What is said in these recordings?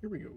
Here we go.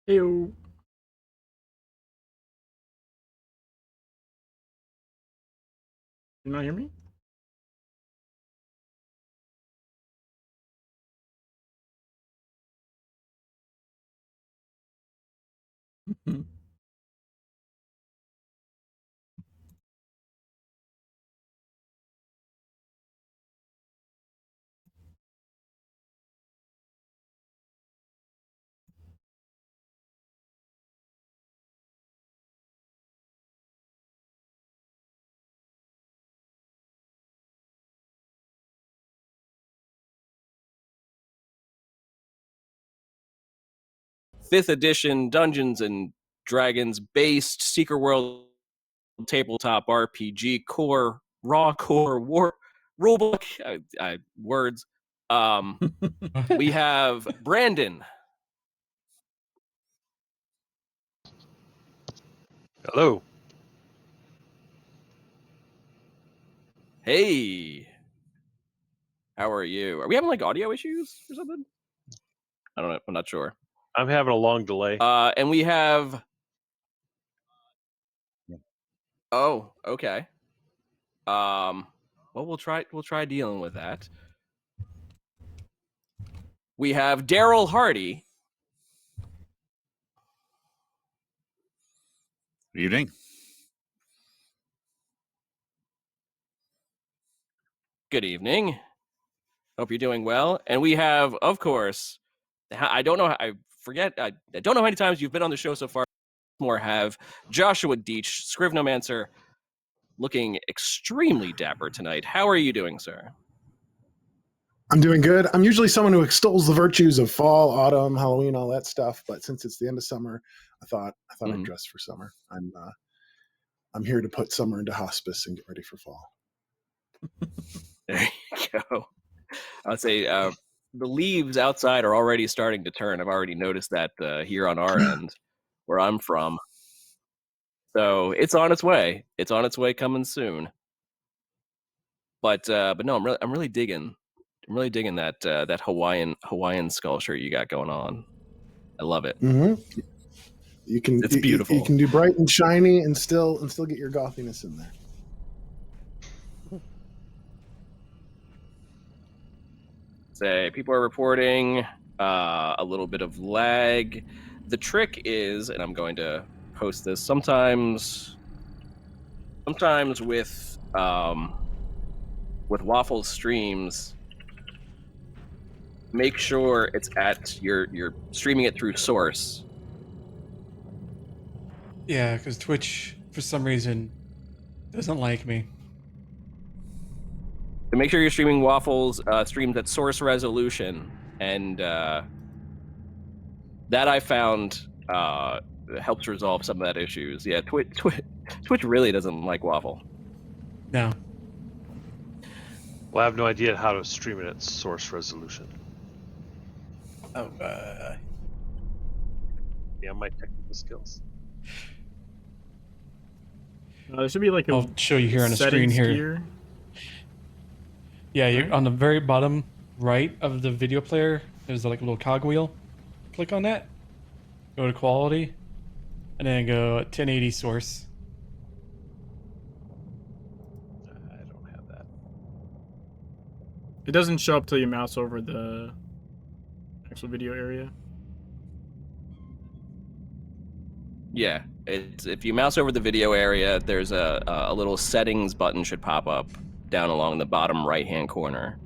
Heyo. You not hear me? Fifth edition Dungeons and Dragons based Secret World tabletop RPG core raw core war rulebook words. We have Brandon. Hello. Hey, how are you? Are we having like audio issues or something? I don't know. I'm not sure. I'm having a long delay. And we have. Oh, okay. Well, we'll try dealing with that. We have Daryl Hardy. Good evening. Good evening. Hope you're doing well. And we have, of course, I don't know. I forget. I don't know how many times you've been on the show so far. More have Joshua Deach, Scrivenomancer, looking extremely dapper tonight. How are you doing, sir? I'm doing good. I'm usually someone who extols the virtues of fall, autumn, Halloween, all that stuff. But since it's the end of summer, I thought I'd dress for summer. I'm here to put summer into hospice and get ready for fall. There you go. I'd say the leaves outside are already starting to turn. I've already noticed that here on our end, where I'm from. So it's on its way. It's on its way, coming soon. But no, I'm really digging that that Hawaiian skull shirt you got going on. I love it. Mm-hmm. It's beautiful. You can do bright and shiny and still get your gothiness in there. Say people are reporting a little bit of lag. The trick is, and I'm going to post this sometimes with Waffle's streams, make sure it's at you're streaming it through Source. Yeah, because Twitch for some reason doesn't like me. So make sure you're streaming Waffle's streams at source resolution, and that I found helps resolve some of that issues. Yeah, Twitch really doesn't like Waffle. No. Well, I have no idea how to stream it at source resolution. Oh, Yeah, my technical skills. There should be like a I'll show you here on the screen settings here. gear. Yeah, you're Right. on the very bottom right of the video player. There's like a little cogwheel. Click on that. Go to quality, and then go 1080 source. I don't have that. It doesn't show up till you mouse over the actual video area. Yeah, it's if you mouse over the video area, there's a little settings button should pop up down along the bottom right-hand corner.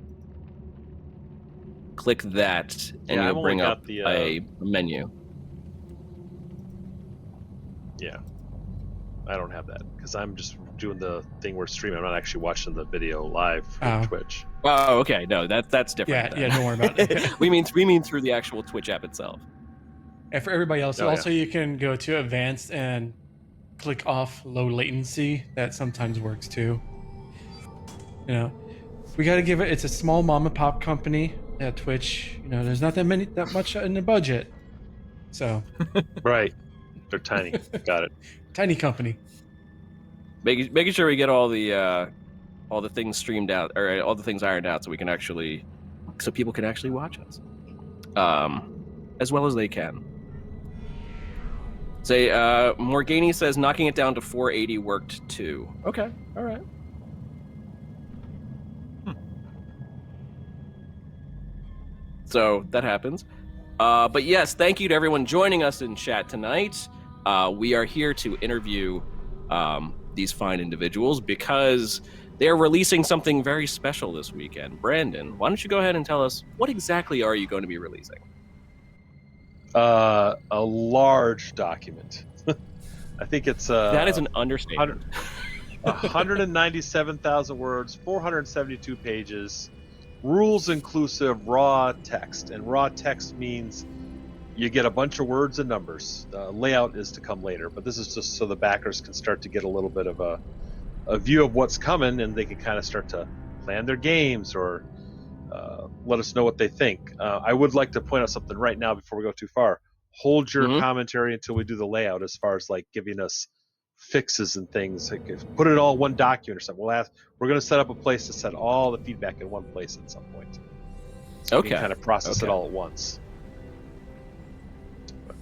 Click that, and Yeah, I've you'll only bring got up the, a menu. Yeah. I don't have that because I'm just doing the thing we're streaming. I'm not actually watching the video live from Oh. Twitch. Oh, okay. No, that's different. Yeah, don't worry about it. we mean through the actual Twitch app itself. And for everybody else, Oh, also you can go to advanced and click off low latency. That sometimes works too. You know, we got to give it. It's a small mom and pop company at Twitch. You know, there's not that much in the budget, so Right. They're tiny. Got it. tiny company. Making sure we get all the things streamed out, or all the things ironed out, so people can actually watch us, as well as they can. Say, Morgani says knocking it down to 480 worked too. Okay, all right. So that happens. But yes, thank you to everyone joining us in chat tonight. We are here to interview these fine individuals because they're releasing something very special this weekend. Brandon, why don't you go ahead and tell us what exactly are you going to be releasing? A large document. I think it's That is an understatement. 197,000 words, 472 pages, rules inclusive, raw text. And raw text means you get a bunch of words and numbers. Layout is to come later, but this is just so the backers can start to get a little bit of a view of what's coming, and they can kind of start to plan their games or let us know what they think. I would like to point out something right now before we go too far. Hold your commentary until we do the layout, as far as like giving us fixes and things. Like put it all in one document or something. We're going to set up a place to set all the feedback in one place at some point, so we can kind of process it all at once.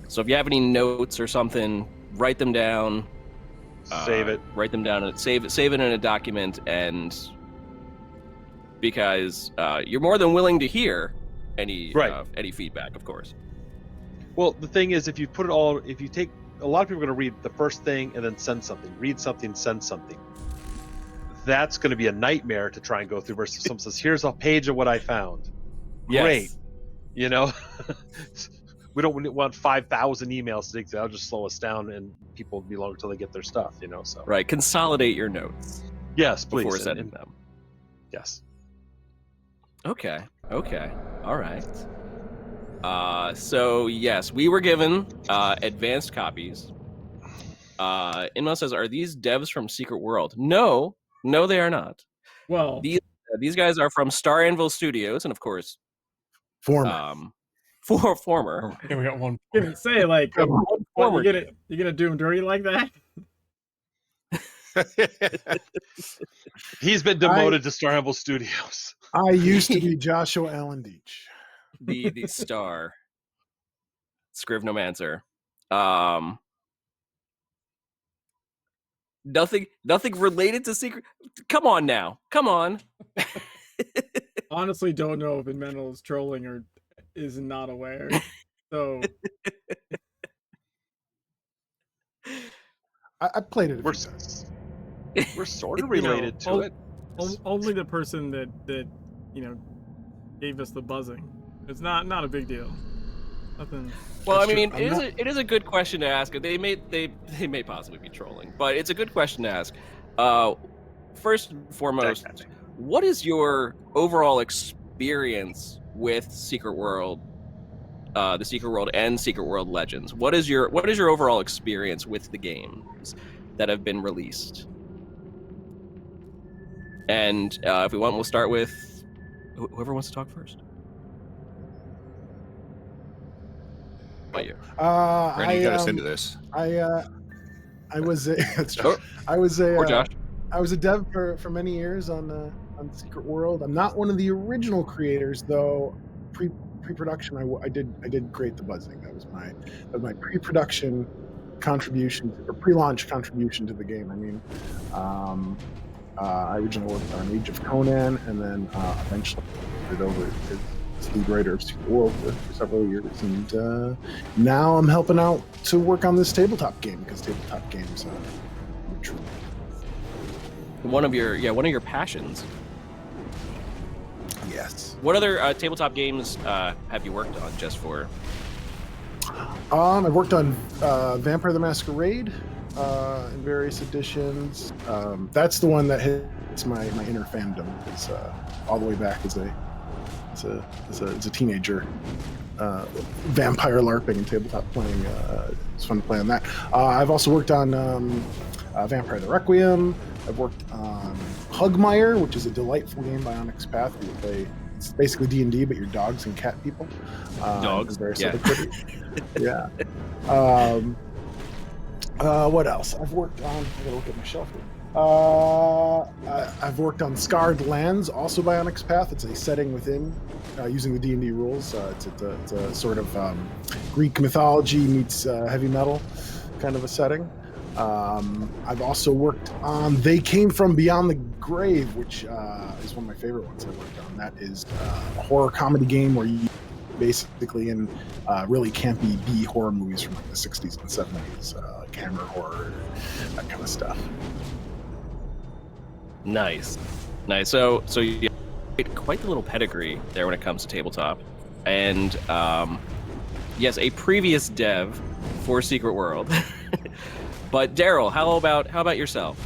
So if you have any notes or something, write them down. Save it. Write them down and save it in a document, and because you're more than willing to hear any feedback, of course. Well, the thing is, if you put it all, if you take, a lot of people are going to read the first thing and then send something, read something, send something. That's going to be a nightmare to try and go through. Versus someone says, "Here's a page of what I found." Yes. Great, you know. We don't want 5,000 emails to dig through. That'll just slow us down, and people will be longer until they get their stuff, you know. So Right, consolidate your notes. Yes, please. Before sending them. Yes. Okay. All right. So yes, we were given advanced copies. Inmo says, "Are these devs from Secret World?" No, they are not. Well, These guys are from Star Anvil Studios, and of course, Former. Former. Yeah, we got one. I didn't say like, Former. you're gonna do him dirty like that? He's been demoted to Star Anvil Studios. I used to be Joshua Allen Deach. the star Scrivenomancer. Nothing related to Secret. Come on now. Come on. Honestly, don't know if Inmental is trolling or is not aware. So I played it. We're sort of related to it. Only the person that gave us the buzzing. It's not a big deal. Nothing. Well, That's I mean, true. it is a good question to ask. They may possibly be trolling, but it's a good question to ask. First and foremost, what is your overall experience with Secret World, the Secret World and Secret World Legends? What is your overall experience with the games that have been released? And if we want, we'll start with whoever wants to talk first. About you. Brandon, you got us into this. I was a, that's true. Or, I was or a Josh. I was a dev for many years on Secret World. I'm not one of the original creators though. Pre-production, I did create the buzzing. That was my pre-production contribution or pre-launch contribution to the game. I mean, I originally worked on Age of Conan, and then eventually did over as lead writer of Secret World for several years, and now I'm helping out to work on this tabletop game because tabletop games are true. One of your passions. Yes. What other tabletop games have you worked on just for? I've worked on Vampire the Masquerade in various editions. That's the one that hits my inner fandom. It's all the way back as a teenager. Vampire LARPing and tabletop playing. It's fun to play on that. I've also worked on Vampire the Requiem. I've worked on Hugmire, which is a delightful game by Onyx Path. You play, it's basically D&D, but you're dogs and cat people. Dogs, yeah. Yeah. What else? I've worked on. I gotta look at my shelf here. I've worked on Scarred Lands, also by Onyx Path. It's a setting within using the D&D rules. It's a sort of Greek mythology meets heavy metal kind of a setting. I've also worked on They Came From Beyond the Grave, which is one of my favorite ones I worked on. That is a horror comedy game where you basically in really campy B horror movies from like the 60s and 70s, like Hammer horror, that kind of stuff. Nice. So you have quite the little pedigree there when it comes to tabletop, and yes, a previous dev for Secret World. But Daryl, how about yourself?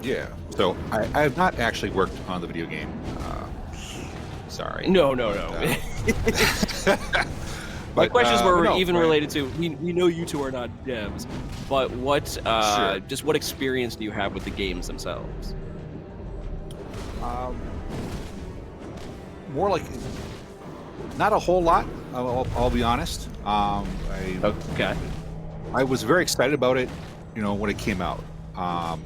Yeah. So I have not actually worked on the video game. Sorry. No. My questions were even right. related to we know you two are not devs, but what Sure. just what experience do you have with the games themselves? More like not a whole lot. I'll be honest. Okay. I was very excited about it, when it came out,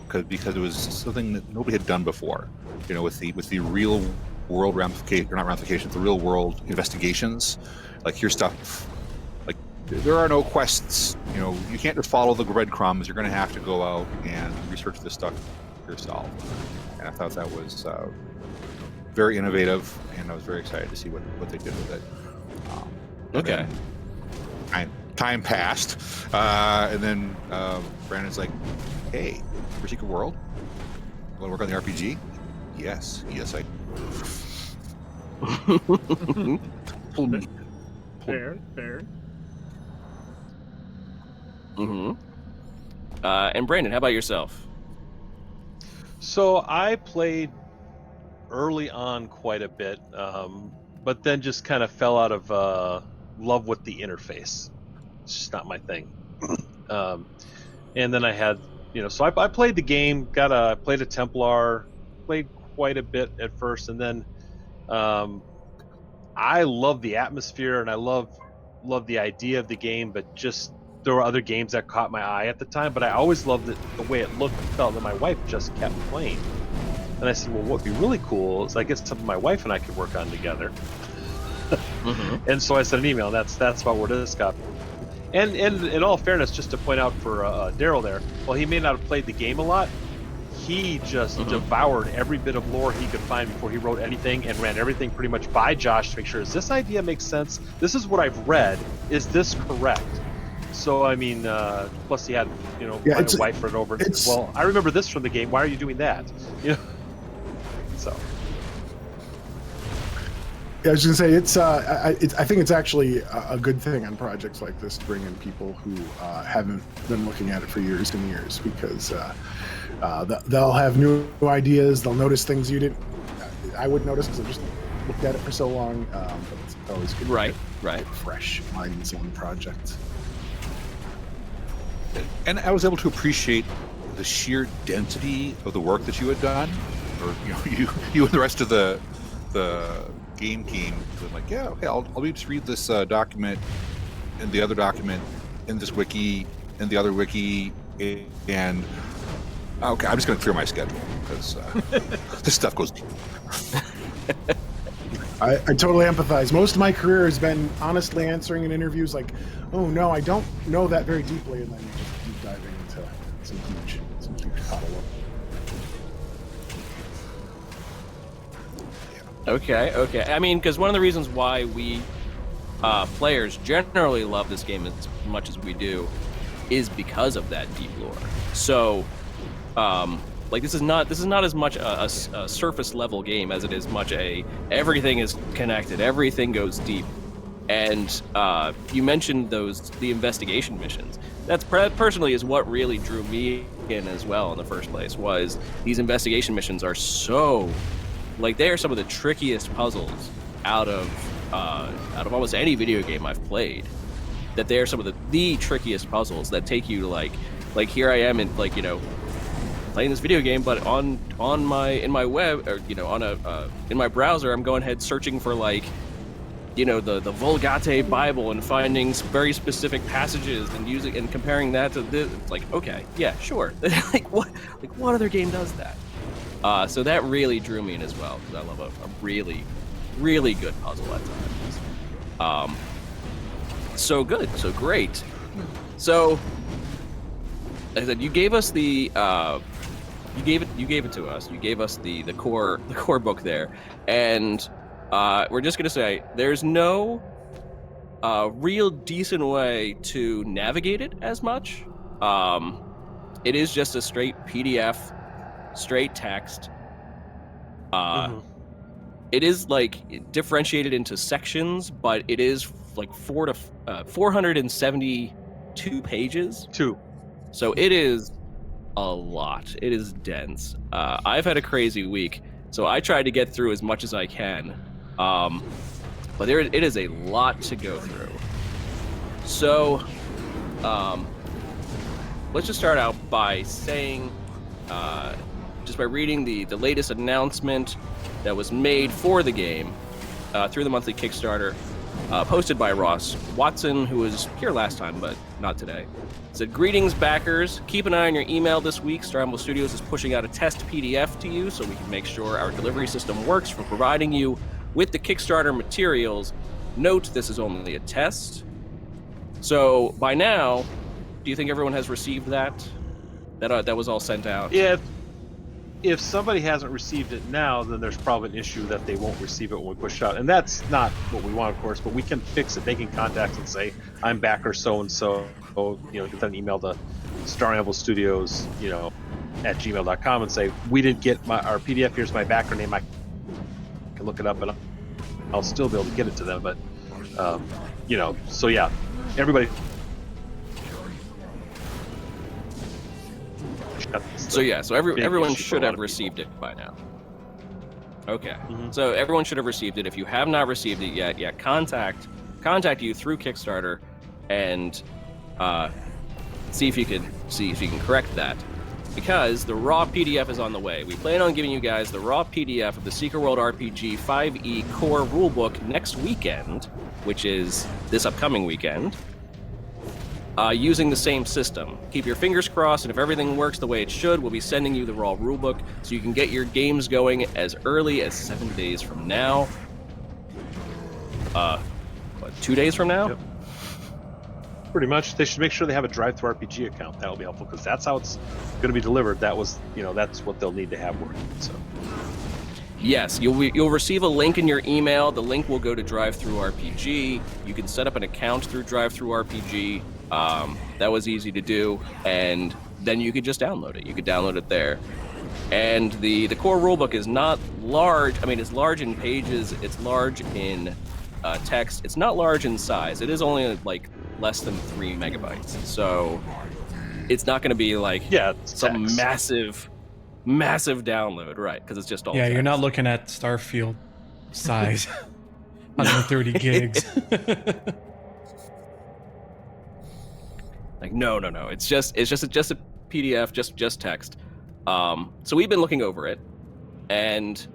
because it was something that nobody had done before, with the real world ramifications, the real world investigations. Like here's stuff, like there are no quests. You can't just follow the breadcrumbs. You're going to have to go out and research this stuff yourself. And I thought that was very innovative, and I was very excited to see what they did with it. Okay. Time passed, and then Brandon's like, "Hey, for Secret World, you want to work on the RPG?" Yes, I. Pulled me. Fair. Mm-hmm. And Brandon, how about yourself? So I played early on quite a bit, but then just kind of fell out of love with the interface. It's just not my thing. And then I had, so I played the game, played a Templar, played quite a bit at first, and then I love the atmosphere and I love the idea of the game, but just there were other games that caught my eye at the time. But I always loved the way it looked and felt, that my wife just kept playing. And I said, well, what'd be really cool is I get something my wife and I could work on together. Mm-hmm. And so I sent an email, and that's about where this got. And in all fairness, just to point out for Daryl there, while he may not have played the game a lot, he just devoured every bit of lore he could find before he wrote anything, and ran everything pretty much by Josh to make sure, does this idea make sense? This is what I've read. Is this correct? So, I mean, plus he had, my wife read over and said, well, I remember this from the game. Why are you doing that? So. Yeah, I was going to say I think it's actually a good thing on projects like this to bring in people who haven't been looking at it for years and years, because they'll have new ideas. They'll notice things I wouldn't notice because I just looked at it for so long. But it's always good. Right. Fresh minds on projects. And I was able to appreciate the sheer density of the work that you had done, or you and the rest of the game team. Was like, yeah, okay, I'll just read this document and the other document in this wiki and the other wiki, and okay, I'm just going to clear my schedule because this stuff goes deep. I totally empathize. Most of my career has been honestly answering in interviews like, oh no, I don't know that very deeply, and then just keep diving into some huge puddle of. Okay. I mean, because one of the reasons why we players generally love this game as much as we do is because of that deep lore. So, like this is not as much a surface level game as it is much everything is connected, everything goes deep. And you mentioned the investigation missions. That's personally is what really drew me in as well in the first place. Was these investigation missions are so, like, they are some of the trickiest puzzles out of almost any video game I've played. That they are some of the trickiest puzzles that take you to like here I am in playing this video game, but in my web, or in my browser, I'm going ahead searching for the Vulgate Bible and finding very specific passages and using and comparing that to this. It's like, okay, yeah, sure. what other game does that? So that really drew me in as well, because I love a really, really good puzzle at times. So good, so great. So, like I said, you gave us the you gave it to us. You gave us the core book there, and we're just gonna say there's no real decent way to navigate it as much. It is just a straight PDF, straight text. It is differentiated into sections, but it is 472 pages. So it is a lot. It is dense. I've had a crazy week, so I tried to get through as much as I can. But it is a lot to go through. So let's just start out by saying, just by reading the latest announcement that was made for the game through the monthly Kickstarter, posted by Ross Watson, who was here last time, but not today. It said, "Greetings, backers. Keep an eye on your email this week. Star Animal Studios is pushing out a test PDF to you so we can make sure our delivery system works for providing you with the Kickstarter materials. Note, this is only a test." So by now, do you think everyone has received that? That was all sent out? Yeah. If somebody hasn't received it now, then there's probably an issue that they won't receive it when we push it out. And that's not what we want, of course, but we can fix it. They can contact and say, I'm backer so-and-so. Get an email to Star Animal Studios, at gmail.com and say, we didn't get our PDF. Here's my backer name. I can look it up, and I'll still be able to get it to them. But, so yeah, everybody. So everyone should have received it by now. Okay. So everyone should have received it. If you have not received it yet, contact you through Kickstarter and see if you can correct that, because the raw PDF is on the way. We plan on giving you guys the raw PDF of the Secret World RPG 5e core rulebook next weekend, which is this upcoming weekend. Using the same system. Keep your fingers crossed, and if everything works the way it should, we'll be sending you the raw rulebook so you can get your games going as early as 7 days from now. 2 days from now? Yep. Pretty much. They should make sure they have a Drive-Thru RPG account. That'll be helpful, because that's how it's going to be delivered. That's what they'll need to have working. So. Yes, you'll receive a link in your email. The link will go to Drive-Thru RPG. You can set up an account through Drive-Thru RPG. That was easy to do, and then you could just download it. You could download it there. And the core rulebook is not large. I mean, it's large in pages. It's large in text. It's not large in size. It is only less than 3 megabytes. So it's not going to be some massive download, right? Because it's just all text. You're not looking at Starfield size. 130 gigs. Like, no. It's just a PDF, just text. So we've been looking over it, and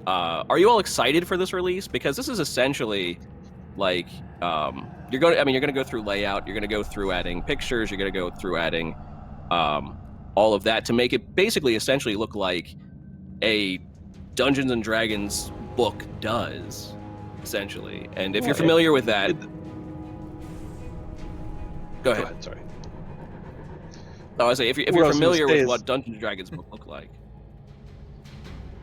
are you all excited for this release? Because this is essentially like you're going to go through layout, you're going to go through adding pictures, you're going to go through adding all of that to make it basically essentially look like a Dungeons and Dragons book does, essentially. And if you're familiar with that, go ahead. Sorry. Oh, I say if you're familiar with what Dungeons and Dragons book look like.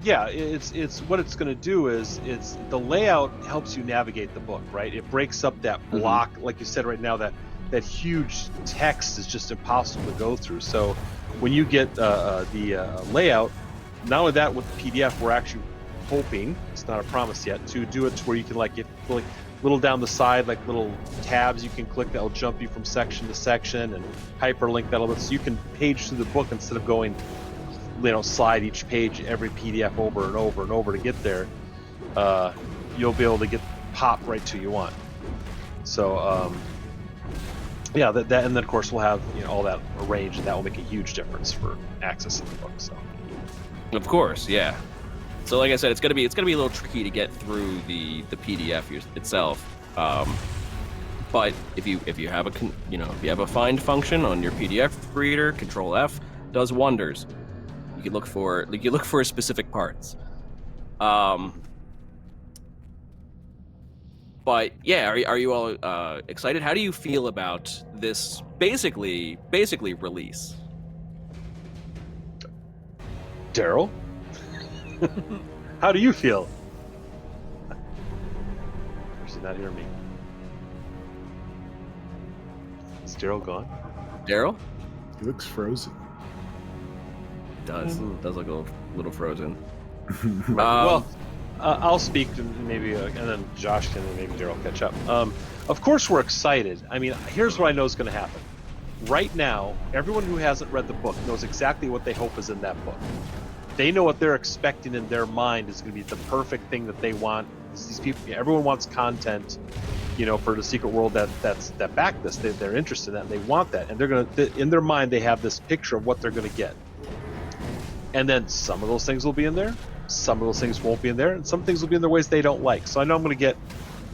Yeah, it's what it's going to do is it's the layout helps you navigate the book, right? It breaks up that block, like you said right now, that huge text is just impossible to go through. So when you get the layout, not only that, with the PDF, we're actually hoping, it's not a promise yet, to do it to where you can like little down the side, like little tabs you can click that will jump you from section to section, and hyperlink that a little bit, so you can page through the book instead of going, slide each page, every PDF over and over and over to get there. You'll be able to get pop right to you want. So yeah, that and then of course we'll have all that arranged, and that will make a huge difference for accessing the book. So of course, yeah. So like I said, it's gonna be a little tricky to get through the PDF itself. But if you have a find function on your PDF reader, Control F does wonders. You can look for specific parts. But yeah, are you all excited? How do you feel about this basically release? Daryl, how do you feel? Does he not hear me? Is Daryl gone? Daryl? He looks frozen. Does look a little frozen. Well, I'll speak, and maybe and then Josh can, and maybe Daryl catch up. Of course, we're excited. I mean, here's what I know is going to happen. Right now, everyone who hasn't read the book knows exactly what they hope is in that book. They know what they're expecting in their mind is going to be the perfect thing that they want. These people, everyone wants content, for the secret world that back this. They're interested in that. And they want that, and they're going to, in their mind, they have this picture of what they're going to get. And then some of those things will be in there, some of those things won't be in there, and some things will be in their ways they don't like. So I know I'm going to get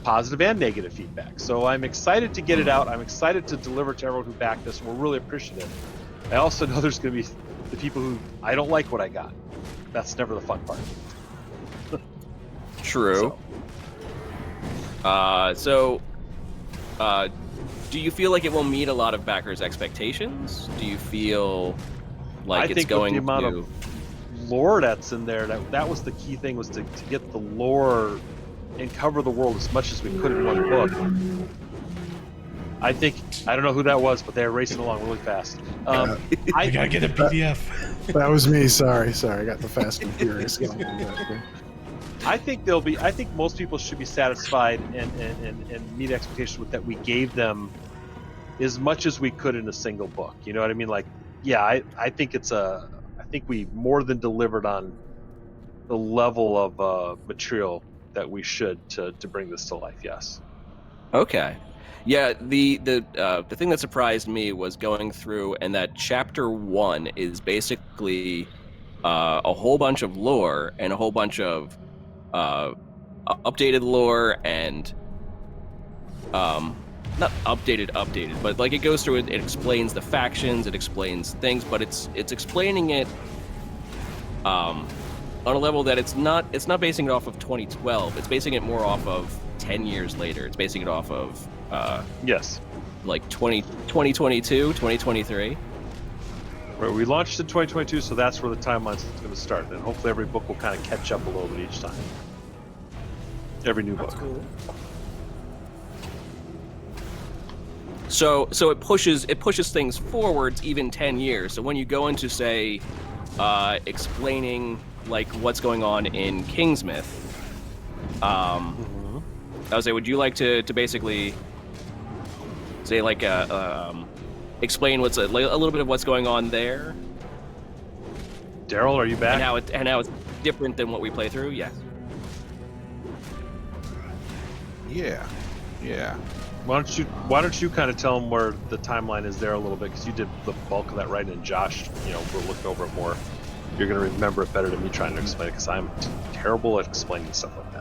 positive and negative feedback. So I'm excited to get it out. I'm excited to deliver to everyone who backed this. We're really appreciative. I also know there's going to be the people who, I don't like what I got. That's never the fun part. True. Do you feel like it will meet a lot of backers' expectations? Do you feel like it's going to... I think with the amount of lore that's in there, that was the key thing, was to get the lore and cover the world as much as we could in one book. I don't know who that was, but they're racing along really fast. I gotta get a PDF. That was me. Sorry. I got the Fast and Furious going. I think most people should be satisfied and meet expectations with that. We gave them as much as we could in a single book. You know what I mean? Like, yeah, I think we more than delivered on the level of material that we should to bring this to life. Yes. Okay. Yeah, the thing that surprised me was going through, and that chapter 1 is basically a whole bunch of lore and a whole bunch of updated lore, and not updated, but like it goes through it explains the factions, it explains things, but it's explaining it on a level that it's not basing it off of 2012. It's basing it more off of 10 years later. It's basing it off of yes, like 2022, 2023. Right, we launched in 2022, so that's where the timeline's going to start, and hopefully every book will kind of catch up a little bit each time. Every new book. Cool. So it pushes things forwards even 10 years. So when you go into, say, explaining like what's going on in Kingsmith, I would say, would you like to basically say like explain what's a little bit of what's going on there? Daryl, are you back? And how it's different than what we play through? Yes. Yeah. Yeah. Why don't you kind of tell them where the timeline is there a little bit, because you did the bulk of that writing, and Josh, we're looking over it more. You're going to remember it better than me trying to explain it, because I'm terrible at explaining stuff like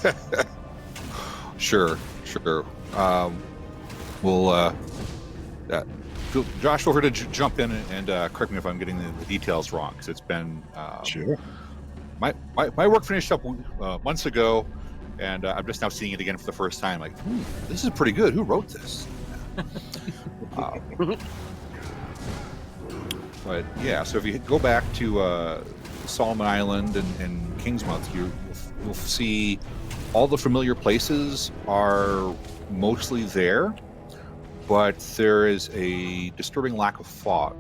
that. Sure. We'll Josh, feel free to jump in and correct me if I'm getting the details wrong, because it's been Sure. My work finished up months ago, and I'm just now seeing it again for the first time. Like, this is pretty good. Who wrote this? But yeah, so if you go back to Solomon Island and Kingsmouth, you'll see all the familiar places are mostly there, but there is a disturbing lack of fog.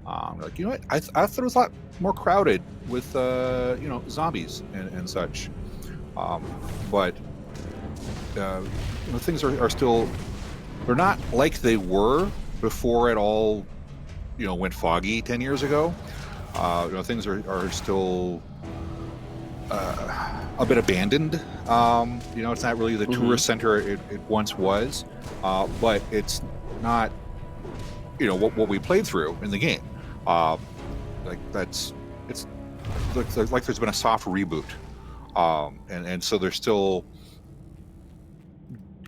Like, what? I thought it was a lot more crowded with zombies and such. But things are still, they're not like they were before it all went foggy 10 years ago. Things are still a bit abandoned. It's not really the tourist center it once was, but it's not what we played through in the game. It's like there's been a soft reboot, and so there's still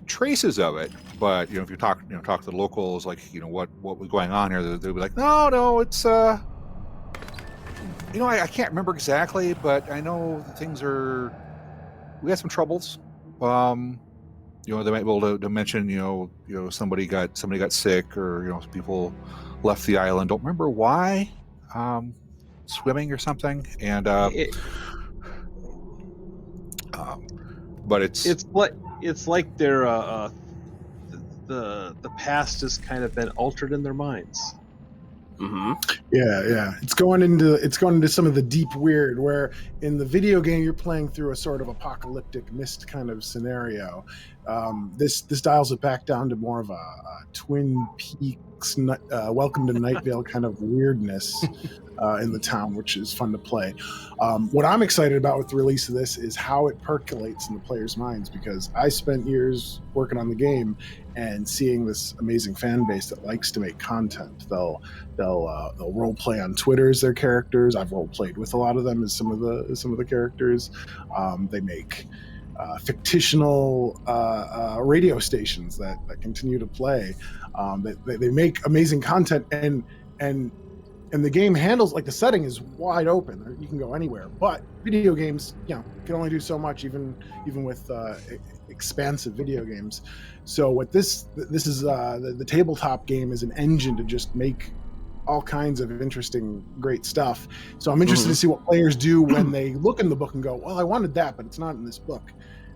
traces of it. But if you talk to the locals, like what was going on here, they'll be like, no, it's I can't remember exactly, but I know we had some troubles. They might be able to mention somebody got sick, or people left the island, don't remember why, swimming or something, and but it's like their the past has kind of been altered in their minds. Mm-hmm. Yeah. It's going into some of the deep weird, where in the video game you're playing through a sort of apocalyptic mist kind of scenario. This dials it back down to more of a Twin Peaks, Welcome to Night Vale kind of weirdness in the town, which is fun to play. What I'm excited about with the release of this is how it percolates in the players' minds, because I spent years working on the game and seeing this amazing fan base that likes to make content. They'll role play on Twitter as their characters. I've role played with a lot of them as some of the characters. They make fictional radio stations that continue to play. They make amazing content, and the game handles, like, the setting is wide open. You can go anywhere, but video games, can only do so much, even with expansive video games. So what this is, the tabletop game is an engine to just make all kinds of interesting, great stuff. So I'm interested to see what players do when they look in the book and go, well, I wanted that, but it's not in this book.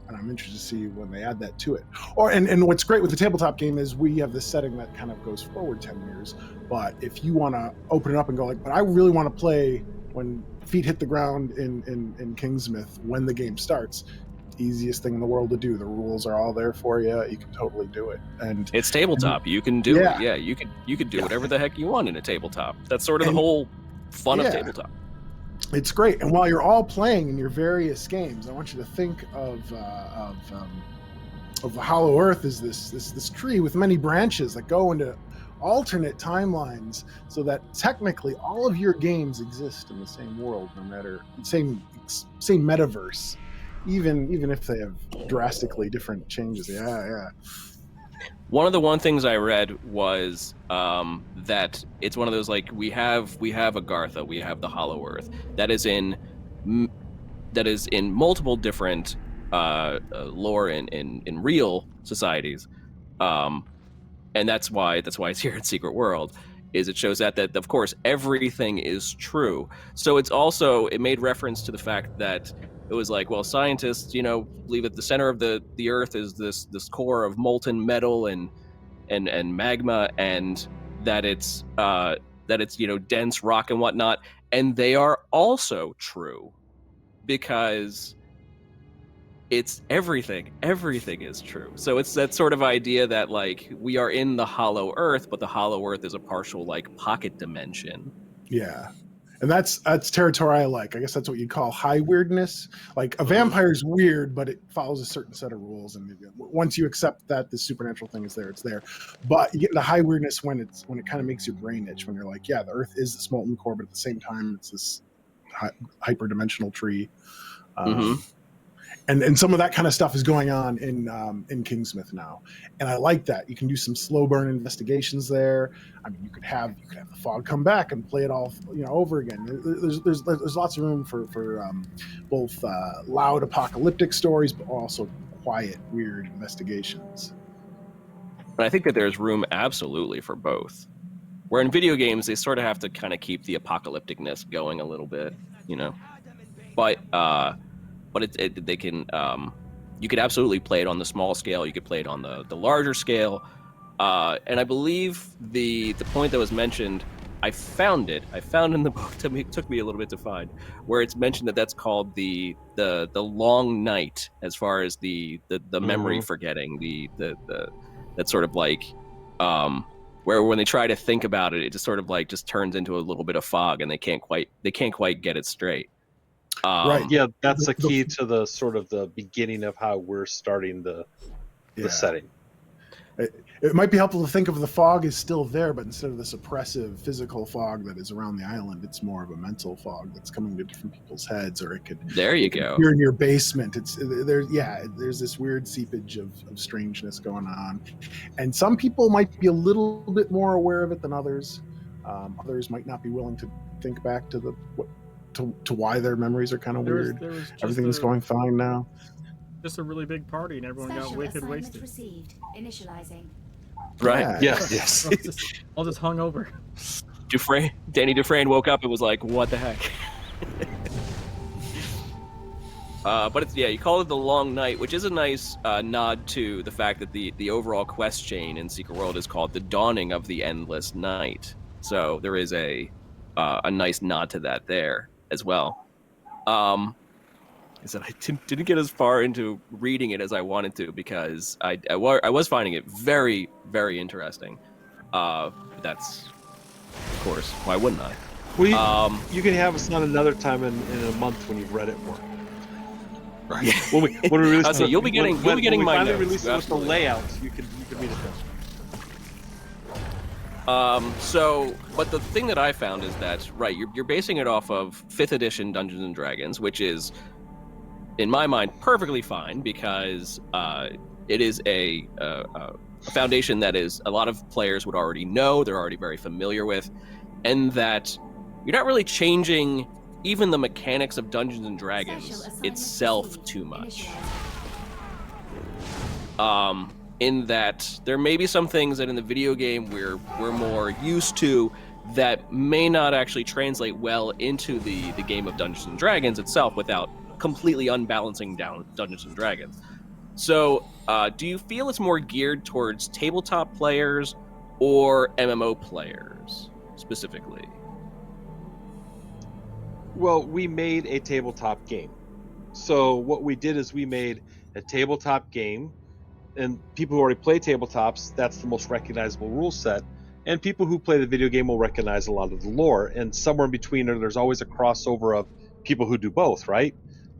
And I'm interested to see when they add that to it. And what's great with the tabletop game is we have this setting that kind of goes forward 10 years. But if you want to open it up and go, like, but I really want to play when feet hit the ground in Kingsmouth when the game starts, easiest thing in the world to do. The rules are all there for you. You can totally do it. And it's tabletop. You can do it. Yeah, you could do whatever the heck you want in a tabletop. That's sort of the whole fun of tabletop. It's great. And while you're all playing in your various games, I want you to think of Hollow Earth as this tree with many branches that go into alternate timelines, so that technically all of your games exist in the same world, no matter same metaverse, even if they have drastically different changes. Yeah. One of the things I read was that it's one of those, like, we have Agartha, we have the Hollow Earth that is in multiple different lore in real societies, and that's why it's here in Secret World. Is it shows that of course everything is true. So it made reference to the fact that it was like, well, scientists, believe that the center of the Earth is this core of molten metal and magma, and that it's dense rock and whatnot, and they are also true, because it's everything is true. So it's that sort of idea that, like, we are in the Hollow Earth, but the Hollow Earth is a partial, like, pocket dimension. Yeah. And that's territory I like. I guess that's what you'd call high weirdness. Like a vampire's weird, but it follows a certain set of rules. And once you accept that the supernatural thing is there, it's there. But you get into high weirdness when it kind of makes your brain itch. When you're like, yeah, the Earth is this molten core, but at the same time, it's this hyperdimensional tree. And some of that kind of stuff is going on in Kingsmith now, and I like that. You can do some slow burn investigations there. I mean, you could have the fog come back and play it all over again. There's lots of room for both loud apocalyptic stories, but also quiet, weird investigations. And I think that there's room absolutely for both. Where in video games they sort of have to kind of keep the apocalypticness going a little bit, but they can you could absolutely play it on the small scale. You could play it on the larger scale, and I believe the point that was mentioned, I found in the book. It took me a little bit to find, where it's mentioned that's called the long night, as far as the memory forgetting, the that sort of like where when they try to think about it, it just sort of like just turns into a little bit of fog, and they can't quite get it straight. Right. Yeah, that's the key to the sort of the beginning of how we're starting the setting. It might be helpful to think of the fog is still there, but instead of this oppressive physical fog that is around the island, it's more of a mental fog that's coming to different people's heads, or it could. There you go. You're in your basement. There's this weird seepage of strangeness going on, and some people might be a little bit more aware of it than others. Others might not be willing to think back to to why their memories are kind of weird. Everything's going fine now. Just a really big party and everyone got wicked wasted. Received. Initializing. Right. Yeah. Yes. All just hung over. Danny Dufresne woke up and was like, "What the heck?" But it's you call it the Long Night, which is a nice nod to the fact that the overall quest chain in Secret World is called the Dawning of the Endless Night. So there is a nice nod to that there as well. I said I didn't get as far into reading it as I wanted to, because I was finding it very, very interesting. But that's, of course, why wouldn't I? Well, you can have us on another time in a month when you've read it more. Right. Yeah. When we release You'll be getting my finally notes. release it with the layouts, you can read it then. But the thing that I found is that, right, you're basing it off of 5th edition Dungeons and Dragons, which is, in my mind, perfectly fine, because it is a foundation that is a lot of players would already know, they're already very familiar with, and that you're not really changing even the mechanics of Dungeons and Dragons itself too much. In that there may be some things that in the video game we're more used to that may not actually translate well into the game of Dungeons and Dragons itself, without completely unbalancing down Dungeons and Dragons. So, do you feel it's more geared towards tabletop players or MMO players specifically? Well, we made a tabletop game. So what we did is we made a tabletop game, and people who already play tabletops, that's the most recognizable rule set. And people who play the video game will recognize a lot of the lore. And somewhere in between there's always a crossover of people who do both, right?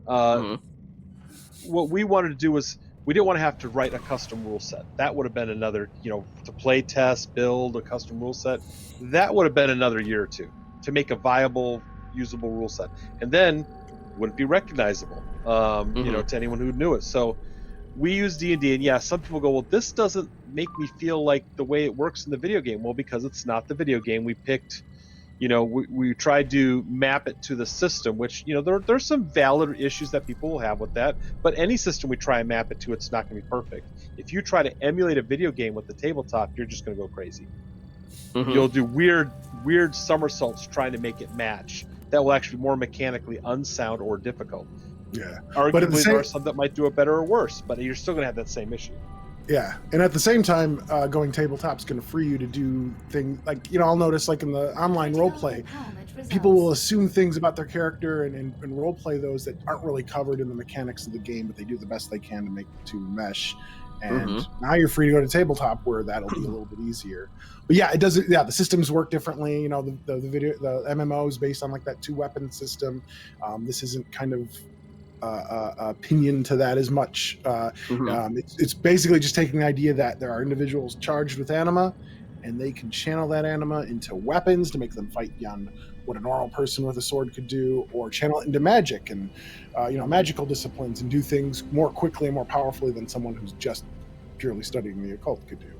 What we wanted to do was, we didn't want to have to write a custom rule set. That would have been another, to play test, build a custom rule set. That would have been another year or two to make a viable, usable rule set. And then wouldn't be recognizable, to anyone who knew it. So we use D&D, and yeah, some people go, well, this doesn't make me feel like the way it works in the video game. Well, because it's not the video game. We picked, we tried to map it to the system, which, there's some valid issues that people will have with that. But any system we try and map it to, it's not going to be perfect. If you try to emulate a video game with the tabletop, you're just going to go crazy. You'll do weird somersaults trying to make it match. That will actually be more mechanically unsound or difficult. Yeah. Arguably, there are some that might do it better or worse, but you're still going to have that same issue. Yeah, and at the same time, going tabletop's going to free you to do things like, I'll notice like in the online role play, people will assume things about their character and role play those that aren't really covered in the mechanics of the game, but they do the best they can to mesh. And now you're free to go to tabletop where that'll be a little bit easier. But yeah, it doesn't. Yeah, the systems work differently. The MMO is based on like that 2-weapon system. This isn't kind of opinion to that as much. It's basically just taking the idea that there are individuals charged with anima, and they can channel that anima into weapons to make them fight beyond what a normal person with a sword could do, or channel it into magic and magical disciplines and do things more quickly and more powerfully than someone who's just purely studying the occult could do.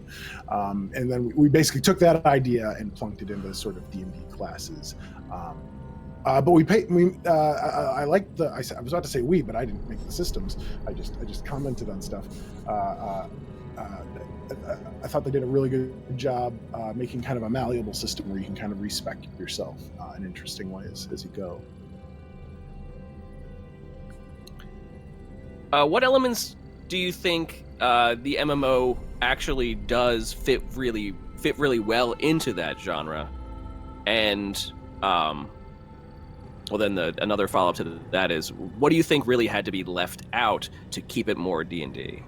And then we basically took that idea and plunked it into sort of D&D classes. But I like the. I was about to say we, but I didn't make the systems. I just commented on stuff. I thought they did a really good job making kind of a malleable system where you can kind of respec yourself in interesting ways as you go. What elements do you think the MMO actually does fit really well into that genre? And well, then another follow-up to that is, what do you think really had to be left out to keep it more D&D?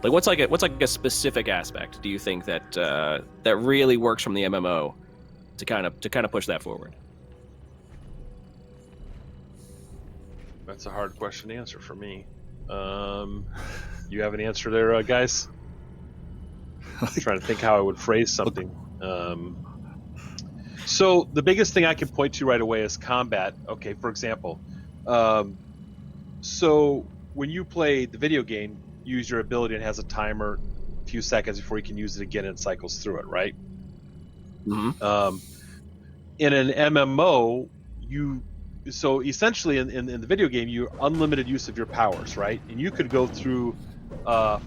Like, what's like a specific aspect do you think that that really works from the MMO to kind of push that forward? That's a hard question to answer for me. You have an answer there, guys? I'm trying to think how I would phrase something. So the biggest thing I can point to right away is combat. Okay, for example, so when you play the video game, you use your ability and it has a timer, a few seconds before you can use it again, and it cycles through it, right? Mm-hmm. In an MMO, so essentially in the video game, you unlimited use of your powers, right? And you could go through 5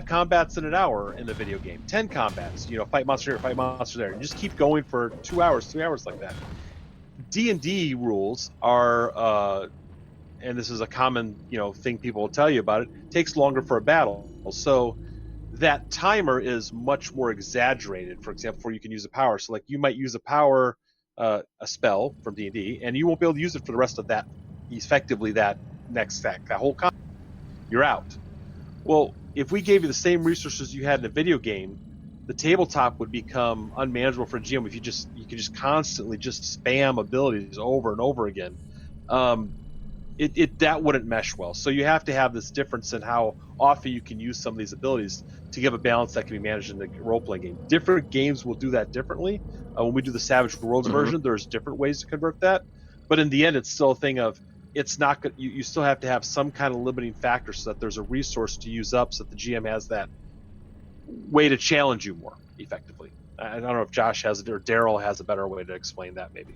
combats in an hour in the video game, 10 combats, fight monster here, fight monster there, and just keep going for 2 hours, 3 hours like that. D&D rules are, and this is a common thing people will tell you about it, takes longer for a battle. So that timer is much more exaggerated, for example, before you can use a power. So like you might use a power, a spell from D&D, and you won't be able to use it for the rest of that, effectively that next stack, that whole combat. You're out. Well, if we gave you the same resources you had in a video game, the tabletop would become unmanageable for a GM if you could just constantly just spam abilities over and over again. That wouldn't mesh well. So you have to have this difference in how often you can use some of these abilities to give a balance that can be managed in the role-playing game. Different games will do that differently. When we do the Savage Worlds version, there's different ways to convert that. But in the end, it's still a thing of, it's not good. You still have to have some kind of limiting factor so that there's a resource to use up, so that the GM has that way to challenge you more effectively. I don't know if Josh has it or Daryl has a better way to explain that, maybe.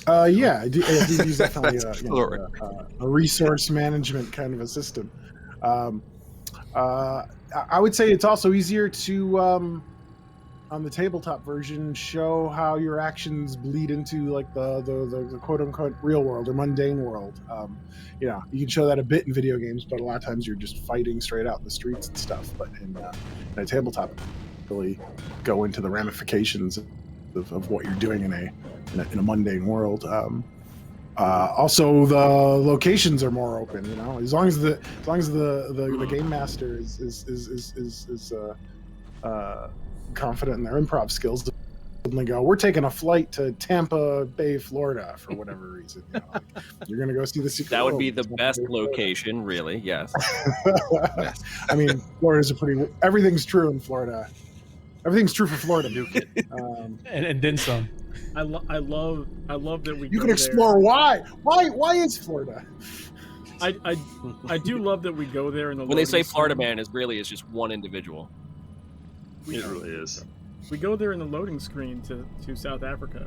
Yeah, D&D is definitely a resource management kind of a system. I would say it's also easier to on the tabletop version show how your actions bleed into like the quote unquote real world or mundane world. You can show that a bit in video games, but a lot of times you're just fighting straight out in the streets and stuff. But in a tabletop, really go into the ramifications of what you're doing in a mundane world. Also, the locations are more open. As long as the game master is confident in their improv skills, and they go, "We're taking a flight to Tampa Bay, Florida, for whatever reason." You're going to go see the secret. That would be the best location, really. Yes. Yes. I mean, Florida's everything's true in Florida. Everything's true for Florida. And then some. I love that we. You go can explore there. why is Florida? I do love that we go there in the. When they say Florida screen. man is just one individual. It really is. We go there in the loading screen to South Africa.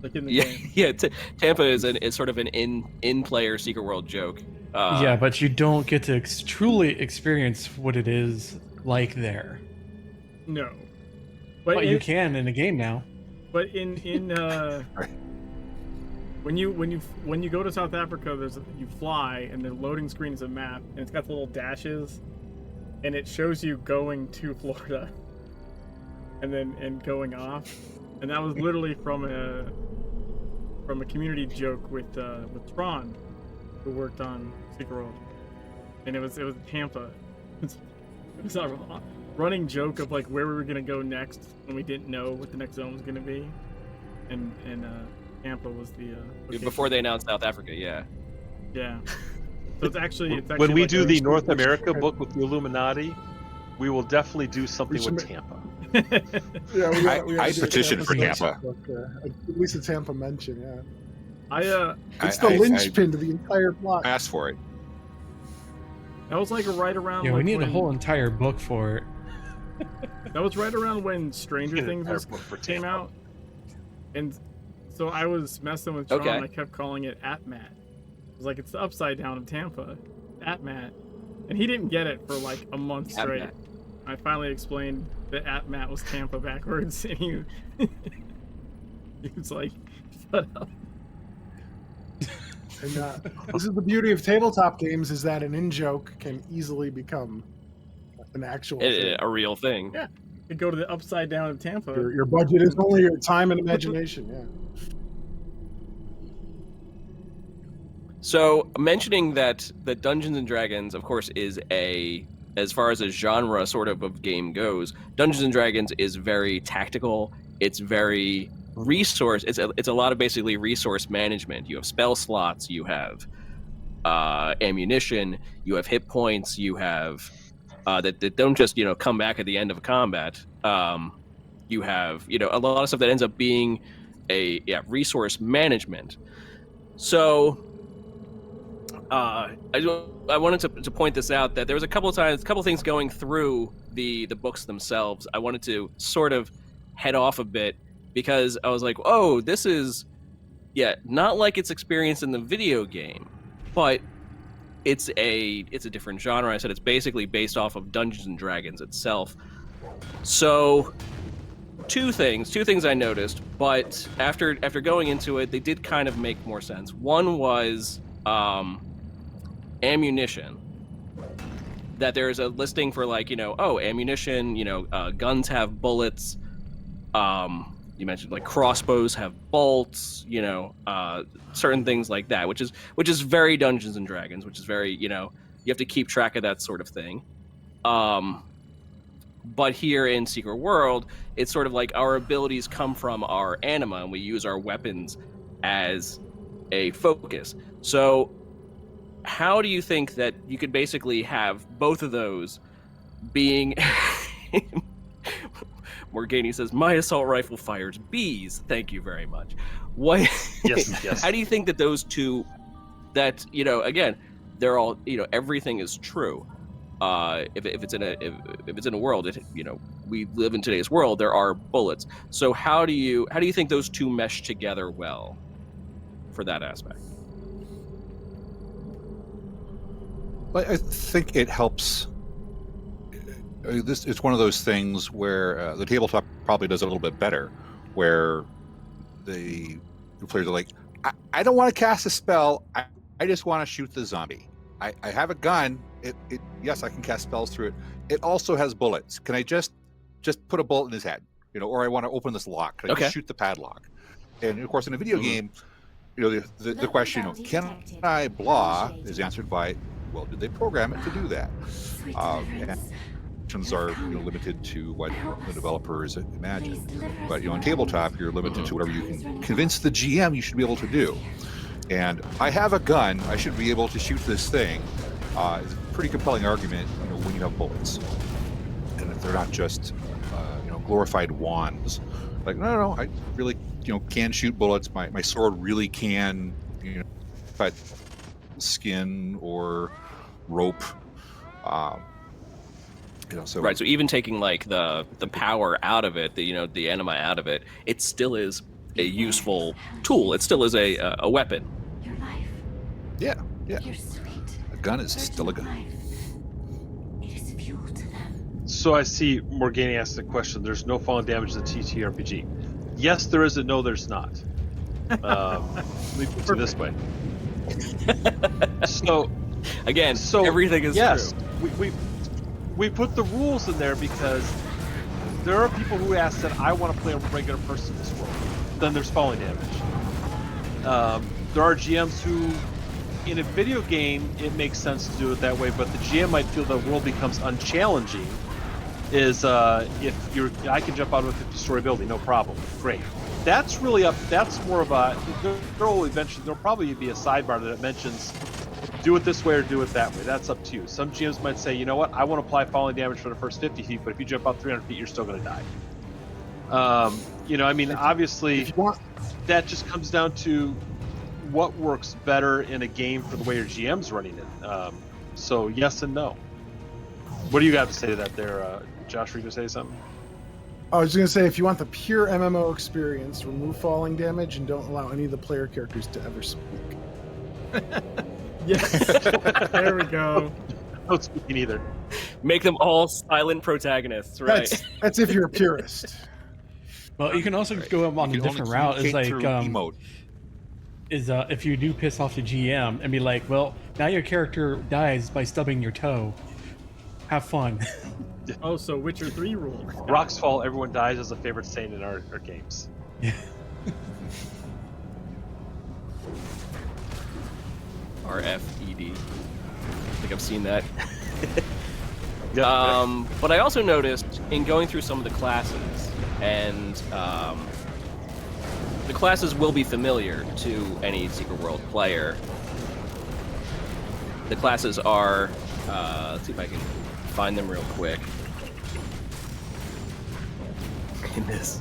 Like in the game. Yeah. Tampa is sort of an in-player Secret World joke. Yeah, but you don't get to truly experience what it is like there. No. But you can in a game now. But in Right. when you go to South Africa, you fly, and the loading screen is a map, and it's got the little dashes, and it shows you going to Florida, and going off, and that was literally from a community joke with Tron, who worked on Secret World, and it was Tampa. It was a running joke of like where we were gonna go next when we didn't know what the next zone was gonna be, and Tampa was the location. Before they announced South Africa, yeah. Yeah. So it's actually When we like do a- the North America book with the Illuminati, we will definitely do something with Tampa. Yeah, we I gotta do a petitioned for Tampa. book, at least a Tampa mention. Yeah, it's I- the I- linchpin to the entire plot. I asked for it. that was like right around. Yeah, like we need a when- whole entire book for it. That was right around when Stranger Get an Things entire was, book for came Tampa. out, and so I was messing with Tron. Okay. I kept calling it Atmat. I was like, it's the upside down of Tampa, Atmat, and he didn't get it for like a month straight. Atmat. I finally explained that Atmat was Tampa backwards, and he was like, shut up. And this is the beauty of tabletop games: is that an in-joke can easily become an actual thing. A real thing. Yeah. Could go to the upside down of Tampa. Your budget is only your time and imagination. Yeah. So mentioning that Dungeons and Dragons, of course, is as far as a genre sort of game goes, Dungeons and Dragons is very tactical. It's very resource. It's a lot of basically resource management. You have spell slots. You have ammunition. You have hit points. You have that don't just come back at the end of a combat. You have a lot of stuff that ends up being resource management. So I wanted to point this out, that there was a couple of things going through the books themselves. I wanted to sort of head off a bit, because I was like, oh, this is not like it's experienced in the video game, but it's a different genre. I said it's basically based off of Dungeons and Dragons itself. So two things I noticed, but after going into it, they did kind of make more sense. One was ammunition. That there's a listing for ammunition, guns have bullets. You mentioned like crossbows have bolts, certain things like that, which is very Dungeons and Dragons, which is very, you have to keep track of that sort of thing. But here in Secret World, it's sort of like our abilities come from our anima, and we use our weapons as a focus. So how do you think that you could basically have both of those being... Morgani says, my assault rifle fires bees. Thank you very much. What? Yes. How do you think that those two, that, again, they're all, everything is true. If it's in a world, we live in today's world, there are bullets. So how do you think those two mesh together well for that aspect? I think it helps. It's one of those things where the tabletop probably does it a little bit better, where the players are like, I don't want to cast a spell. I just want to shoot the zombie. I have a gun. Yes, I can cast spells through it. It also has bullets. Can I just put a bullet in his head? Or I want to open this lock. Can I just shoot the padlock? And of course, in a video game, the question, can I blah, is answered by, well, did they program it to do that? Actions are limited to what the developers imagine. But in tabletop, you're limited to whatever you can convince the GM you should be able to do. And I have a gun. I should be able to shoot this thing. It's a pretty compelling argument, when you have bullets, and if they're not just, glorified wands. Like, no, I really, can shoot bullets. My sword really can, cut skin or rope. So right. So even taking like the power out of it, the anima out of it, it still is a useful tool. It still is a weapon. Your life. Yeah. Your sweet. A gun is still a gun. Life. It is fuel to them. So I see Morgani asked the question, there's no falling damage to the TTRPG. Yes, there is, and no, there's not. Let me put it this way. So Again, everything is yes, true. we put the rules in there because there are people who ask that I want to play a regular person in this world. Then there's falling damage. There are GMs who, in a video game, it makes sense to do it that way, but the GM might feel the world becomes unchallenging. Is if I can jump out of a 50-story building, no problem, great. That's really up. That's more of a. There'll probably be a sidebar that mentions, do it this way or do it that way. That's up to you. Some GMs might say, you know what, I want to apply falling damage for the first 50 feet, but if you jump out 300 feet, you're still going to die. I mean, obviously, that just comes down to what works better in a game for the way your GM's running it. So yes and no. What do you got to say to that there, Josh? Were you going to say something? I was going to say, if you want the pure MMO experience, remove falling damage and don't allow any of the player characters to ever speak. Yes. There we go. No speaking either. Make them all silent protagonists, right? That's if you're a purist. Well, you can also go on a different route. It's like emote. If you do piss off the GM and be like, well, now your character dies by stubbing your toe. Have fun. Oh, so Witcher 3 rules. Rocks fall, everyone dies is a favorite saying in our games. Yeah. RFED. I think I've seen that. Yeah. But I also noticed in going through some of the classes, and the classes will be familiar to any Secret World player. The classes are, let's see if I can find them real quick. In this,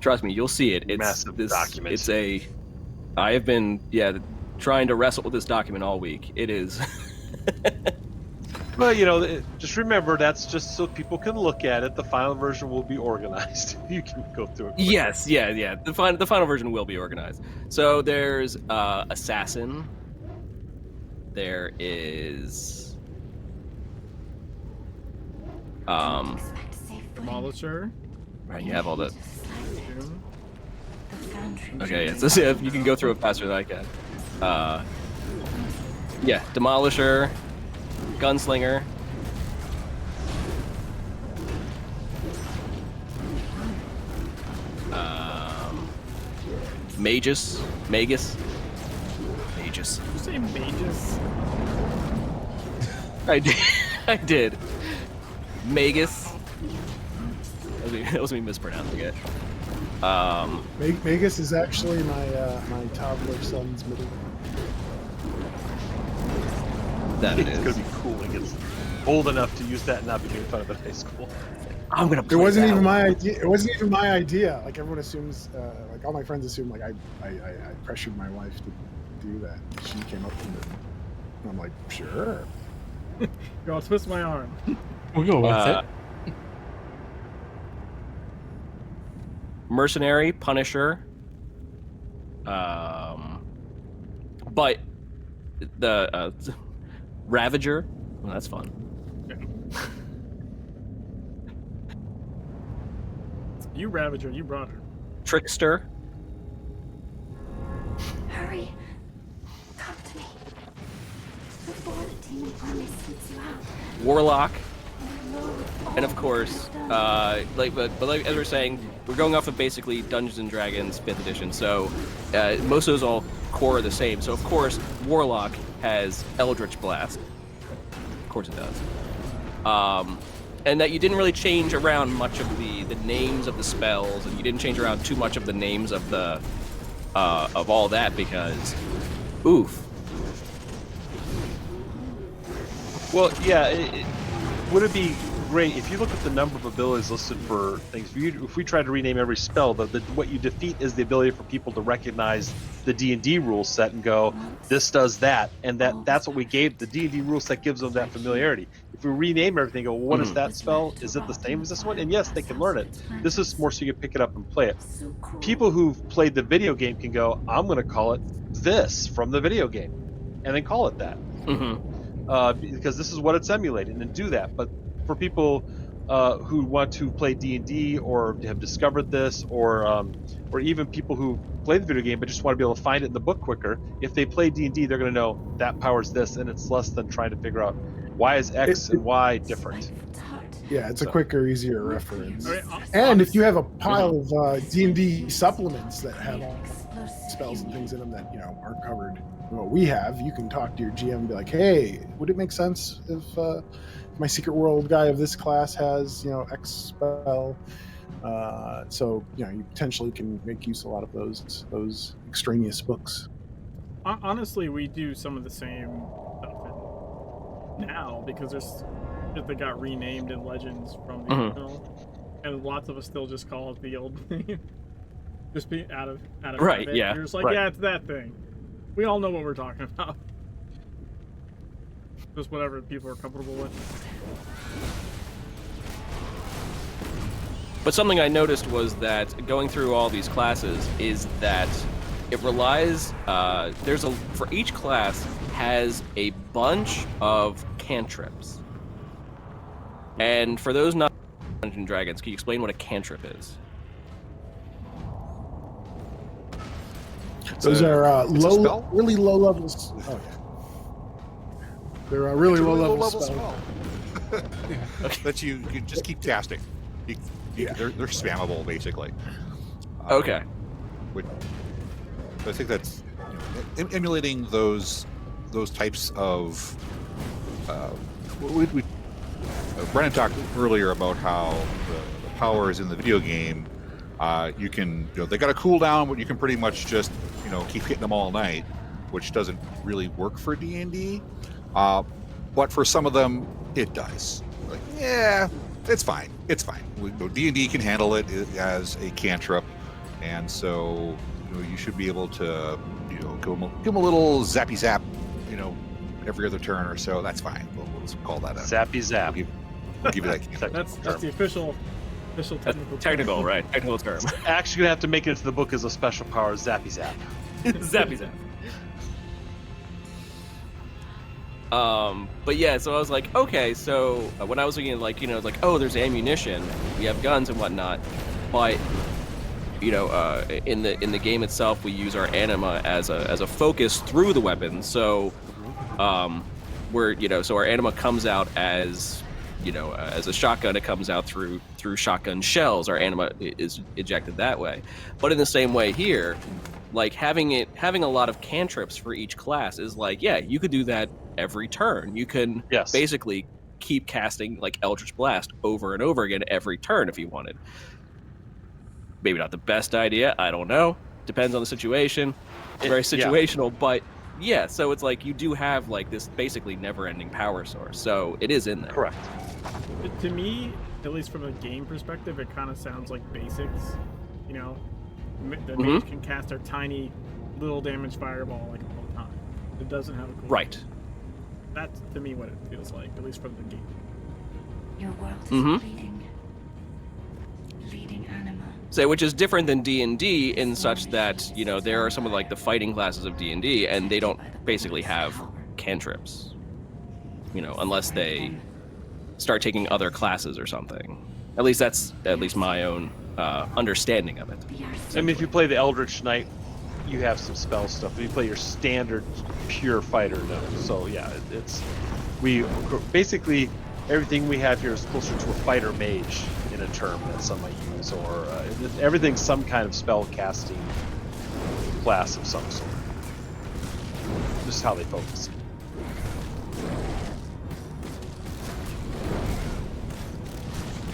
trust me, you'll see it. It's massive this document. It's a. I have been trying to wrestle with this document all week. It is. Well, just remember that's just so people can look at it. The final version will be organized. You can go through it. Quickly. Yes, yeah. The final version will be organized. So there's assassin. There is Demolisher. right. You have all the. Doom. Okay, yeah. So see if you can go through it faster than I can. Yeah, Demolisher, Gunslinger. Magus. Did you say Magus? I did. I did. Magus. That was me mispronouncing it. Magus is actually my toddler son's middle name. That it It's is. gonna be cool when he gets old enough to use that and not be doing fun of it in high school. I'm gonna. It Play wasn't that even one. my idea. It wasn't even my idea. Like everyone assumes, like all my friends assume, like I pressured my wife to do that. She came up with it. And I'm like, sure. Yo, I'll twist my arm. We'll go with it. Mercenary, Punisher. But the Ravager. Well, that's fun. You Ravager, you brought her. Trickster. Hurry. Come to me. Before the demon army sweeps you out. Warlock. Load And all of course, the but like as we're saying, we're going off of basically Dungeons and Dragons 5th edition. So most of those all core are the same. So of course, Warlock has Eldritch Blast. Of course it does. And that you didn't really change around much of the names of the spells, and you didn't change around too much of the names of the of all that because, oof. Well, yeah. Would it be great if you look at the number of abilities listed for things? If we try to rename every spell, what you defeat is the ability for people to recognize the D&D rule set and go, this does that, and that's what we gave. The D&D rule set gives them that familiarity. If we rename everything, go, well, what is that spell? Is it the same as this one? And yes, they can learn it. This is more so you can pick it up and play it. so cruel. People who've played the video game can go, I'm going to call it this from the video game, and then call it that. Mm-hmm. Because this is what it's emulating, and do that. But for people who want to play D&D or have discovered this, or even people who play the video game but just want to be able to find it in the book quicker. If they play D&D, they're going to know that powers this, and it's less than trying to figure out why is X and Y different. Yeah, it's a quicker, easier reference. I mean, And if you have a pile of D&D supplements that have all spells and things in them that aren't covered in what we have, you can talk to your GM and be like, "Hey, would it make sense if my Secret World guy of this class has X spell?" So you potentially can make use of a lot of those extraneous books. honestly, we do some of the same stuff now because there's shit that got renamed in Legends from the original, and lots of us still just call it the old name. Just be out of Right, habit. yeah, You're just like, right. yeah, it's that thing. We all know what we're talking about. Just whatever people are comfortable with. But something I noticed was that going through all these classes is that it relies, for each class has a bunch of cantrips. And for those not Dungeons and Dragons, can you explain what a cantrip is? Those are it's a spell? really low levels. Oh yeah, they're really low level spell. That you just keep casting. They're spammable basically. Okay. I think that's emulating those types of. Brennan talked earlier about how the powers in the video game. You can, they got a cooldown, but you can pretty much just, keep hitting them all night, which doesn't really work for D&D. But for some of them, it does. Like, yeah, it's fine. It's fine. D&D can handle it as a cantrip, and so you should be able to, give them a little zappy zap, every other turn or so. That's fine. We'll just call that a Zappy zap. We'll give you that. That's the official technical Technical, right? Technical term. Actually gonna have to make it into the book as a special power, Zappy Zap. Zappy zap. But yeah, so I was like, okay, so when I was looking at oh, there's ammunition, we have guns and whatnot, but in the game itself, we use our anima as a focus through the weapons. So, so our anima comes out as as a shotgun, it comes out through shotgun shells. Our anima is ejected that way. But in the same way here, having a lot of cantrips for each class is you could do that every turn. You can basically keep casting Eldritch Blast over and over again every turn if you wanted. Maybe not the best idea, I don't know. Depends on the situation. It's very situational, but yeah, so it's you do have this basically never-ending power source. So it is in there. Correct. To me, at least from a game perspective, it kind of sounds like basics. The mage can cast a tiny little damage fireball all the time. It doesn't have a cooldown. Right. That's to me what it feels like, at least from the game. Your world is bleeding anima. So, which is different than D&D in such that there are some of the fighting classes of D&D, and they don't basically have cantrips. Unless they start taking other classes or something. At least that's my own understanding of it. I mean, if you play the Eldritch Knight, you have some spell stuff. If you play your standard pure fighter, no. So yeah, we basically everything we have here is closer to a fighter mage in a term that some might use, or everything's some kind of spell casting class of some sort. Just how they focus.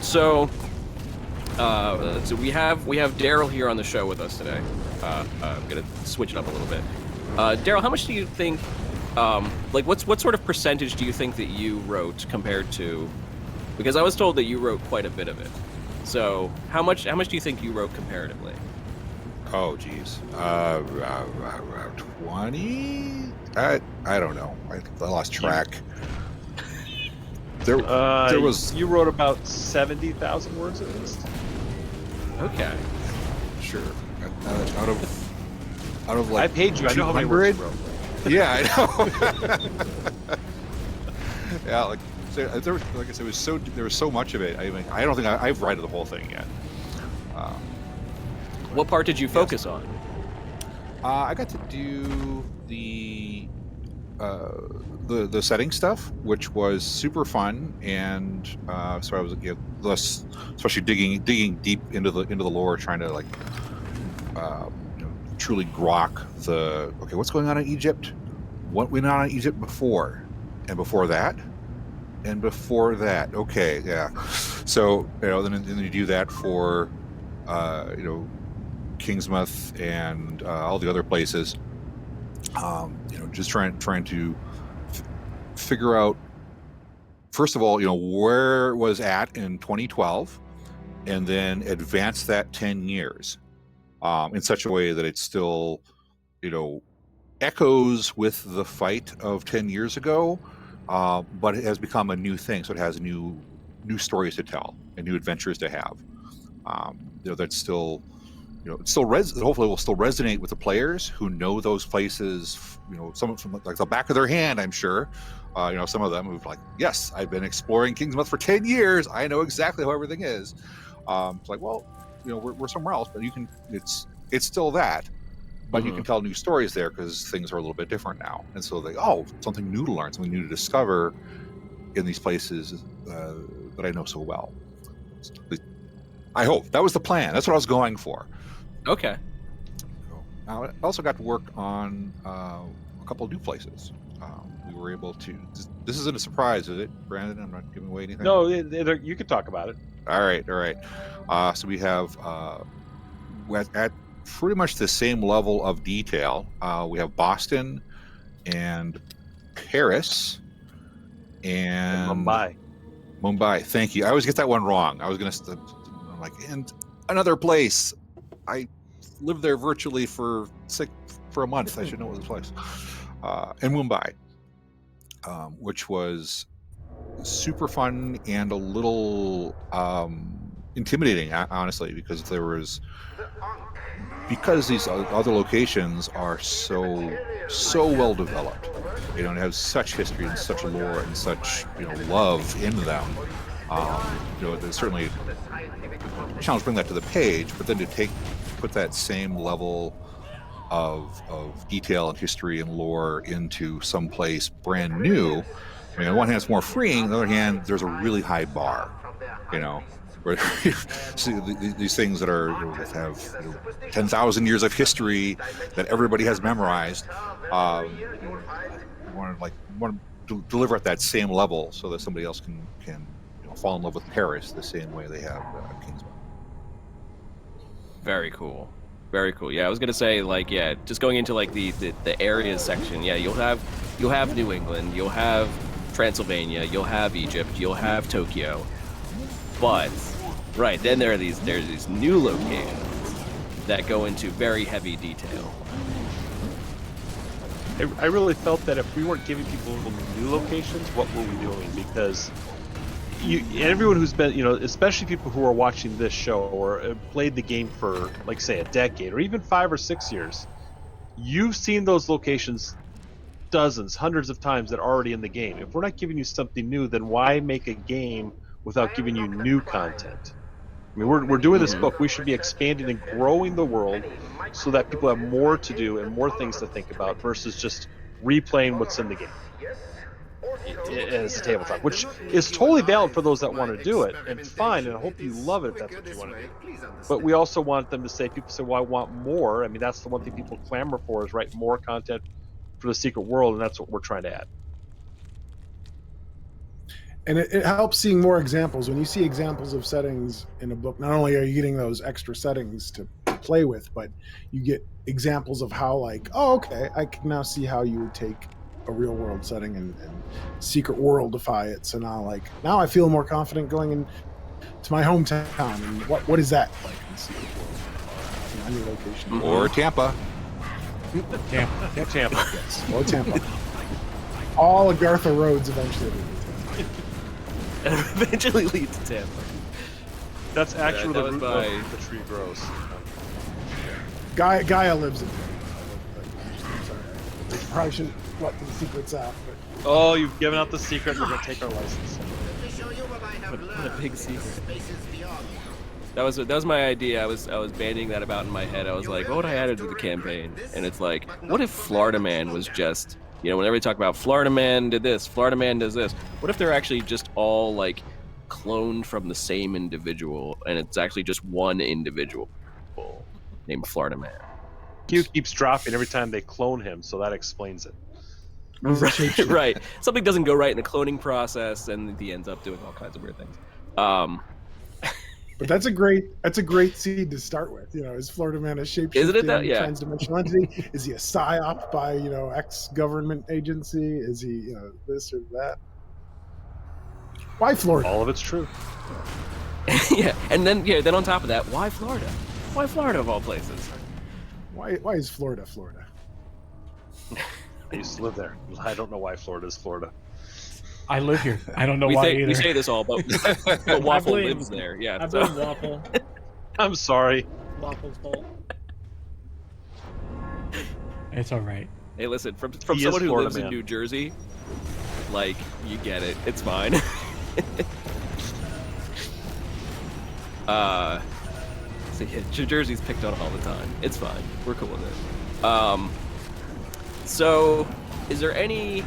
So we have Daryl here on the show with us today. I'm gonna switch it up a little bit. Daryl, how much do you think? What sort of percentage do you think that you wrote compared to? Because I was told that you wrote quite a bit of it. So how much do you think you wrote comparatively? Oh, geez. 20? I don't know. I lost track. There was. You wrote about 70,000 words at least. Okay. Sure. Out of I paid you. I know how many words you wrote. Yeah, I know. Yeah, So like I said, there was so much of it. I mean, I don't think I've read the whole thing yet. What part did you focus on? I got to do the setting stuff, which was super fun, and so I was less, especially digging deep into the lore, trying to like truly grok what's going on in Egypt, what went on in Egypt before, and before that, and before that. Okay, yeah. So then you do that for Kingsmouth and all the other places. Just trying to figure out, first of all, where it was at in 2012, and then advance that 10 years in such a way that it still, echoes with the fight of 10 years ago, but it has become a new thing. So it has new stories to tell and new adventures to have. That's still, hopefully will still resonate with the players who know those places, some from like the back of their hand, I'm sure. Some of them who've like, yes, I've been exploring Kingsmouth for 10 years. I know exactly how everything is. It's like, well, we're somewhere else, but it's still that, but you can tell new stories there because things are a little bit different now. And so something new to learn, something new to discover in these places that I know so well. I hope that was the plan. That's what I was going for. Okay. Now, I also got to work on a couple of new places. We were able to. This isn't a surprise, is it, Brandon? I'm not giving away anything. No, you can talk about it. All right. So we have at pretty much the same level of detail. We have Boston and Paris and Mumbai. Thank you. I always get that one wrong. I'm like, and another place. I lived there virtually for a month. I should know what this place. And Mumbai, which was super fun and a little intimidating, honestly, because these other locations are so well developed. And have such history and such lore and such love in them. There's certainly a challenge to bring that to the page, but then to put that same level of detail and history and lore into some place brand new. I mean, on one hand, it's more freeing. On the other hand, there's a really high bar, where see these things that that have 10,000 years of history that everybody has memorized. Want to deliver at that same level so that somebody else can fall in love with Paris the same way they have Kingsmouth. Very cool. Yeah, I was gonna say, just going into the areas section. Yeah, you'll have New England, you'll have Transylvania, you'll have Egypt, you'll have Tokyo, but then there's these new locations that go into very heavy detail. I really felt that if we weren't giving people new locations, what were we doing? Because everyone who's been, especially people who are watching this show or played the game for, like, say, a decade or even 5 or 6 years, you've seen those locations dozens, hundreds of times that are already in the game. If we're not giving you something new, then why make a game without giving you new content? I mean, we're doing this book. We should be expanding and growing the world so that people have more to do and more things to think about versus just replaying what's in the game as a tabletop, which is totally valid for those that want to do it, and fine, and I hope you love it if that's what you want to do. But we also want them to say, people say, well, I want more. I mean, that's the one thing people clamor for, is write more content for the secret world, and that's what we're trying to add. And it helps seeing more examples. When you see examples of settings in a book, not only are you getting those extra settings to play with, but you get examples of how, like, oh, okay, I can now see how you would take a real world setting and secret worldify it. So now I feel more confident going in to my hometown. And what is that like in the secret world? Any location. Or Tampa. Tampa. Yes, or Tampa. All Agartha roads eventually. Eventually lead to Tampa. That's actually the root of the tree grows. Gaia lives in Probably shouldn't let the secrets out. But Oh, you've given out the secret. You're gonna take our license. What a big secret. That was my idea. I was bandying that about in my head. I was like, what would I add to the campaign? And it's like, what if Florida Man was just, whenever they talk about Florida Man did this, Florida Man does this, what if they're actually just all like cloned from the same individual, and it's actually just one individual named Florida Man? Q keeps dropping every time they clone him, so that explains it. Right. Something doesn't go right in the cloning process, and he ends up doing all kinds of weird things. But that's a great seed to start with. Is Florida Man a shapeshifting Isn't it that? Yeah. transdimensional entity? Is he a psyop by X government agency? Is he this or that? Why Florida? All of it's true. Yeah, and then on top of that, why Florida? Why Florida of all places? Why is Florida Florida? I used to live there. I don't know why Florida is Florida. I live here. I don't know why either. We say this all, but Waffle lives there. Yeah, I blame Waffle. I'm sorry. Waffle's fault. It's all right. Hey, listen, from He someone is who Florida lives in man. New Jersey, like, you get it. It's fine. So yeah, New Jersey's picked on all the time. It's fine. We're cool with it. So, is there any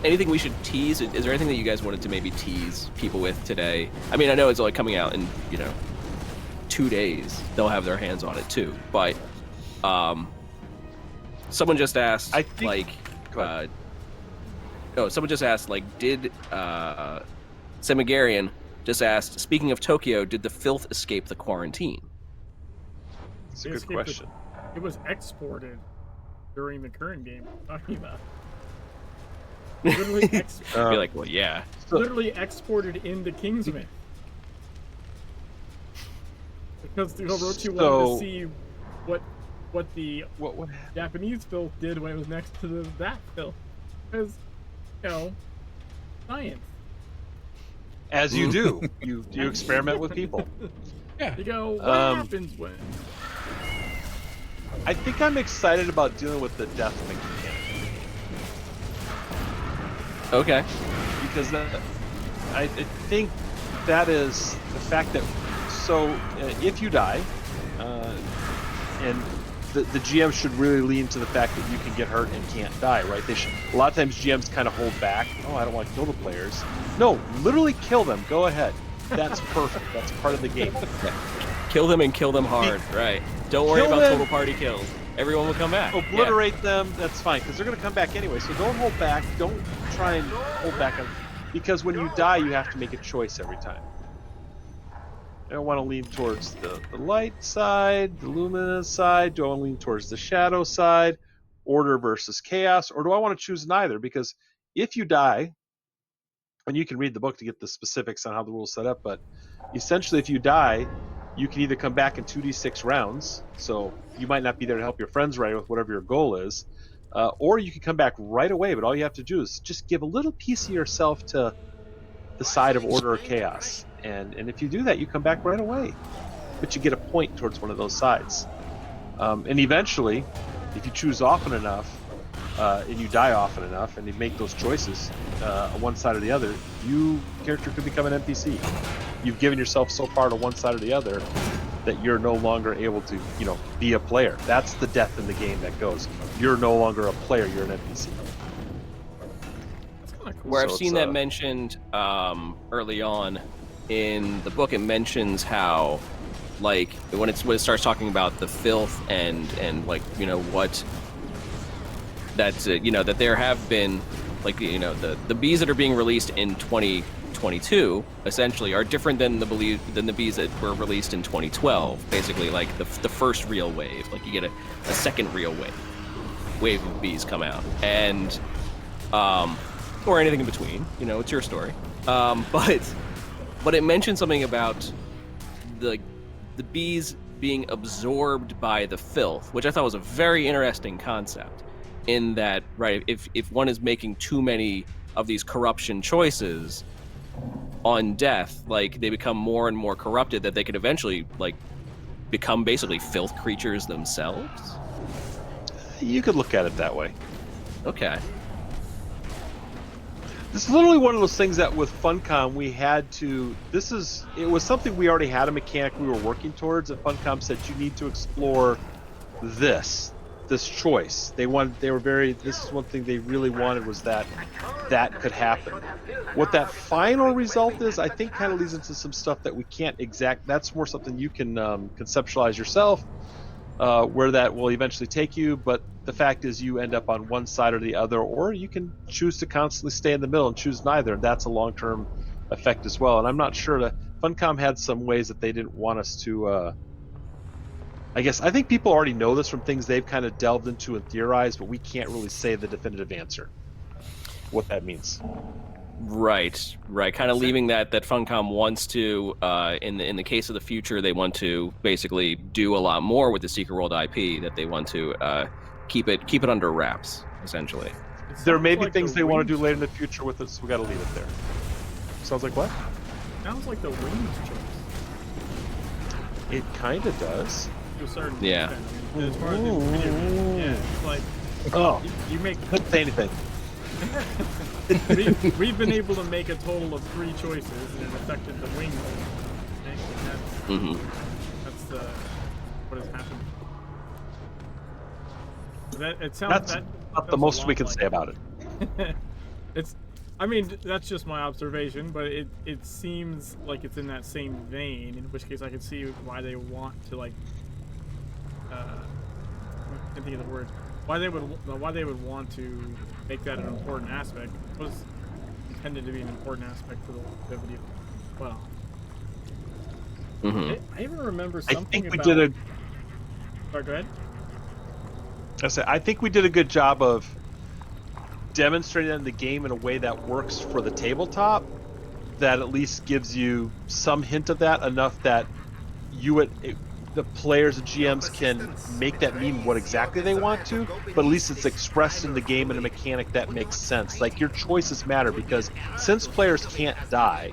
anything we should tease? Is there anything that you guys wanted to maybe tease people with today? I mean, I know it's only coming out in 2 days. They'll have their hands on it too. But someone just asked, I think- someone just asked, did Semigarian just asked, speaking of Tokyo, did the filth escape the quarantine? It's a good question. It was exported during the current game we're talking about. Literally, I'd be like, well, yeah. literally exported into Kingsman. Because the Orochi wanted to see what the What Japanese filth did when it was next to that filth. Because, science. As you do. You experiment with people. Yeah. You go, what happens when? I think I'm excited about dealing with the death mechanic. Okay. Because I think that is the fact that if you die, and the GM should really lean to the fact that you can get hurt and can't die, right? They should. A lot of times GMs kind of hold back. Oh, I don't want to kill the players. No, literally kill them. Go ahead. That's perfect. That's part of the game. Kill them and kill them hard, right? Don't worry Kill about them. total party kills. Everyone will come back. Obliterate them. That's fine because they're going to come back anyway. So don't hold back. Don't try and hold back because when you die, you have to make a choice every time. Do I want to lean towards the light side, the luminous side? Do I want to lean towards the shadow side? Order versus chaos? Or do I want to choose neither? Because if you die, and you can read the book to get the specifics on how the rules set up, but essentially if you die, you can either come back in 2d6 rounds, so you might not be there to help your friends right with whatever your goal is, or you can come back right away, but all you have to do is just give a little piece of yourself to the side of order or chaos. And if you do that, you come back right away. But you get a point towards one of those sides. And eventually, if you choose often enough, and you die often enough, and you make those choices, on one side or the other, character could become an NPC. You've given yourself so far to one side or the other that you're no longer able to, be a player. That's the death in the game that goes. You're no longer a player, you're an NPC. Where I've So seen that mentioned early on in the book, it mentions how, when it starts talking about the filth and what that's that there have been the bees that are being released in 2022 essentially are different than the bees that were released in 2012. Basically, the first real wave, you get a second real wave of bees come out, and or anything in between. It's your story. But it mentioned something about the bees being absorbed by the filth, which I thought was a very interesting concept. In that, right, if one is making too many of these corruption choices on death, they become more and more corrupted, that they could eventually become basically filth creatures themselves. You could look at it that way. Okay. This is literally one of those things that with Funcom we had to. It was something we already had a mechanic we were working towards, and Funcom said you need to explore this choice. This is one thing they really wanted, was that could happen. What that final result is, I think, kind of leads into some stuff that we can't that's more something you can conceptualize yourself, where that will eventually take you. But the fact is, you end up on one side or the other, or you can choose to constantly stay in the middle and choose neither, and that's a long-term effect as well. And I'm not sure that Funcom had some ways that they didn't want us to. I think people already know this from things they've kind of delved into and theorized, but we can't really say the definitive answer. What that means. Right. Kind of leaving that Funcom wants to, in the case of the future, they want to basically do a lot more with the Secret World IP. That they want to keep it under wraps, essentially. There may be things they want to do later in the future with it, so we got to leave it there. Sounds like what? Sounds like the wings choice. It kind of does. To a certain Yeah. extent. I mean, as far as the video game, yeah, it's like you make. Couldn't say anything. We've been able to make a total of 3 choices, and it affected the wing. That's what has happened. That's not the most we can say about it. I mean, that's just my observation, but it seems like it's in that same vein. In which case, I can see why they want to I can't think of the word. Why they would want to make that an important aspect. It was intended to be an important aspect for the longevity of it. Well. I even remember something about... Sorry, go ahead. I think we did a good job of demonstrating in the game in a way that works for the tabletop, that at least gives you some hint of that, enough that the players and GMs can make that mean what exactly they want to, but at least it's expressed in the game in a mechanic that makes sense. Like, your choices matter, because since players can't die,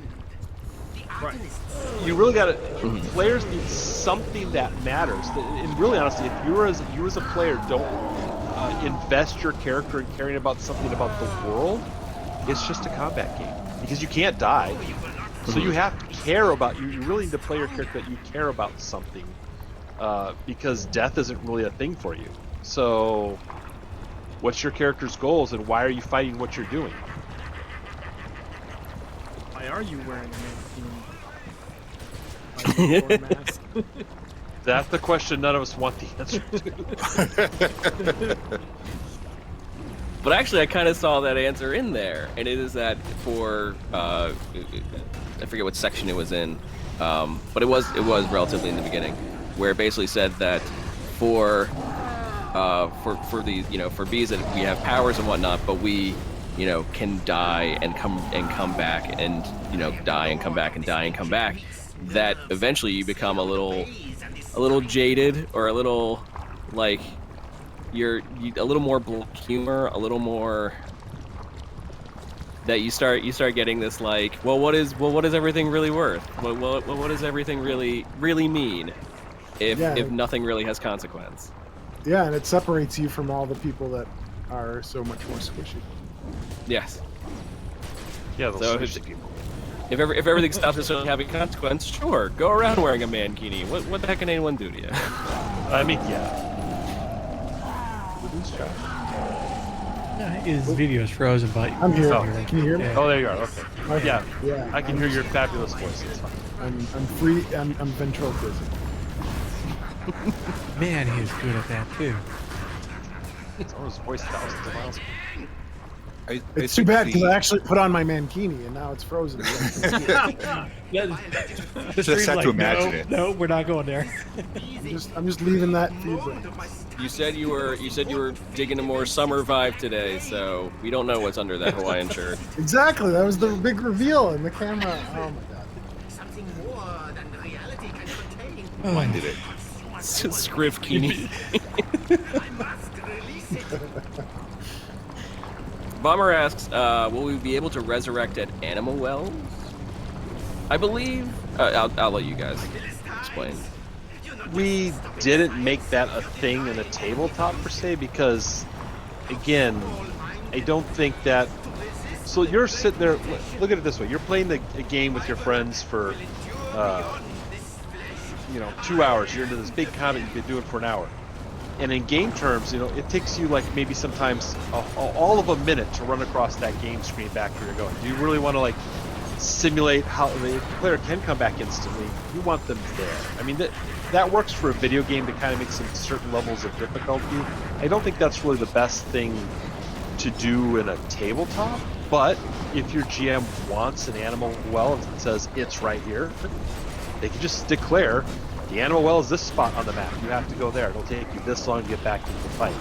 right, you really got to. Players need something that matters. And really, honestly, if you as a player don't invest your character in caring about something about the world, it's just a combat game, because you can't die. So you have to care about. You really need to play your character that you care about something, because death isn't really a thing for you. So, what's your character's goals, and why are you fighting what you're doing? Why are you wearing a mask? That's the question none of us want the answer to. But actually, I kind of saw that answer in there, and it is that for I forget what section it was in, but it was relatively in the beginning, where it basically said that for the for bees that we have powers and whatnot, but we can die and come back, and die and come back and die and come back. That eventually you become a little jaded, or a little like you're a little more black humor, a little more that you start getting this like, what is everything really worth? What does everything really mean if nothing really has consequence? Yeah, and it separates you from all the people that are so much more squishy. Yes. Yeah, those so squishy people. If everything stops necessarily having consequence, sure, go around wearing a mankini. What the heck can anyone do to you? I mean, yeah. His video is frozen, but I'm here. Oh. Can you hear me? Yeah. Oh, there you are. Okay. Yeah. Yeah. I can hear your fabulous voice. It's fine. I'm free. I'm ventriloquism. man, he was good at that too. It's almost voice thousands of miles. It's too bad, because I actually put on my mankini and now it's frozen. The Just had to imagine no, it. No, we're not going there. I'm just leaving that for you. You said you were digging a more summer vibe today, so we don't know what's under that Hawaiian shirt. Exactly, that was the big reveal in the camera. Oh my god. Something more than reality can contain. When did it? Scrivkini. I must release it. Bomber asks, will we be able to resurrect at Animal Wells? I believe... I'll let you guys explain. we didn't make that a thing in a tabletop per se because, again, I don't think that. So you're sitting there. Look at it this way: you're playing a game with your friends for, 2 hours. You're into this big combat you've been doing for an hour, and in game terms, it takes you like maybe sometimes all of a minute to run across that game screen back where you're going. Do you really want to like simulate how the player can come back instantly? You want them there. I mean that works for a video game to kind of make some certain levels of difficulty. I don't think that's really the best thing to do in a tabletop, but if your GM wants an animal well and says it's right here, they can just declare the animal well is this spot on the map. You have to go there. It'll take you this long to get back into the fight.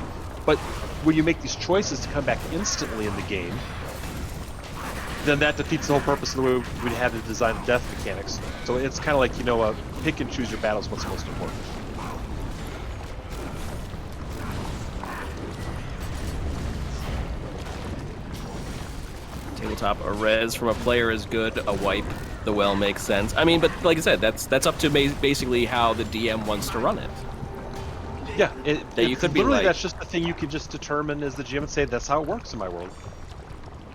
But when you make these choices to come back instantly in the game, then that defeats the whole purpose of the way we had to design the death mechanics. So it's kind of like, pick and choose your battles, what's most important. Tabletop, a res from a player is good, a wipe the well makes sense. I mean, but like I said, that's up to basically how the DM wants to run it. Yeah, you could be literally like, that's just the thing you can just determine as the GM and say that's how it works in my world.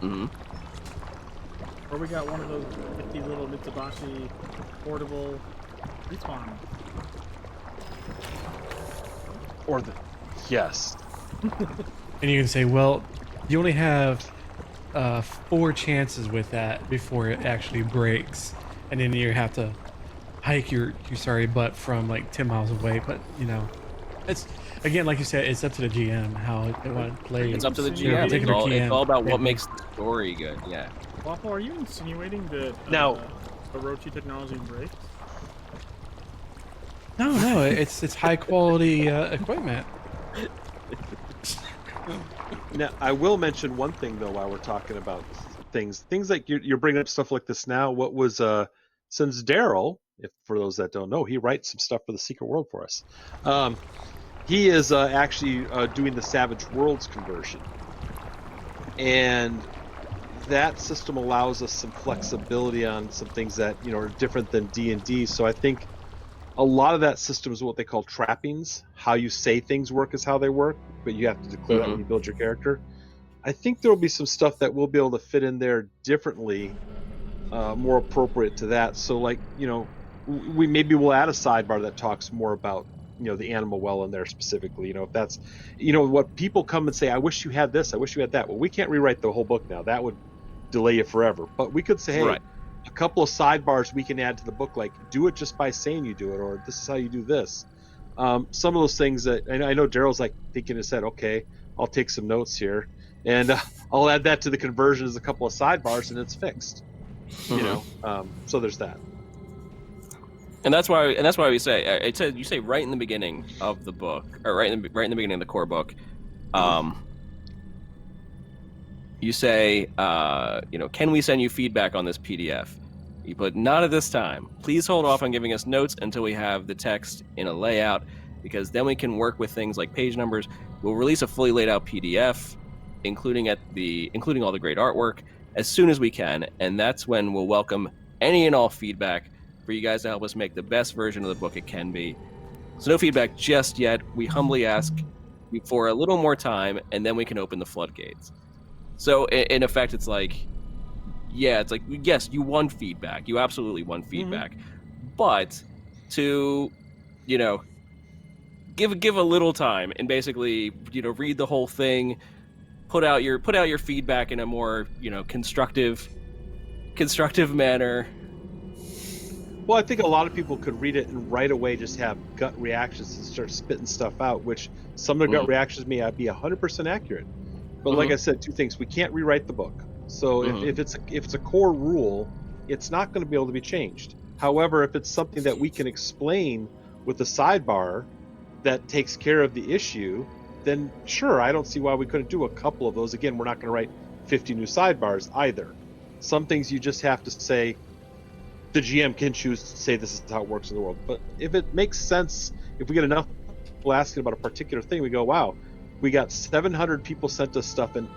Mm-hmm. Or we got one of those 50 little Mitsubishi portable respawn. Or yes. And you can say, well, you only have 4 chances with that before it actually breaks, and then you have to hike your sorry butt from like 10 miles away. But it's again, like you said, it's up to the GM how they want to play. It's up to the Yeah, GM. It's all about what makes the story good. Yeah. Waffle, are you insinuating that Now Orochi technology breaks? No, it's high quality equipment. Now, I will mention one thing though while we're talking about things like you're bringing up stuff like this now. What was since Daryl, if for those that don't know, he writes some stuff for the Secret World for us. He is actually doing the Savage Worlds conversion, and that system allows us some flexibility on some things that are different than D&D. So I think a lot of that system is what they call trappings. How you say things work is how they work, but you have to declare that when you build your character. I think there will be some stuff that we'll be able to fit in there differently, more appropriate to that. So like, we'll add a sidebar that talks more about, the animal well in there specifically. If that's, what people come and say, I wish you had this, I wish you had that. Well, we can't rewrite the whole book now. That would delay you forever. But we could say, hey, Right. a couple of sidebars we can add to the book, like do it just by saying you do it, or this is how you do this. Some of those things that I know Daryl's like thinking and said, okay, I'll take some notes here, and I'll add that to the conversion as a couple of sidebars, and it's fixed. So there's that. And that's why we say it says you say right in the beginning of the book, or right in the beginning of the core book, you say, can we send you feedback on this PDF? You put not at this time. Please hold off on giving us notes until we have the text in a layout, because then we can work with things like page numbers. We'll release a fully laid out PDF, including all the great artwork, as soon as we can, and that's when we'll welcome any and all feedback for you guys to help us make the best version of the book it can be. So no feedback just yet. We humbly ask you for a little more time, and then we can open the floodgates. So in effect, it's like, yes, you want feedback. You absolutely want feedback, but to, give a little time and basically, read the whole thing, put out your feedback in a more, constructive manner. Well, I think a lot of people could read it and right away just have gut reactions and start spitting stuff out, which some of the gut reactions may not be 100% accurate. But like I said, 2 things: we can't rewrite the book. So if it's a core rule, it's not going to be able to be changed. However, if it's something that we can explain with a sidebar that takes care of the issue, then sure, I don't see why we couldn't do a couple of those. Again, we're not going to write 50 new sidebars either. Some things you just have to say, the GM can choose to say this is how it works in the world. But if it makes sense, if we get enough people asking about a particular thing, we go, wow, we got 700 people sent us stuff, and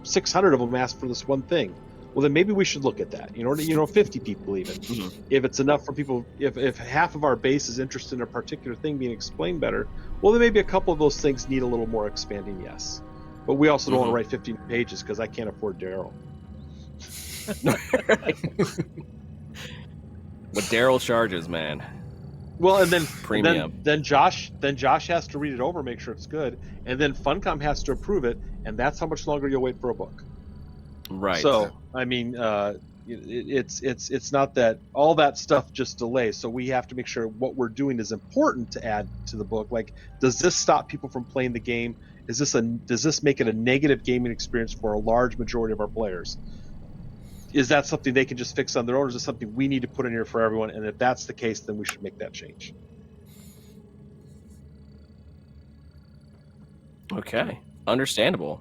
600 of them asked for this one thing. well, then maybe we should look at that. 50 people even. Mhm. If it's enough for people, if half of our base is interested in a particular thing being explained better, well, then maybe a couple of those things need a little more expanding, yes. But we also don't want to write 15 pages because I can't afford Daryl. What Daryl charges, man. Well, and then Premium. then Josh has to read it over, make sure it's good, and then Funcom has to approve it, and that's how much longer you'll wait for a book. Right. So I mean, it's not that all that stuff just delays. So we have to make sure what we're doing is important to add to the book. Like, does this stop people from playing the game? Does this make it a negative gaming experience for a large majority of our players? Is that something they can just fix on their own, or is it something we need to put in here for everyone? And if that's the case, then we should make that change. Okay, understandable.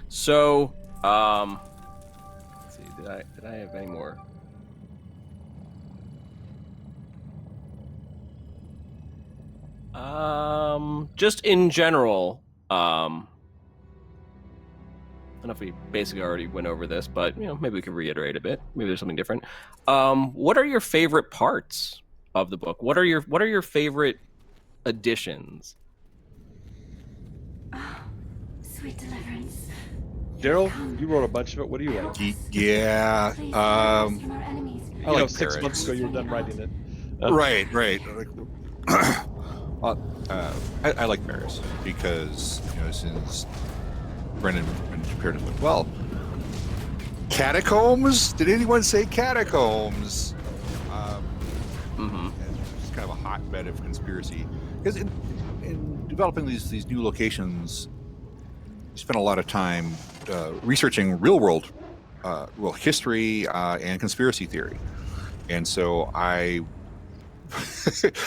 So, let's see, did I have any more? Just in general, I don't know if we basically already went over this, but maybe we can reiterate a bit. Maybe there's something different. What are your favorite parts of the book? What are your favorite additions? Sweet deliverance. Daryl, you wrote a bunch of it. What do you like? Yeah. I like 6 Paris. months ago you were done writing it. Right. I like Paris because since Brendan compared it with, well, catacombs. Did anyone say catacombs? It's kind of a hotbed of conspiracy because in developing these new locations, you spend a lot of time researching real world history and conspiracy theory, and so I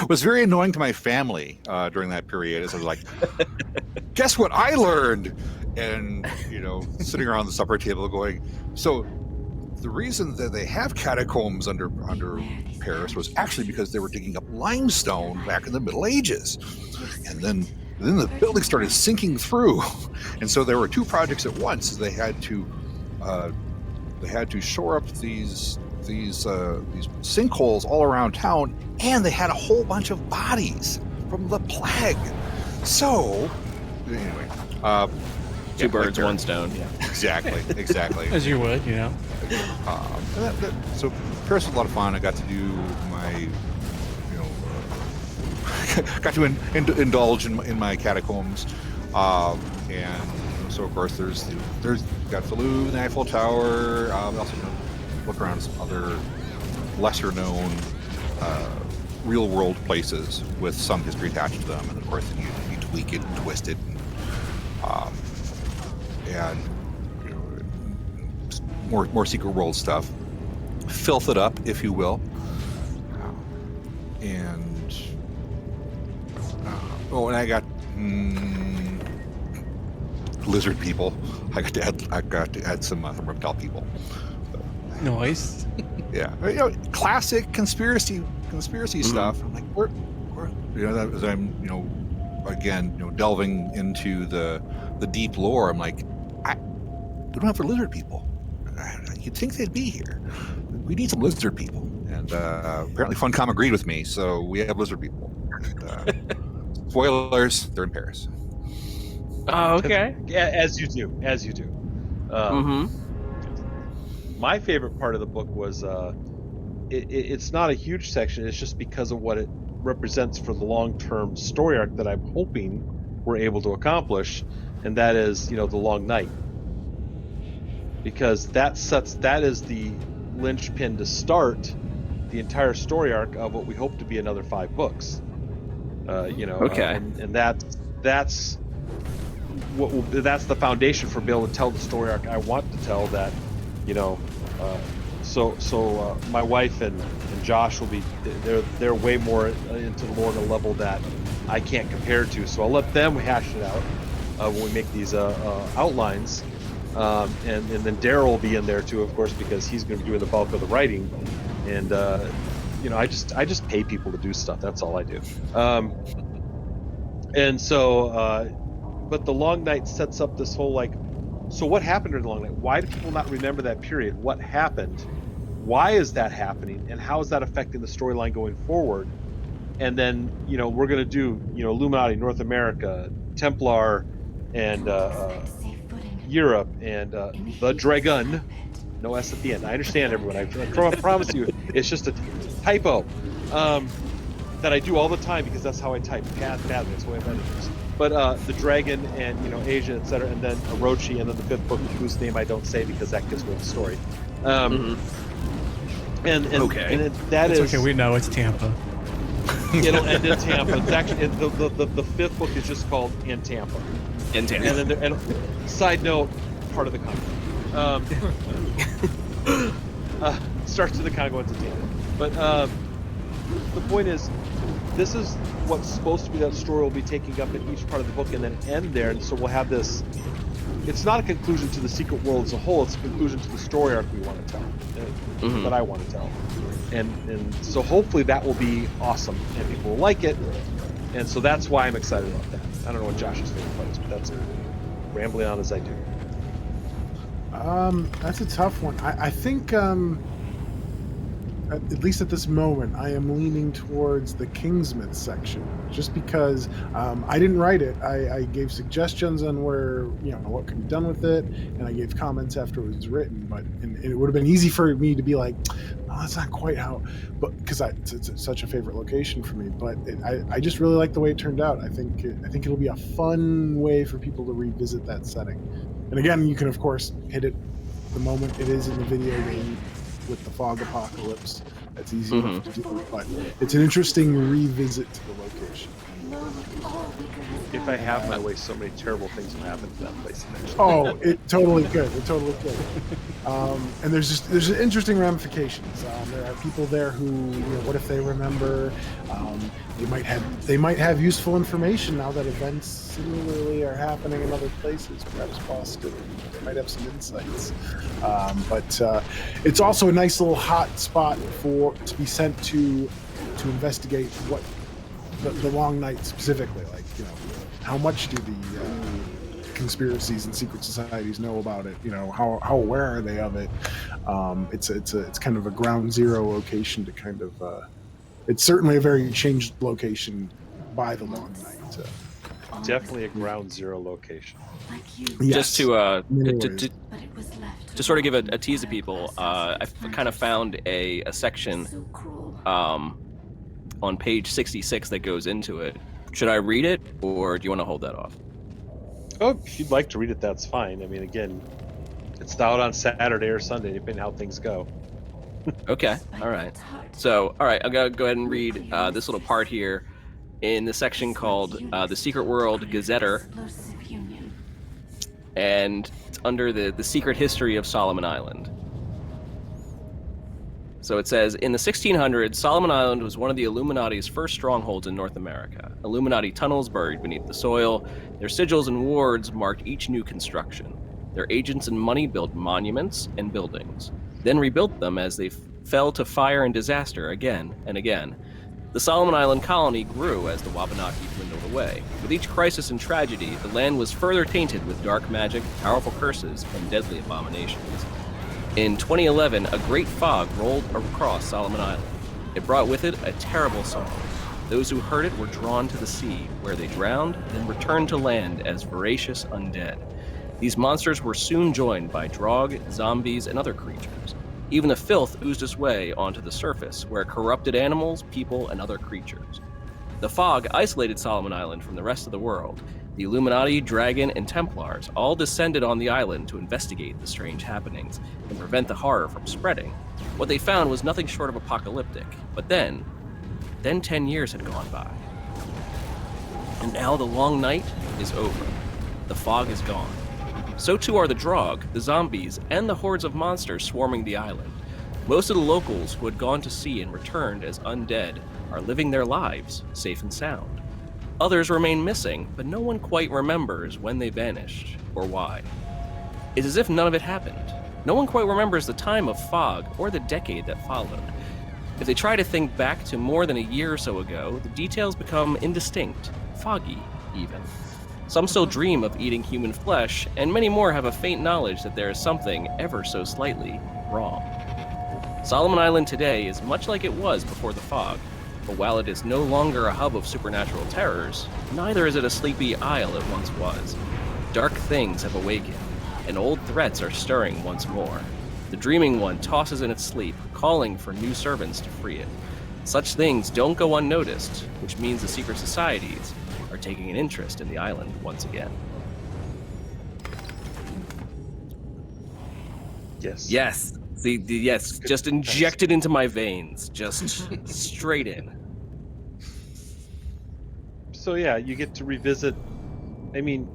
was very annoying to my family during that period as I was like, guess what I learned? And sitting around the supper table going, so the reason that they have catacombs under Paris was actually because they were digging up limestone back in the Middle Ages, and then the building started sinking through, and so there were two projects at once. They had to shore up these sinkholes all around town, and they had a whole bunch of bodies from the plague. So anyway, two birds, one stone. Yeah, exactly. As you would, So Paris was a lot of fun. I got to do my, got to indulge in my catacombs, and so of course there's got the Louvre, the Eiffel Tower. Also look around some other lesser known real world places with some history attached to them, and of course you tweak it and twist it, and more secret world stuff, filth it up, if you will, and and I got lizard people. I got to add some reptile people. Nice. Yeah, classic conspiracy stuff. I'm like, we're as I'm again delving into the deep lore. I'm like, we don't have lizard people. You'd think they'd be here. We need some lizard people, and apparently Funcom agreed with me, so we have lizard people. And, spoilers: they're in Paris. Oh, okay. As you do. My favorite part of the book was it's not a huge section. It's just because of what it represents for the long-term story arc that I'm hoping we're able to accomplish, and that is the long night, because that is the linchpin to start the entire story arc of what we hope to be another 5 books. Okay. And that's that's the foundation for being able to tell the story arc I want to tell. That so my wife and Josh will be they're way more into the lore at a level that I can't compare to, so I'll let them hash it out when we make these outlines, and then Daryl will be in there too, of course, because he's going to be doing the bulk of the writing, and I just pay people to do stuff. That's all I do. And so but the long night sets up this whole So what happened during the long night? Why do people not remember that period? What happened? Why is that happening? And how is that affecting the storyline going forward? And then, we're going to do, Illuminati, North America, Templar, and Europe, and the Dragon. No S at the end. I understand, everyone. I promise you, it's just a typo that I do all the time because that's how I type. Badly. That's the way I'm editing. But the Dragon and, Asia, etc., and then Orochi, and then the fifth book, whose name I don't say because that gives away the story. And that it's is okay. We know it's Tampa. It'll end in Tampa. It's actually the fifth book is just called In Tampa. In Tampa. And then side note, part of the Congo. Starts in the Congo, ends in Tampa. But the point is, this is what's supposed to be that story will be taking up in each part of the book and then end there. And so we'll have this. It's not a conclusion to the secret world as a whole. It's a conclusion to the story arc we want to tell, that I want to tell. And so hopefully that will be awesome and people will like it. And so that's why I'm excited about that. I don't know what Josh's favorite part is, but that's rambling on as I do. That's a tough one. I think, at least at this moment, I am leaning towards the Kingsmith section, just because I didn't write it. I gave suggestions on where, what could be done with it, and I gave comments after it was written. But and it would have been easy for me to be like, oh, that's not quite how, but because it's such a favorite location for me. But I just really like the way it turned out. I think it'll be a fun way for people to revisit that setting. And again, you can of course hit it the moment it is in the video game with the fog apocalypse. That's easy enough to do, but it's an interesting revisit to the location. If I have my way, so many terrible things will happen to that place eventually. Oh, it totally could. It totally could. And there's interesting ramifications. There are people there who, what if they remember? They might have useful information now that events similarly are happening in other places, perhaps Boston. They might have some insights. But it's also a nice little hot spot to be sent to investigate what the long night specifically, like, how much do the conspiracies and secret societies know about it? How aware are they of it? It's kind of a ground zero location to kind of. It's certainly a very changed location by the long night. Definitely a ground zero location. Yes. Just to sort of give a tease to people, I kind of found a section on page 66 that goes into it. Should I read it, or do you want to hold that off? Oh, if you'd like to read it, that's fine. I mean, again, it's out on Saturday or Sunday, depending on how things go. Okay, all right. So, all right, I'm going to go ahead and read this little part here in the section called The Secret World Gazetter. And it's under the secret history of Solomon Island. So it says, in the 1600s, Solomon Island was one of the Illuminati's first strongholds in North America. Illuminati tunnels buried beneath the soil. Their sigils and wards marked each new construction. Their agents and money built monuments and buildings, then rebuilt them as they fell to fire and disaster again and again. The Solomon Island colony grew as the Wabanaki dwindled away. With each crisis and tragedy, the land was further tainted with dark magic, powerful curses, and deadly abominations. In 2011, a great fog rolled across Solomon Island. It brought with it a terrible song. Those who heard it were drawn to the sea, where they drowned, then returned to land as voracious undead. These monsters were soon joined by Drog, zombies, and other creatures. Even the filth oozed its way onto the surface, where it corrupted animals, people, and other creatures. The fog isolated Solomon Island from the rest of the world. The Illuminati, Dragon, and Templars all descended on the island to investigate the strange happenings and prevent the horror from spreading. What they found was nothing short of apocalyptic. But then 10 years had gone by. And now the long night is over. The fog is gone. So too are the Drog, the zombies, and the hordes of monsters swarming the island. Most of the locals who had gone to sea and returned as undead are living their lives safe and sound. Others remain missing, but no one quite remembers when they vanished or why. It's as if none of it happened. No one quite remembers the time of fog or the decade that followed. If they try to think back to more than a year or so ago, the details become indistinct, foggy even. Some still dream of eating human flesh, and many more have a faint knowledge that there is something ever so slightly wrong. Solomon Island today is much like it was before the fog, but while it is no longer a hub of supernatural terrors, neither is it a sleepy isle it once was. Dark things have awakened, and old threats are stirring once more. The dreaming one tosses in its sleep, calling for new servants to free it. Such things don't go unnoticed, which means the secret societies are taking an interest in the island once again. Yes. Yes. Yes, just injected into my veins, just straight in. So yeah, you get to revisit. I mean,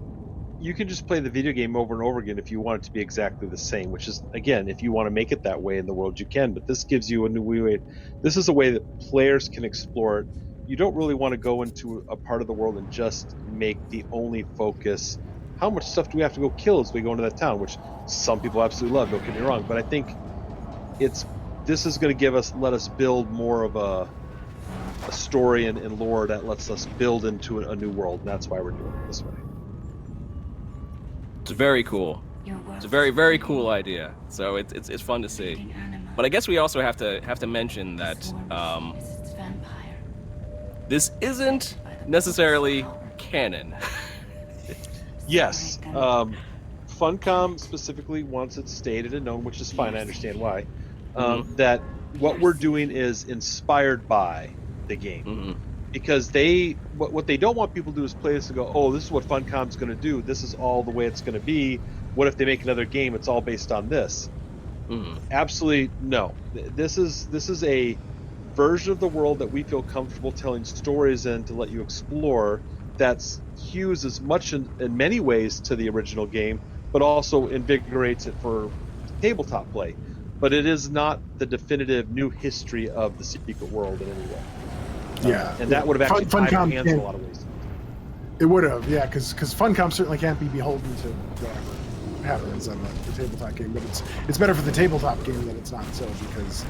you can just play the video game over and over again if you want it to be exactly the same, which is, again, if you want to make it that way in the world, you can, but this gives you a new way. This is a way that players can explore it. You don't really want to go into a part of the world and just make the only focus how much stuff do we have to go kill as we go into that town, which some people absolutely love, don't get me wrong, but I think this is going to let us build more of a story and lore that lets us build into a new world, and that's why we're doing it this way. It's very cool. It's a very, very cool idea. So it's fun to see. But I guess we also have to mention that this isn't necessarily canon. Yes, Funcom specifically wants it stated and known, which is fine. I understand why. That what we're doing is inspired by the game, because what they don't want people to do is play this and go, oh, this is what Funcom's going to do. This is all the way it's going to be. What if they make another game? It's all based on this. Absolutely no. This is a version of the world that we feel comfortable telling stories in to let you explore. That's hews as much in many ways to the original game, but also invigorates it for tabletop play. But it is not the definitive new history of the secret world in any way. Yeah, and that would have actually tied our hands in a lot of ways. It would have, yeah, because Funcom certainly can't be beholden to whatever happens on the tabletop game. But it's better for the tabletop game that it's not so, because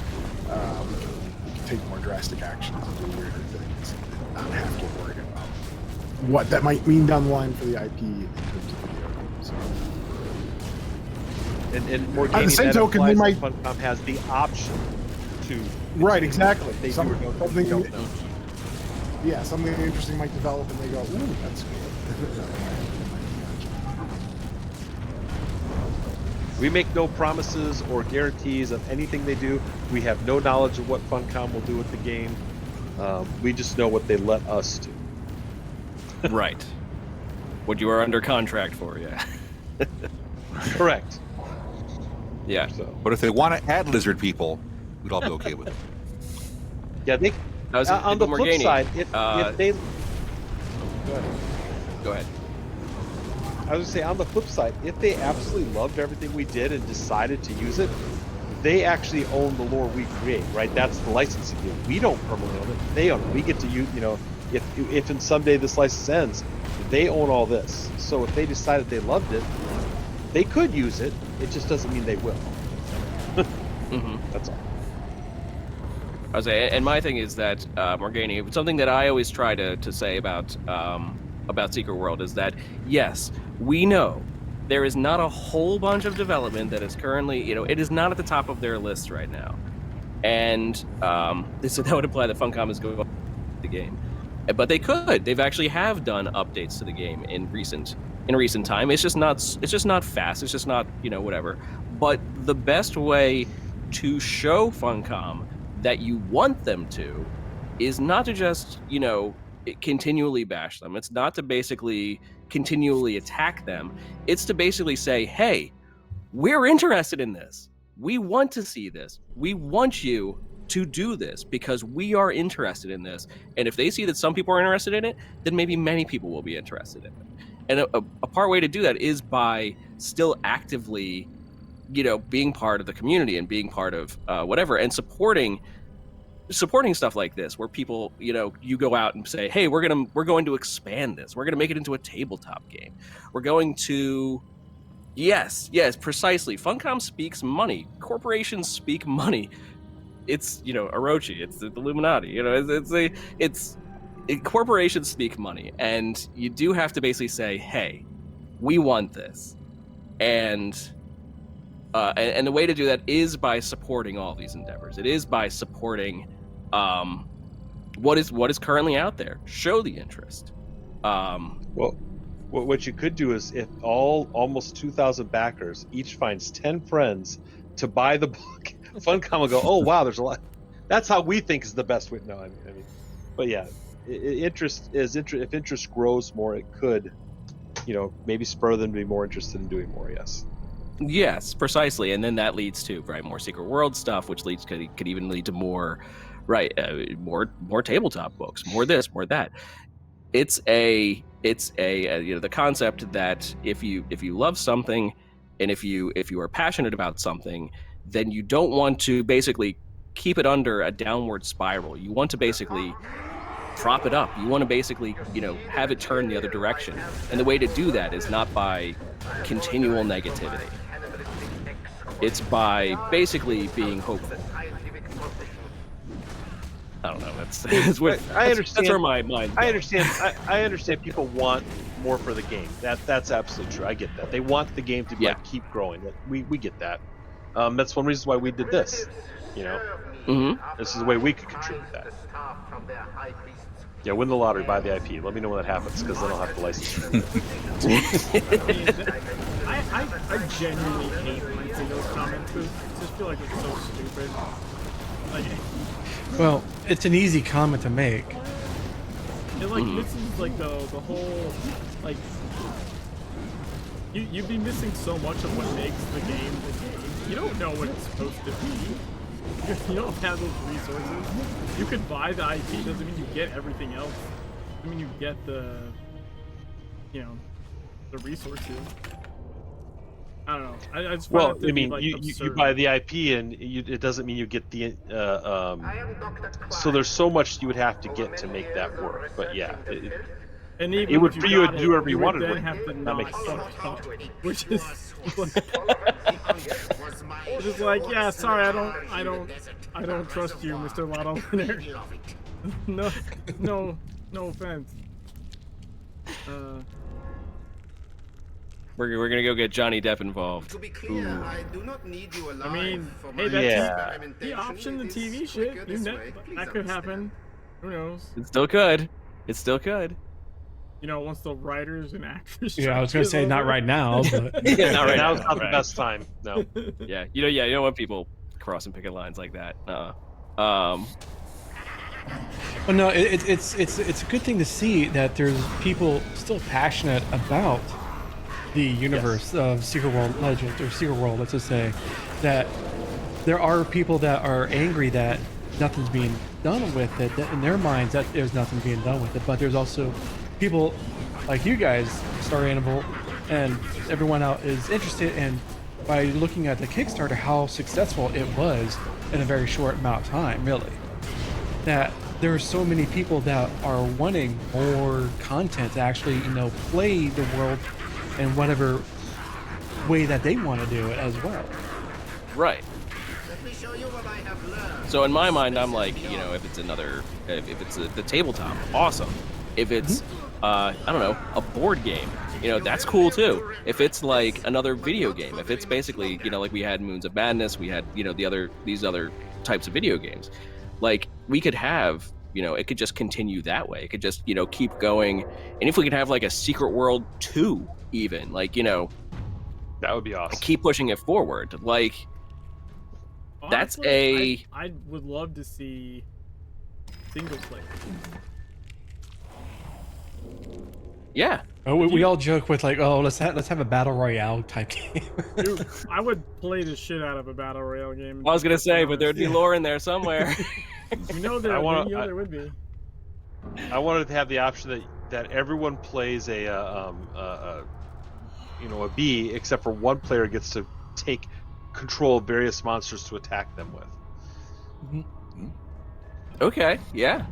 we can take more drastic actions and do weirder things and not have to worry about what that might mean down the line for the IP in terms of video games. And more on the same token, they might Funcom has the option to exactly they something don't know. Yeah, something interesting might develop, and they go, "Ooh, that's cool." We make no promises or guarantees of anything they do. We have no knowledge of what Funcom will do with the game. We just know what they let us do. Right. What you are under contract for, yeah. Correct. Yeah. So. But if they want to add lizard people, we'd all be okay with it. Yeah, they. On the flip side, if they. Go ahead. I was going to say, on the flip side, if they absolutely loved everything we did and decided to use it, they actually own the lore we create, right? That's the licensing deal. We don't permanently own it. They own it. We get to use, if in someday this license ends, they own all this. So if they decided they loved it, they could use it. It just doesn't mean they will. That's all. I was saying, and my thing is that Morgani, something that I always try to say about Secret World is that yes, we know there is not a whole bunch of development that is currently, it is not at the top of their list right now, and so that would imply that Funcom is going to the game, but they could. They've actually have done updates to the game in recent time. It's just not fast. It's just not whatever. But the best way to show Funcom that you want them to is not to just, continually bash them. It's not to basically continually attack them. It's to basically say, hey, we're interested in this. We want to see this. We want you to do this because we are interested in this. And if they see that some people are interested in it, then maybe many people will be interested in it. And a part way to do that is by still actively being part of the community and being part of whatever, and supporting stuff like this, where people, you go out and say, hey, we're going to expand this. We're going to make it into a tabletop game. We're going to, yes, precisely. Funcom speaks money. Corporations speak money. It's, Orochi. It's the Illuminati. corporations speak money, and you do have to basically say, "Hey, we want this," and the way to do that is by supporting all these endeavors. It is by supporting what is currently out there. Show the interest. Well, what you could do is if almost 2,000 backers each finds 10 friends to buy the book, Funcom will go, oh wow, there's a lot. That's how we think is the best way. No, I mean, but yeah, if interest grows more, it could, maybe spur them to be more interested in doing more. Yes. Yes, precisely, and then that leads to more Secret World stuff, which could even lead to more tabletop books, more this, more that. It's the concept that if you love something, and if you are passionate about something, then you don't want to basically keep it under a downward spiral. You want to basically prop it up. You want to basically have it turn the other direction, and the way to do that is not by continual negativity. It's by basically being hopeful. I don't know. I understand. That's where my mind. I understand. I understand. People want more for the game. That's absolutely true. I get that. They want the game to keep growing. We get that. That's one reason why we did this. This is the way we could contribute that. Yeah, win the lottery, buy the IP. Let me know when that happens, because then I'll have to license it. I genuinely hate reading those comments. I just feel like it's so stupid. Like, well, it's an easy comment to make. It misses like the whole like. You'd be missing so much of what makes the game the game. You don't know what it's supposed to be. You don't have those resources. You could buy the IP, doesn't mean you get everything else. I mean, you get the resources. I don't know. I just find you buy the IP, and it doesn't mean you get the. So there's so much you would have to get to make that work. But yeah, and even it would if for you to do whatever you you wanted. Then have to not fuck up, which is just like, yeah, sorry, I don't trust you, Mr. Lotto Winner. No offense. We're gonna go get Johnny Depp involved. To be clear, I do not need you alive. I mean, for hey, my the option the TV shit, that could happen. Who knows? It still could. It still could. Once the writers and actors. Yeah, I was gonna say not right now, but yeah, not right now. Now's not the best time. No. Yeah, you don't want people crossing picket lines like that. Well, no, it's a good thing to see that there's people still passionate about the universe of Secret World Legends, or Secret World, let's just say, that there are people that are angry that nothing's being done with it, that in their minds that there's nothing being done with it, but there's also people like you guys, Star Animal, and everyone out is interested in, by looking at the Kickstarter, how successful it was in a very short amount of time, really. That there are so many people that are wanting more content to actually, play the world in whatever way that they want to do it as well. Right. Let me show you what I have learned. So in my mind, I'm like, if it's the tabletop, awesome. If it's, I don't know, a board game, that's cool too. If it's like another video game, if it's basically, like we had Moons of Madness, we had, these other types of video games, like we could have, it could just continue that way. It could just, keep going. And if we could have like a Secret World 2, even, like, that would be awesome. Keep pushing it forward. Like, honestly, I would love to see single player. Yeah. Oh, we all joke with like, oh, let's have a battle royale type game. Dude, I would play the shit out of a battle royale game. I was gonna say, but there'd be lore in there somewhere. There would be. I wanted to have the option that everyone plays a bee, except for one player gets to take control of various monsters to attack them with. Okay. Yeah.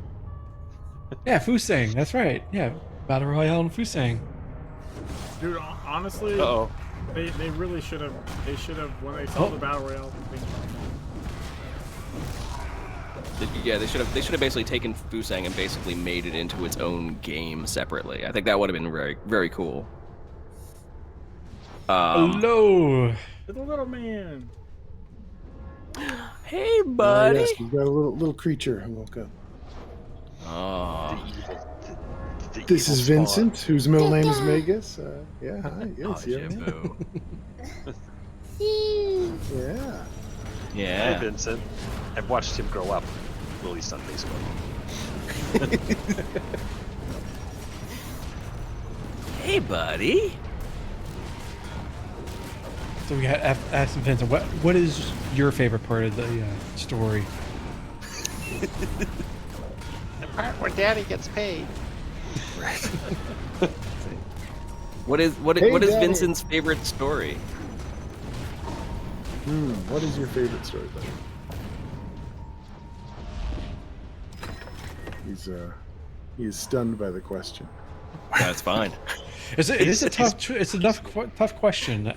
Yeah, Fusang. That's right. Yeah, battle royale and Fusang. Dude, honestly, they really should have. They should have when they saw the battle royale. Yeah, they should have basically taken Fusang and basically made it into its own game separately. I think that would have been very, very cool. Hello. The little man. Hey, buddy. Yes, we've got a little creature who woke up. Oh, This evil is spawn. Vincent, whose middle name is Magus. Yeah, hi. Yes, yeah. Jimbo. Yeah. Hey, Yeah. Vincent. I've watched him grow up, at least on Facebook. Hey, buddy. So we got ask Vincent, what is your favorite part of the story? The part where Daddy gets paid. What is Hey, what is Daddy. Vincent's favorite story? What is your favorite story, buddy? He is stunned by the question. That's fine. It is a tough question.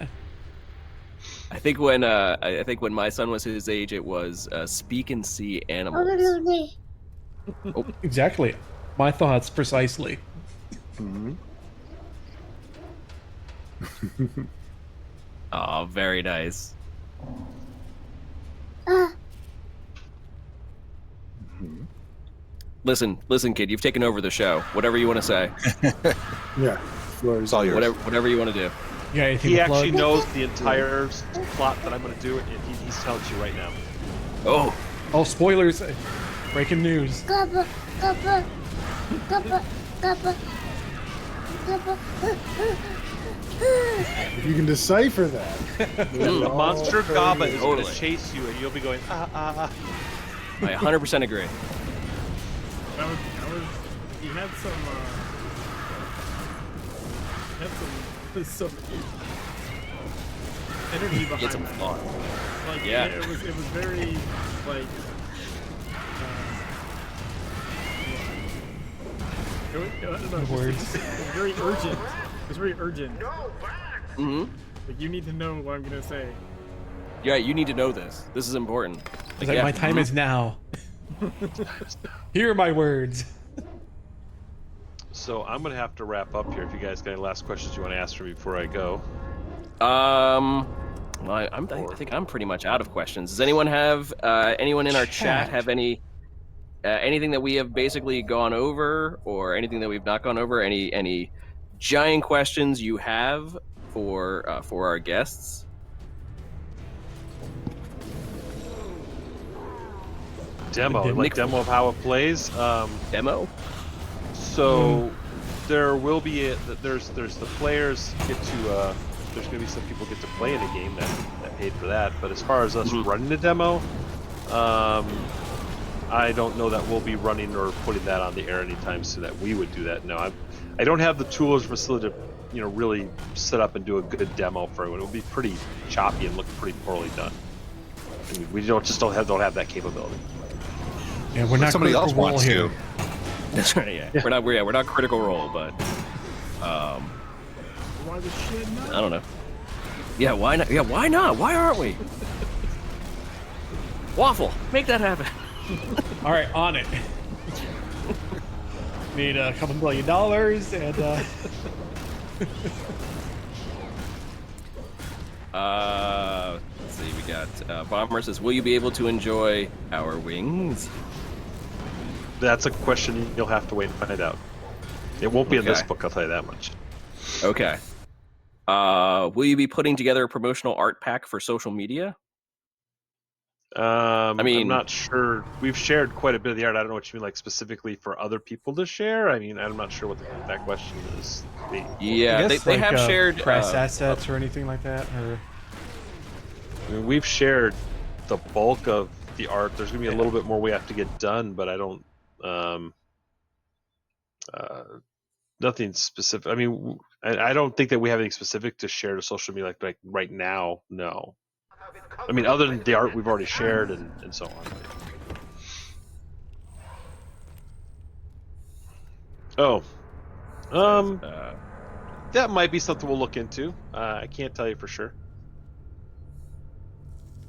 I think when my son was his age, it was speak and see animals. Exactly. My thoughts precisely. Mm-hmm. Oh, very nice. Listen, kid. You've taken over the show. Whatever you want to say. Yeah, floor is It's all yours. Whatever you want to do. You got anything He to actually plug? knows the entire plot that I'm going to do, and he's telling you right now. Oh, Oh, spoilers! Breaking news. If you can decipher that. The monster Gaba is going to Totally. chase you, and you'll be going, I 100% agree. That was he had some energy behind Get some that. fun. Like, Yeah. it was very like I don't know, Words. it was very urgent. It was very urgent. Mm-hmm. Like, you need to know what I'm gonna say. Yeah, you need to know this. This is important. It's like, my time is now. Here are my words. So I'm going to have to wrap up here. If you guys got any last questions you want to ask for me before I go. Well, I think I'm pretty much out of questions. Does anyone have anyone in our chat have any anything that we have basically gone over, or anything that we've not gone over? Any giant questions you have for our guests? Demo, Nick- like demo of how it plays. Demo? So there will be there's the players get to there's going to be some people get to play in a game that paid for that. But as far as us running the demo, I don't know that we'll be running or putting that on the air anytime soon. That we would do that. No, I don't have the tools or facility to really set up and do a good demo for everyone. It would be pretty choppy and look pretty poorly done. And we don't have that capability. Yeah, we're not Somebody else Critical Role wants here. to. That's right. Yeah. We're not Critical Role, but Why the shit not? I don't know. Yeah, why not? Yeah, why not? Why aren't we? Waffle, make that happen. All right, on it. Need a couple $1 million and Let's see. We got Bomber says, "Will you be able to enjoy our wings?" That's a question you'll have to wait and find out. It won't be in this Okay. book, I'll tell you that much. Okay. Will you be putting together a promotional art pack for social media? I'm mean- not sure. We've shared quite a bit of the art. I don't know what you mean, like specifically for other people to share. I mean, I'm not sure what that question is. Yeah, I they, guess they like, have shared press assets or anything like that. Or I mean, we've shared the bulk of the art. There's going to be a little bit more we have to get done, but I don't. Nothing specific. I mean, I don't think that we have anything specific to share to social media like right now. No. I mean, other than the art we've already shared and so on. Oh, that might be something we'll look into. I can't tell you for sure.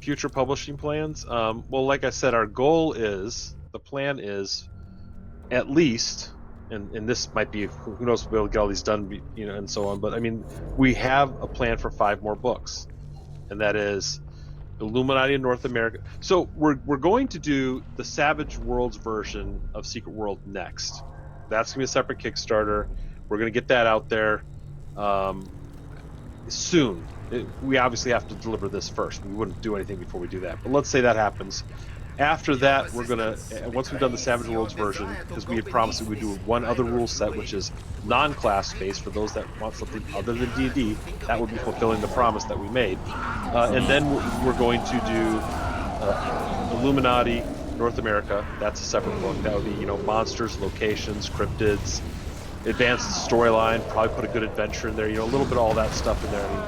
Future publishing plans. Well, like I said, our goal is the plan is, at least, and this might be, who knows if we'll get all these done, and so on. But I mean, we have a plan for 5 more books, and that is Illuminati in North America. So we're going to do the Savage Worlds version of Secret World next. That's gonna be a separate Kickstarter. We're gonna get that out there soon. We obviously have to deliver this first. We wouldn't do anything before we do that. But let's say that happens. After that, we're gonna, once we've done the Savage Worlds version, because we had promised that we'd do one other rule set, which is non-class based for those that want something other than D&D. That would be fulfilling the promise that we made. And then we're going to do Illuminati North America. That's a separate book. That would be, monsters, locations, cryptids, advanced storyline. Probably put a good adventure in there. A little bit of all that stuff in there. I mean,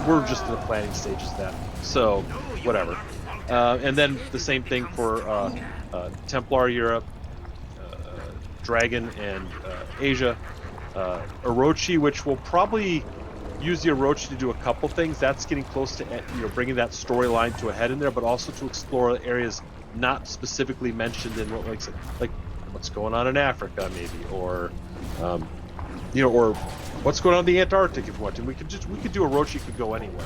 we're just in the planning stages of that. So whatever. And then the same thing for Templar Europe, Dragon, and Asia. Orochi, which will probably use the Orochi to do a couple things. That's getting close to bringing that storyline to a head in there, but also to explore areas not specifically mentioned in what, like what's going on in Africa, maybe, or or what's going on in the Antarctic if you want to. We could do Orochi could go anywhere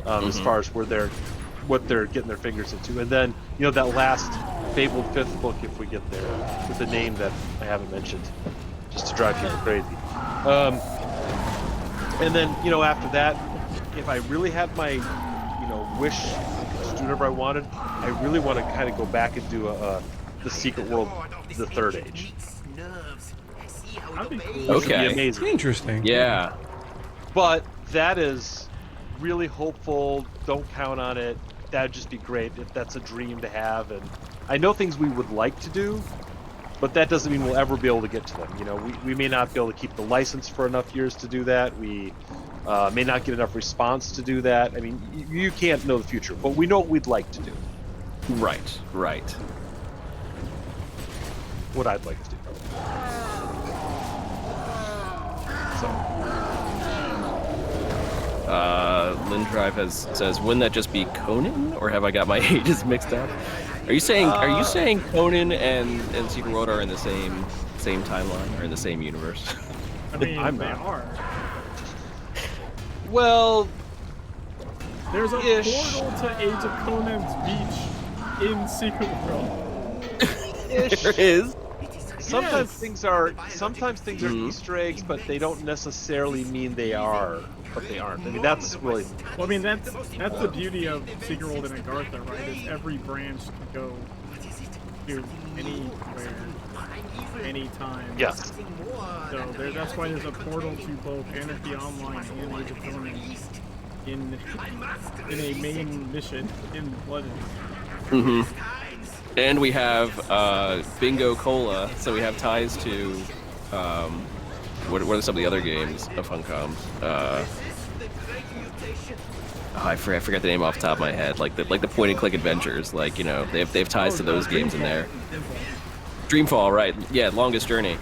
really, as far as what they're getting their fingers into. And then, that last fabled 5th book, if we get there, with a name that I haven't mentioned, just to drive people crazy. And then, after that, if I really had my, wish to do whatever I wanted, I really want to kind of go back and do the Secret World, the Third Age. That'd be cool. Which would be amazing. Interesting. Yeah. But that is really hopeful. Don't count on it. That'd just be great if that's a dream to have. And I know things we would like to do, but that doesn't mean we'll ever be able to get to them. We may not be able to keep the license for enough years to do that. We may not get enough response to do that. I mean, you can't know the future, but we know what we'd like to do. Right. What I'd like to do. So. Lindrive says, wouldn't that just be Conan, or have I got my ages mixed up? Are you saying Conan and Secret World are in the same timeline, or in the same universe? I mean, they not. are. Well, There's a Ish. portal to Age of Conan's beach in Secret World. There is. sometimes Yes. things are Easter eggs, but they don't necessarily mean they are, but they aren't. I mean, that's really. Well, I mean, that's the beauty of Secret World and Agartha, right? Is every branch can go to anywhere, anytime. Yes. So that's why there's a portal to both Anarchy Online and Age of Conan in a main mission in Legends. Mm-hmm. And we have Bingo Cola, so we have ties to what are some of the other games of Funcom? I forgot the name off the top of my head. Like the point and click adventures. Like, they have ties to those games in there. Dreamfall, right? Yeah, Longest Journey.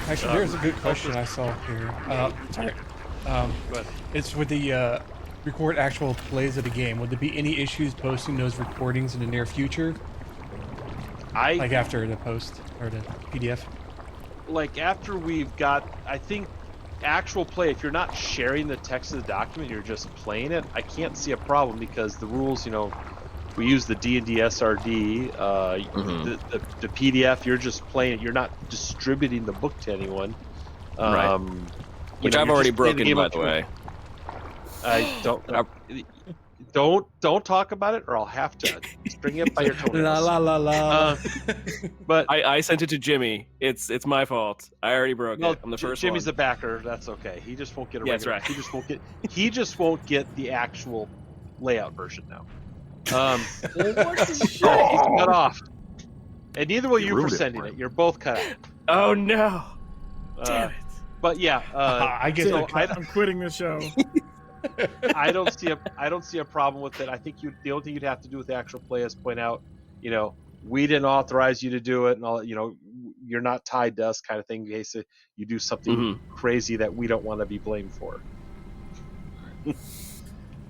Actually, there's a good question I saw here. Sorry. It's with the record actual plays of the game. Would there be any issues posting those recordings in the near future? Like after the post or the PDF? Like after we've got, I think, actual play, if you're not sharing the text of the document, you're just playing it, I can't see a problem because the rules, we use the D&D SRD, the PDF, you're just playing it, you're not distributing the book to anyone. Right. Which I've already broken, by the way. I don't talk about it, or I'll have to string you up by your toenails. La la la la. But I sent it to Jimmy. It's my fault. I already broke it. I'm the first Jimmy's one. the backer. That's okay. He just won't get a Yeah, that's regular. right. He just won't get the actual layout version now. He's cut off, and neither will you for sending it. You're both cut out. Oh no! Damn it! But yeah, I get So, the I'm quitting the show. I don't see a problem with it. I think the only thing you'd have to do with the actual play is point out, we didn't authorize you to do it, and all. You're not tied to us, kind of thing. In case you do something crazy that we don't want to be blamed for.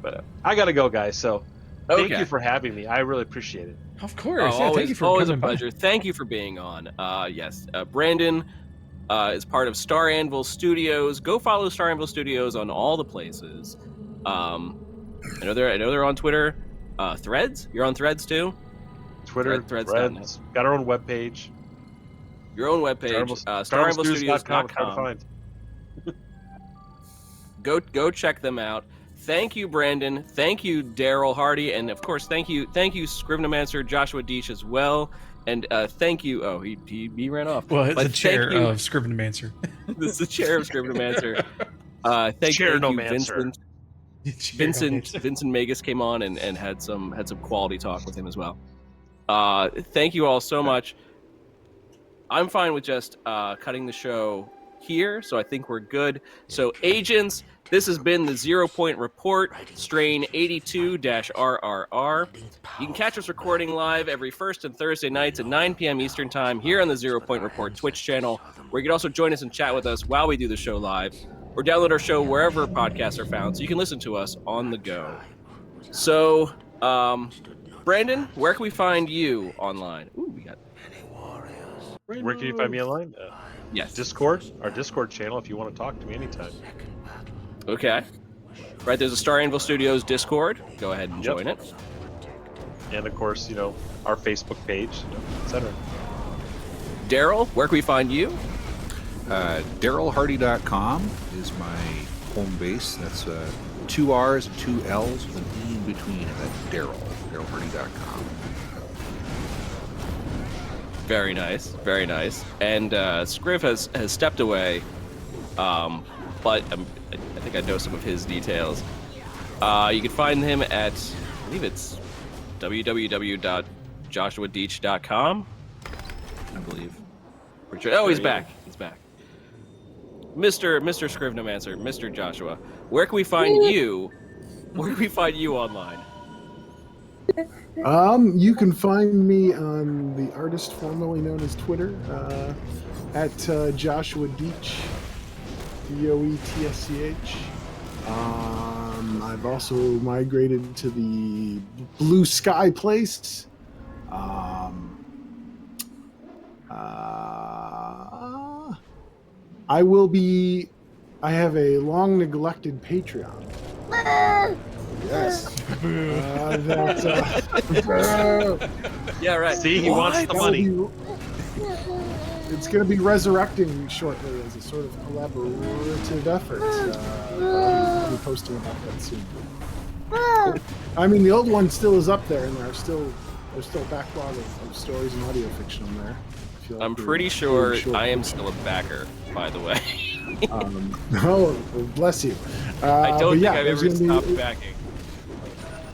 But I gotta go, guys. So Thank Okay. you for having me. I really appreciate it. Of course. Oh, Yeah, always, thank you for always a coming by. pleasure. Thank you for being on. Yes, Brandon is part of Star Anvil Studios. Go follow Star Anvil Studios on all the places. I know they're on Twitter. Threads? You're on Threads too? Twitter, Threads.net. Threads, got our own webpage. Your own webpage, StarAnvilStudios.com. It's hard to StarAnvilStudios.com. find. Go check them out. Thank you, Brandon. Thank you, Daryl Hardy, and of course, thank you, Scrivenermancer Joshua Deach as well. And thank you. Oh, he ran off. Well, it's But the chair thank you. of Scrivenermancer. This is the chair of Scrivenermancer. Thank you, Chairnomancer. Vincent Magus came on and had some quality talk with him as well. Thank you all so much. I'm fine with just cutting the show here, so I think we're good. So, agents, this has been the 0 Point Report, strain 82-RRR. You can catch us recording live every first and Thursday nights at 9 p.m. Eastern Time here on the 0 Point Report Twitch channel, where you can also join us and chat with us while we do the show live, or download our show wherever podcasts are found so you can listen to us on the go. So, Brandon, where can we find you online? Ooh, we got... Where can you find me online? Yes. Discord, our Discord channel, if you want to talk to me anytime. Okay. Right, there's a Star Anvil Studios Discord. Go ahead and join it. And of course, our Facebook page, etc. Daryl, where can we find you? DarylHardy.com is my home base. That's 2 R's and 2 L's with an E in between. And that's DarylHardy.com. Very nice, very nice. And Scriv has stepped away, but I think I know some of his details. You can find him at, I believe it's www.joshuadeach.com. I believe. Oh, he's back. He's back. Mr. Scrivenermancer, Mr. Joshua, where can we find you? Where can we find you online? You can find me on the artist formerly known as Twitter, at Joshua Deach, DOETSCH. I've also migrated to the Blue Sky place. I have a long neglected Patreon. Yes. Yeah, right. See, he wants the money. It's going to be resurrecting shortly as a sort of collaborative effort. I'll be posting about that soon. I mean, the old one still is up there, and there's still a backlog of stories and audio fiction on there. I'm pretty sure I am still a backer, by the way. Oh, bless you. I don't think I've ever stopped backing.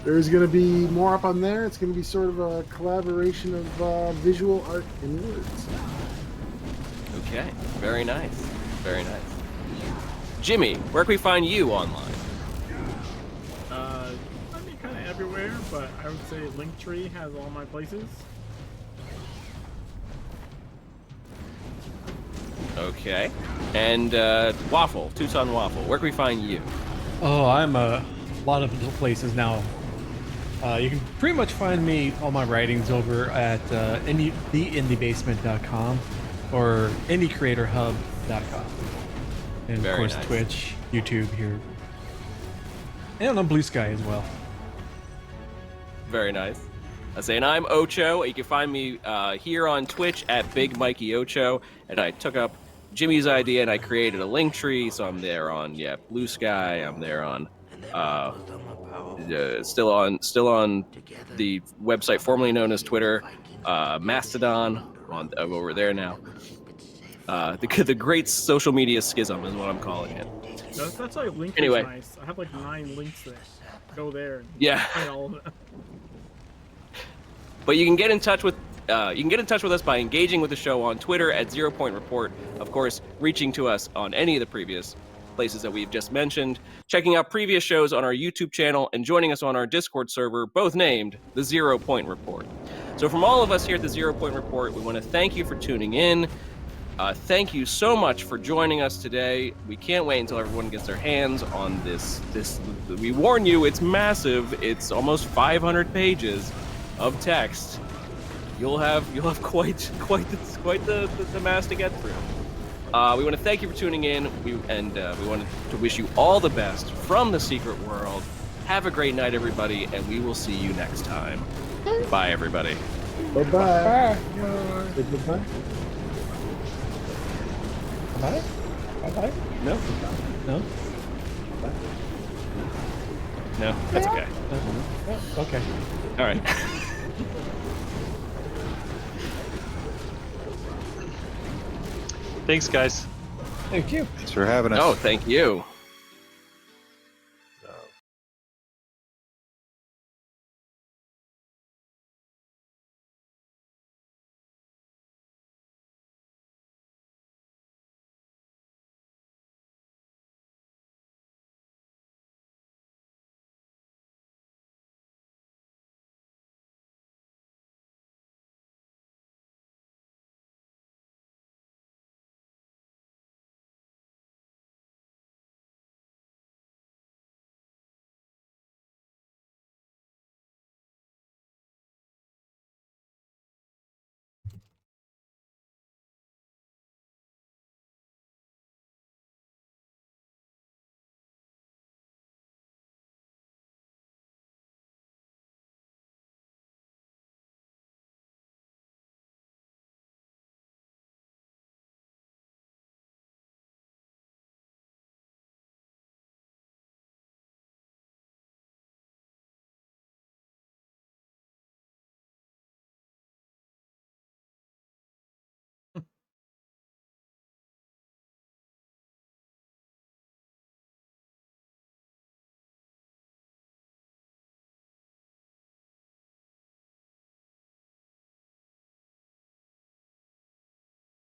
There's going to be more up on there. It's going to be sort of a collaboration of visual art and words. Okay, very nice. Very nice. Jimmy, where can we find you online? I mean, kind of everywhere, but I would say Linktree has all my places. Okay. And Waffle, Tucson Waffle, where can we find you? Oh, I'm a lot of little places now. You can pretty much find me, all my writings over at theindiebasement.com or indiecreatorhub.com. And Very of course, nice. Twitch, YouTube here. And on Blue Sky as well. Very nice. And I'm Ocho. You can find me here on Twitch at Big Mikey Ocho. And I took up Jimmy's idea and I created a link tree. So I'm there on Blue Sky. I'm there on still on the website formerly known as Twitter, Mastodon. I'm over there now. The great social media schism is what I'm calling it. That's like Linktree. Anyway. Nice. I have like 9 links there. Go there. And Yeah. find all of them. But you can get in touch with us by engaging with the show on Twitter at 0 Point Report. Of course, reaching to us on any of the previous places that we've just mentioned, checking out previous shows on our YouTube channel, and joining us on our Discord server, both named the 0 Point Report. So from all of us here at the 0 Point Report, we want to thank you for tuning in. Thank you so much for joining us today. We can't wait until everyone gets their hands on this. We warn you, it's massive. It's almost 500 pages of text. You'll have quite the mass to get through. We want to thank you for tuning in. We want to wish you all the best from the secret world. Have a great night, everybody, and we will see you next time. Bye, everybody. Bye-bye. Bye-bye. Bye. Bye. No, No. no, that's okay. Okay. All right. Thanks, guys. Thank you. Thanks for having us. Oh, thank you.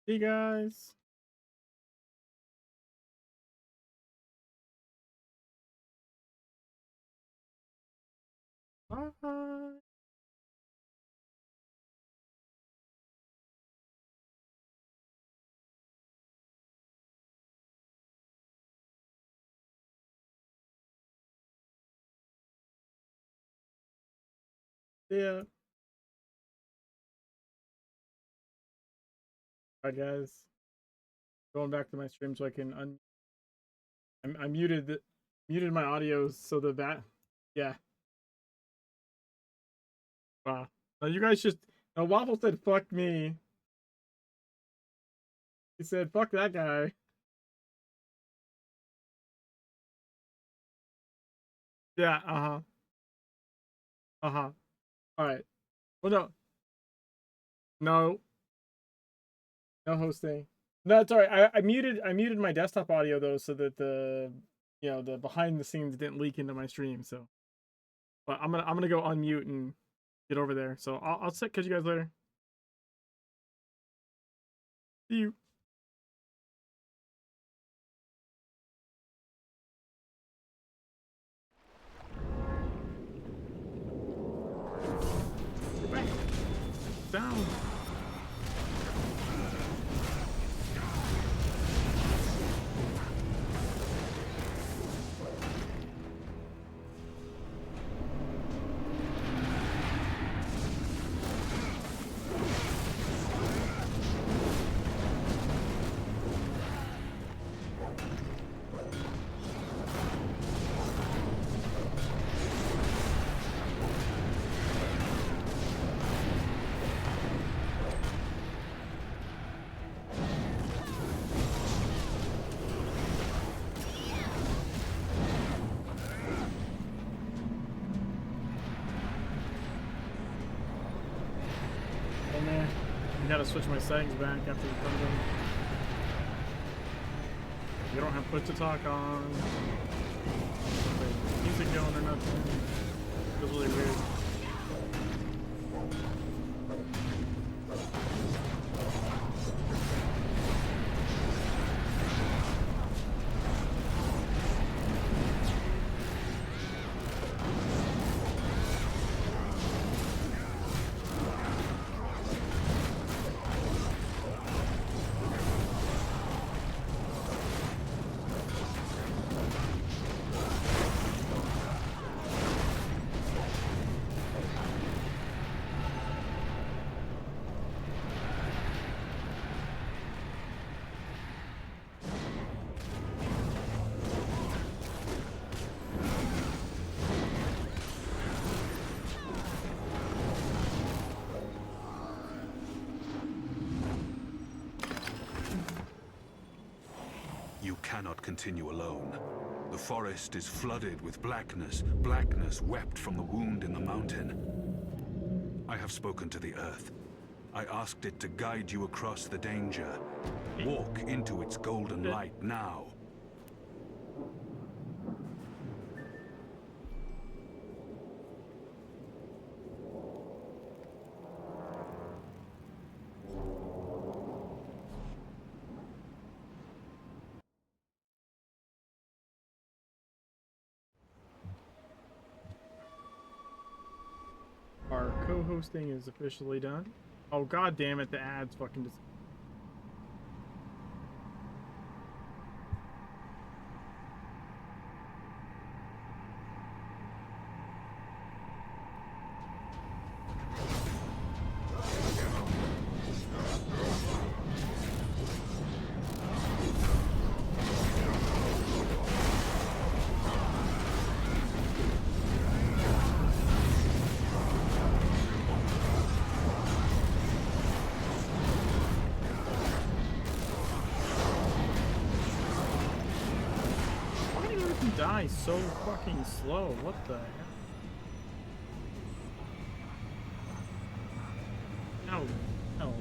See you guys. Bye. See ya. Alright, guys. Going back to my stream so I can I muted my audio so that yeah. Wow. Now you guys just Waffle said fuck me. He said fuck that guy. Yeah, uh-huh. Uh-huh. Alright. Well no. No. No hosting. No, it's alright. I muted my desktop audio though so that the the behind the scenes didn't leak into my stream, so but I'm gonna go unmute and get over there. So I'll catch you guys later. See you. Get back. Down. I gotta switch my settings back after it comes in. You don't have push to talk on. Music going or nothing. It was really weird. cannot continue alone. The forest is flooded with blackness, blackness wept from the wound in the mountain. I have spoken to the earth. I asked it to guide you across the danger. Walk into its golden light now. Our co-hosting is officially done. Oh god damn it, the ads fucking just die so fucking slow. What the hell? No. No.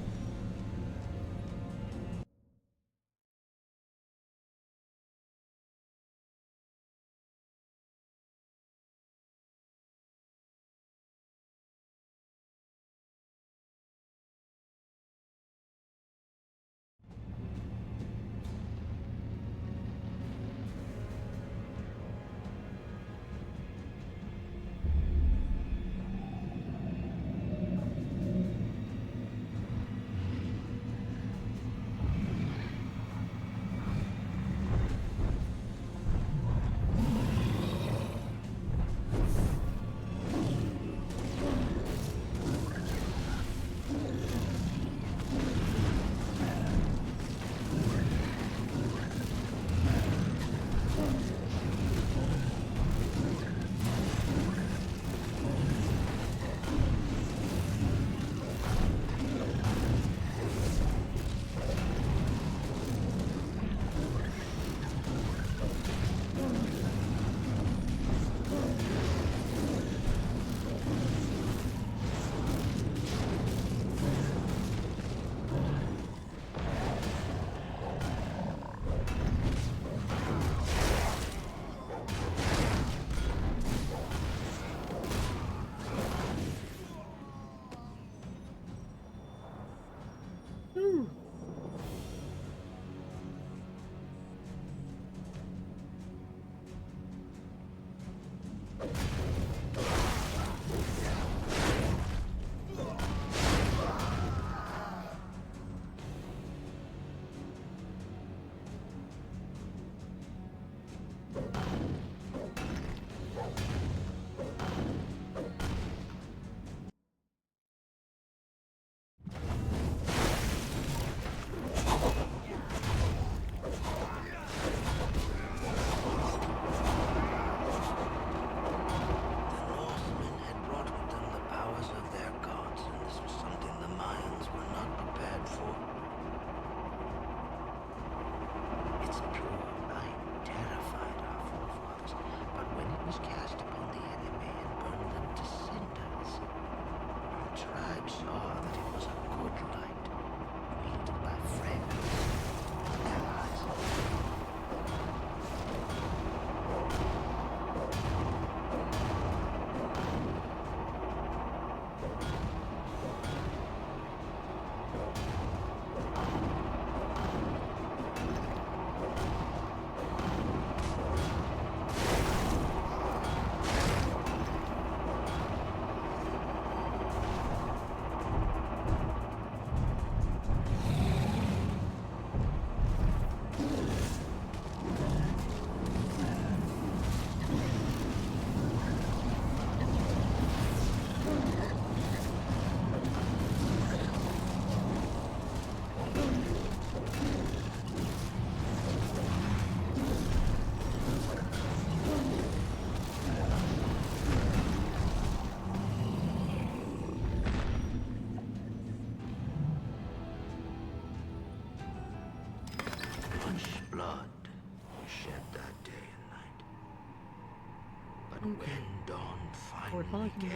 game.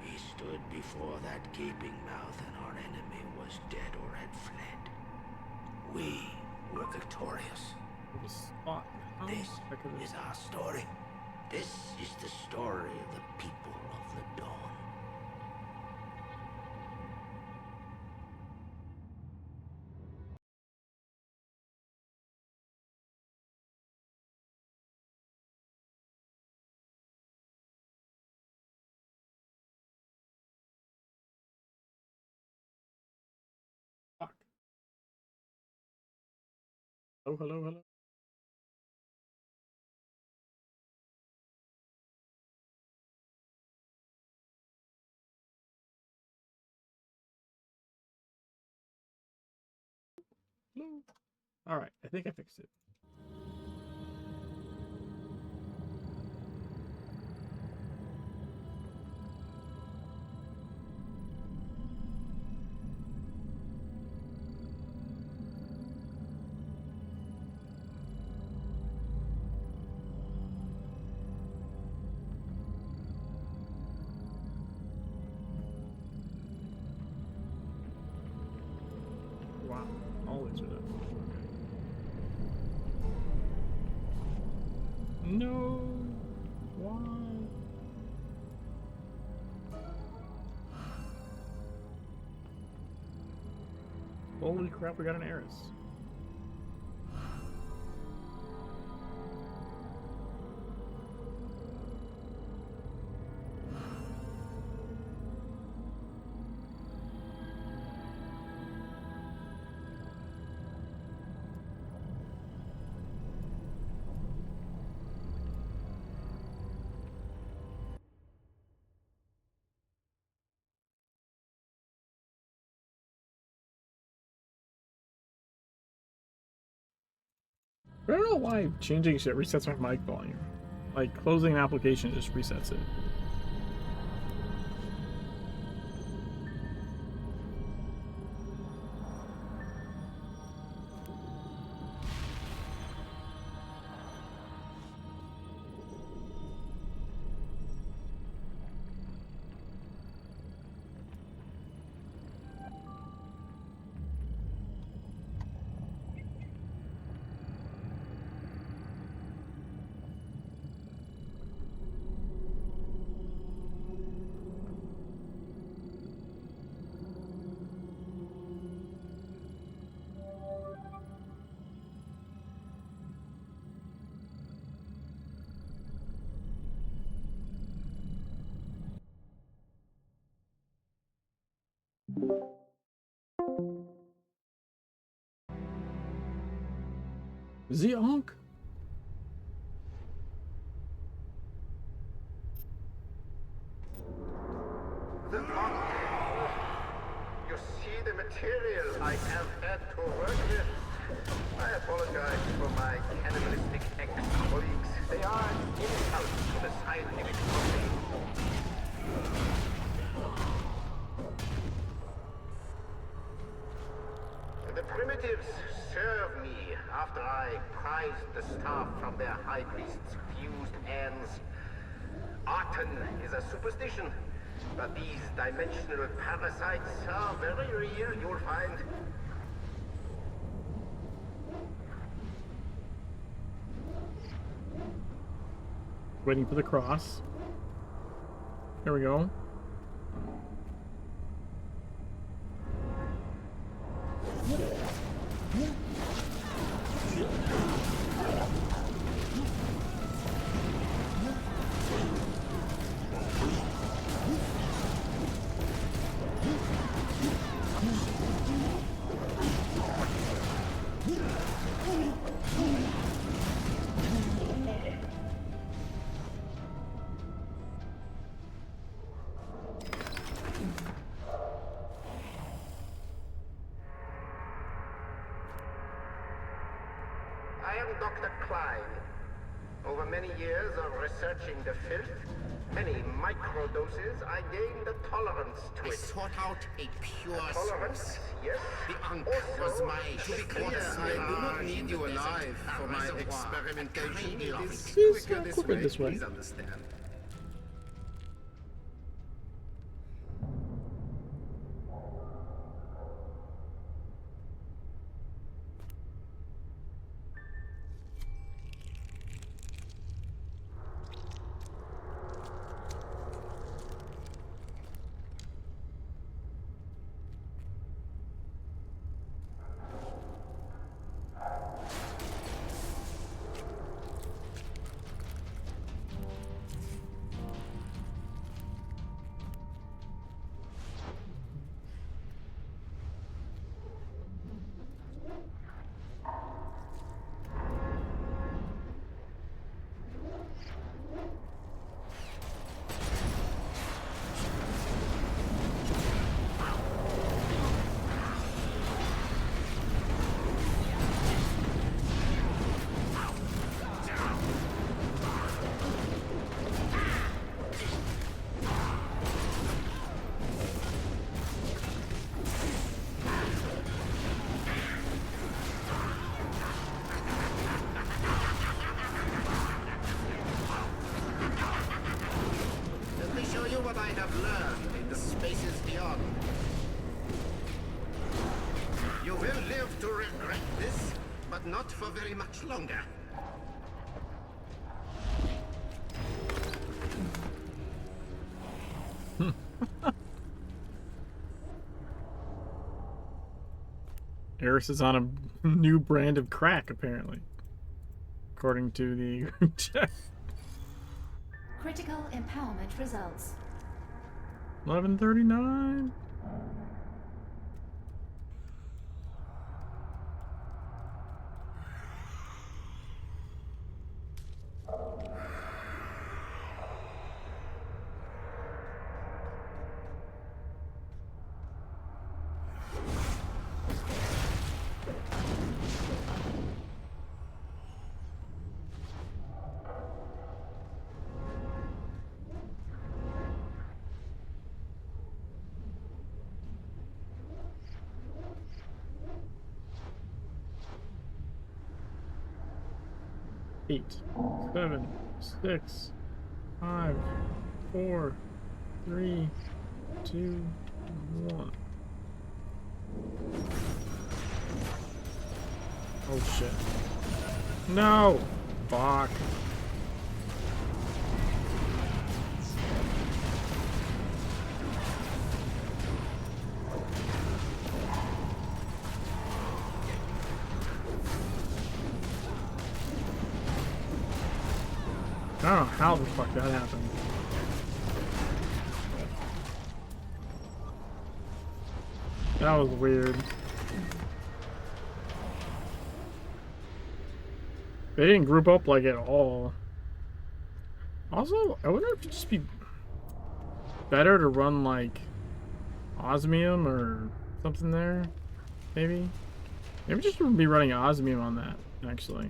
We stood before that gaping mouth and our enemy was dead or had fled. We were victorious. This is our story. This is the story of the people of the dawn. Fuck. Oh, hello, hello. Hello. All right, I think I fixed it. Wow, all these are done. No. Why? Holy crap, we got an heiress. I don't know why changing shit resets my mic volume. Like, closing an application just resets it. Zonk. You see the material I have had to work with. I apologize for my cannibalistic ex-colleagues. They are an insult to the scientific community. The primitives serve me after I prized the staff from their high priest's fused hands. Arton is a superstition, but these dimensional parasites are very real, you'll find. Waiting for the cross. There we go. I am Dr. Klein. Over many years of researching the filth, many microdoses, I gained a tolerance to I it. sought out a pure Tolerance, source. yes. The Ankh Also, was my to be clear, shortest I do not mirage need in you the desert, alive a for my reservoir, experimentation. a kind It of is Please, quicker quicker this way. please understand. not for very much longer. Eris is on a new brand of crack, apparently, according to the group chat. Critical empowerment results. 1139. Eight, 7, 6, 5, 4, 3, 2, 1. Oh shit. No! Fuck. I don't know how the fuck that happened. That was weird. They didn't group up like at all. Also, I wonder if it'd just be better to run like osmium or something there. Maybe just be running osmium on that, actually.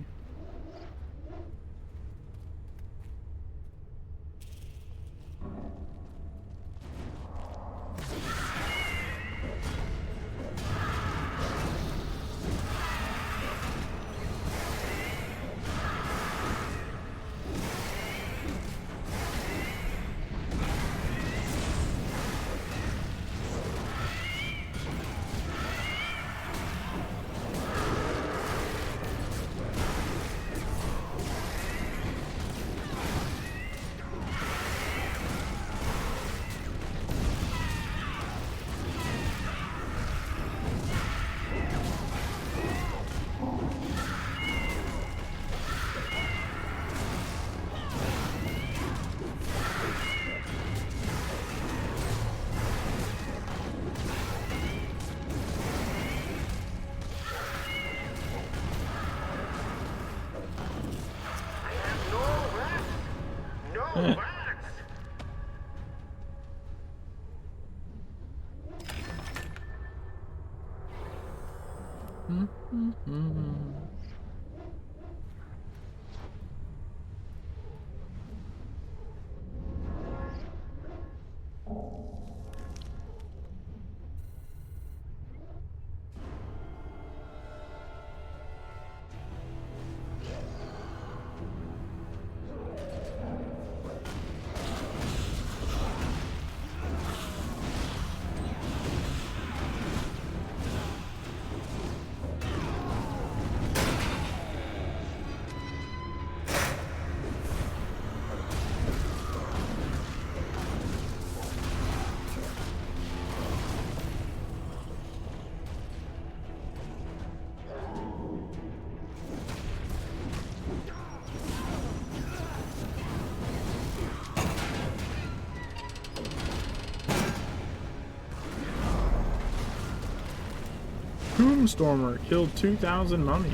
Tombstormer killed 2,000 mummies.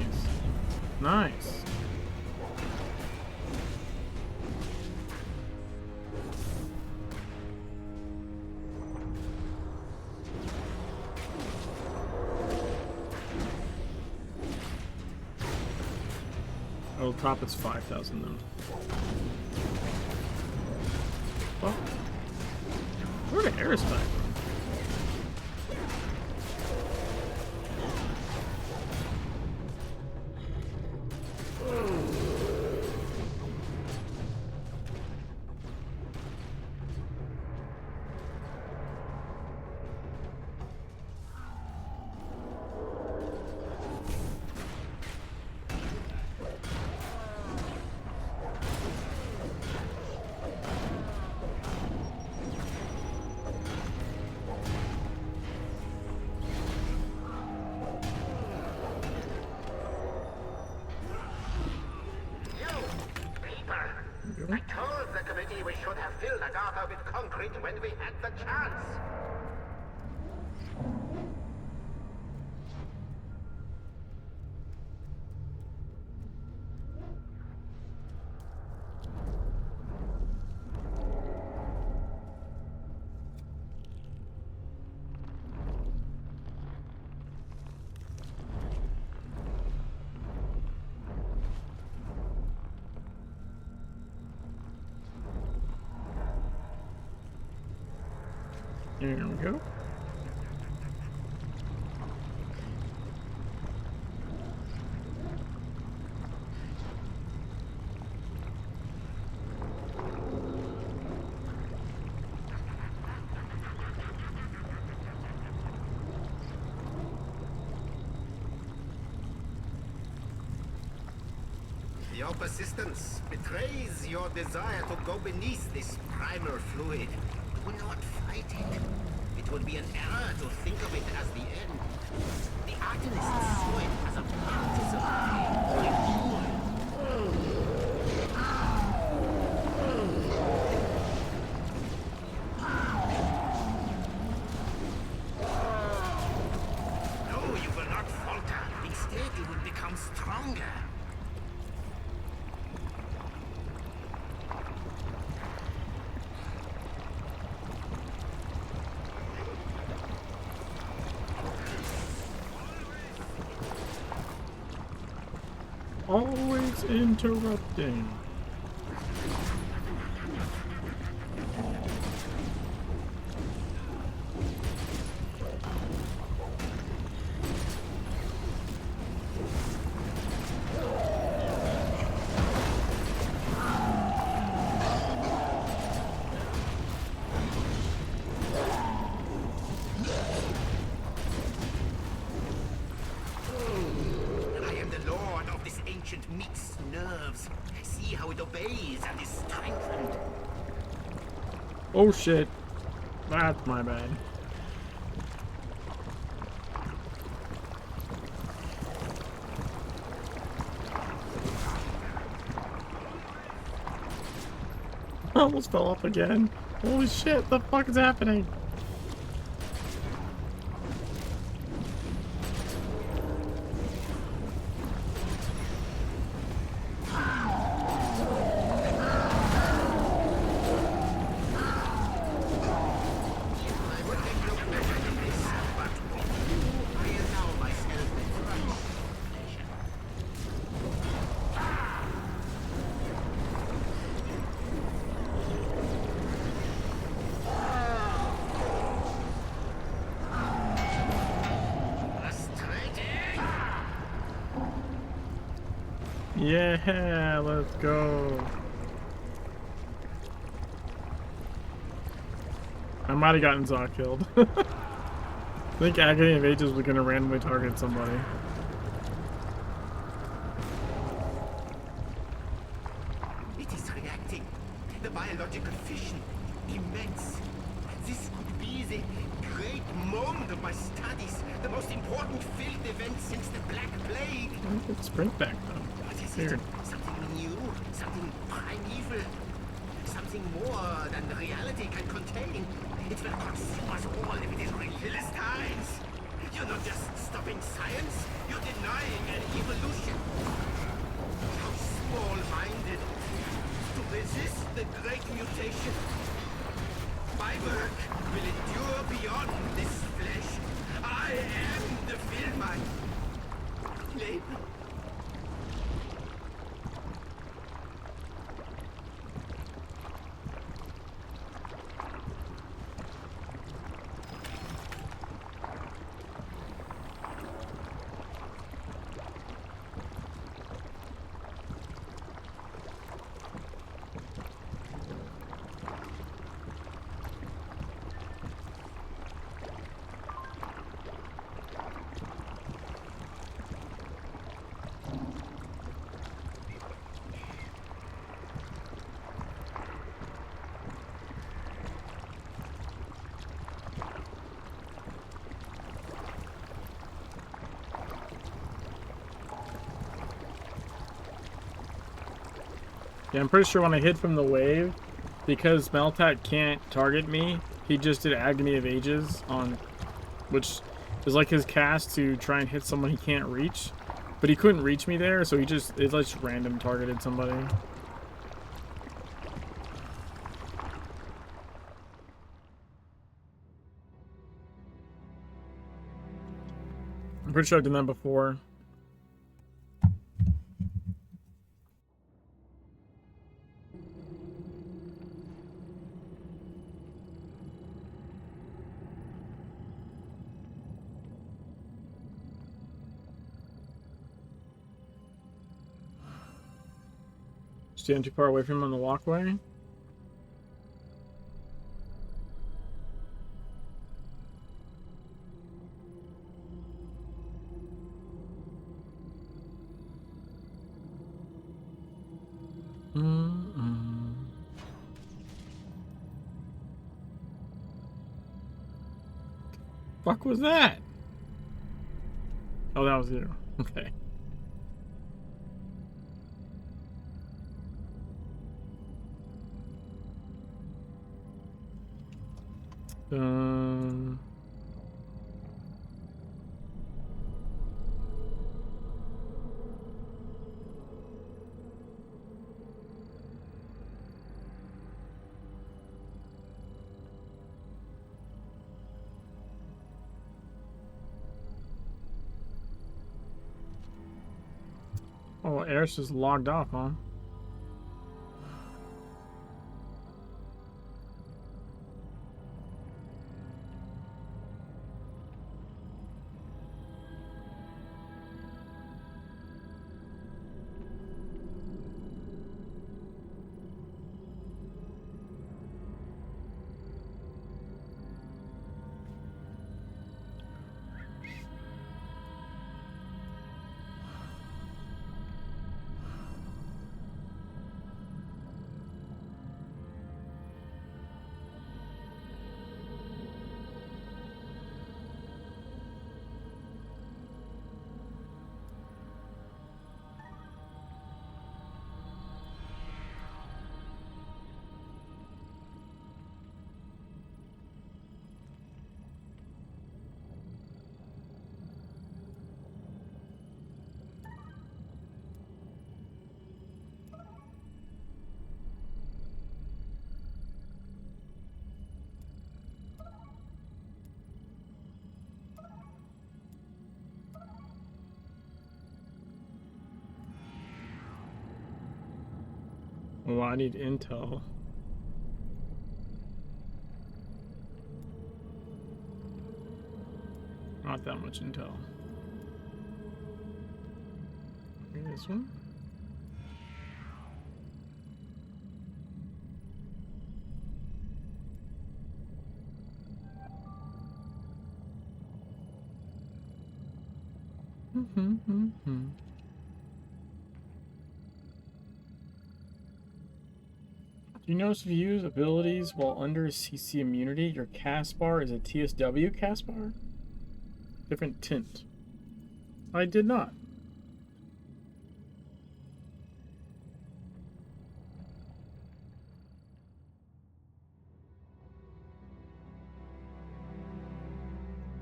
Nice. Oh, top it's 5,000 though. Well, where did Eris die from? Maybe we should have filled the garter with concrete when we had the chance. Here we go. Your persistence betrays your desire to go beneath this primal fluid. Do not fight it. It would be an error to think of it as the end. The Artanists saw it as a No, you will not falter. Instead, you will become stronger. Always interrupting. Meets nerves. See how it obeys and is strengthened. Oh shit. That's my bad. I almost fell off again. Holy shit, the fuck is happening? Yeah, let's go. I might have gotten Zod killed. I think Agony of Ages was gonna randomly target somebody. It is reacting. The biological fission. Immense. This could be the great moment of my studies. The most important field event since the Black Plague. It's sprint back though. Weird. Something new, something primeval, something more than reality can contain. It will consume us all if it is real. Philistines! You're not just stopping science, you're denying an evolution. How small-minded. To resist the great mutation. My work will endure beyond this flesh. I am the Filmine. Label. Yeah, I'm pretty sure when I hid from the wave, because Meltat can't target me, he just did Agony of Ages on, which is like his cast to try and hit someone he can't reach. But he couldn't reach me there, so it just random targeted somebody. I'm pretty sure I've done that before. Stand too far away from him on the walkway. Fuck was that? Oh, that was you. Okay. Oh, Eris just logged off, huh? Oh, I need intel. Not that much intel. Okay, this one. Do you notice if you use abilities while under CC immunity, your cast bar is a TSW cast bar? Different tint. I did not.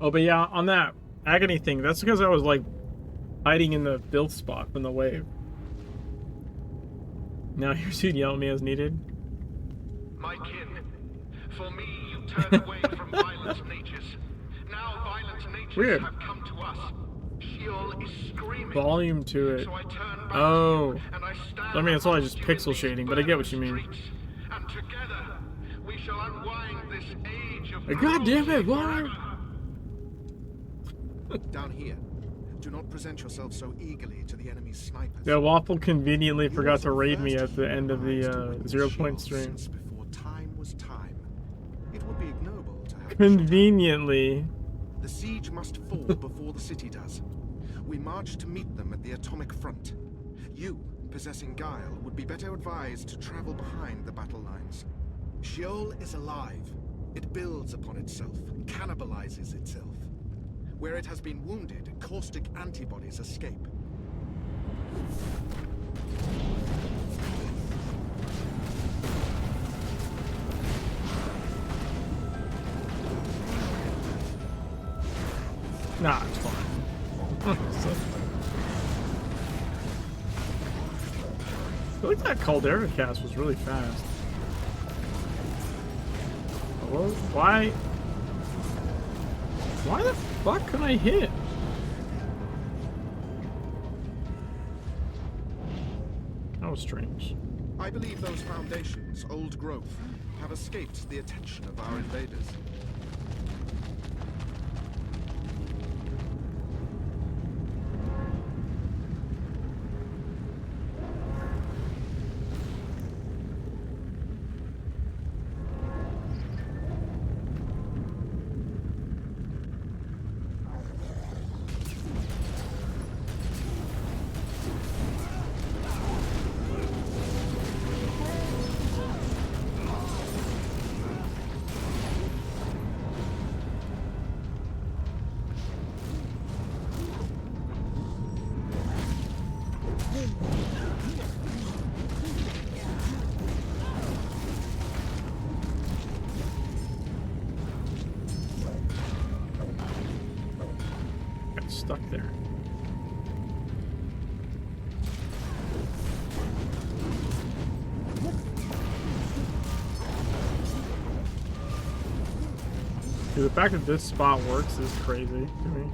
Oh, but yeah, on that agony thing, that's because I was like hiding in the build spot from the wave. Now here's you yell at me as needed. My kin, for me you turn away from violent natures. Now violent natures Weird. have come to us. Sheol is screaming. Volume to it. So I turn back Oh. to you, and I stand I mean, it's all just amongst you in pixel these shading, but I get what you mean. streets. And together we shall unwind this age of God damn it, cruelty why? forever. Down here. Do not present yourself so eagerly to the enemy's snipers. Yeah, Waffle conveniently You forgot was to raid me first at the end of the humanized to witness 0 Sheol point stream. Since before time was time. It would be ignoble to have Conveniently. The siege must fall before the city does. We march to meet them at the atomic front. You, possessing guile, would be better advised to travel behind the battle lines. Sheol is alive. It builds upon itself, cannibalizes itself. Where it has been wounded, caustic antibodies escape. Nah, it's fine. I feel like that Caldera cast was really fast. Hello? Why the fuck can I hit? That was strange. I believe those foundations, old growth, have escaped the attention of our invaders. Got stuck there. Dude, the fact that this spot works is crazy to me.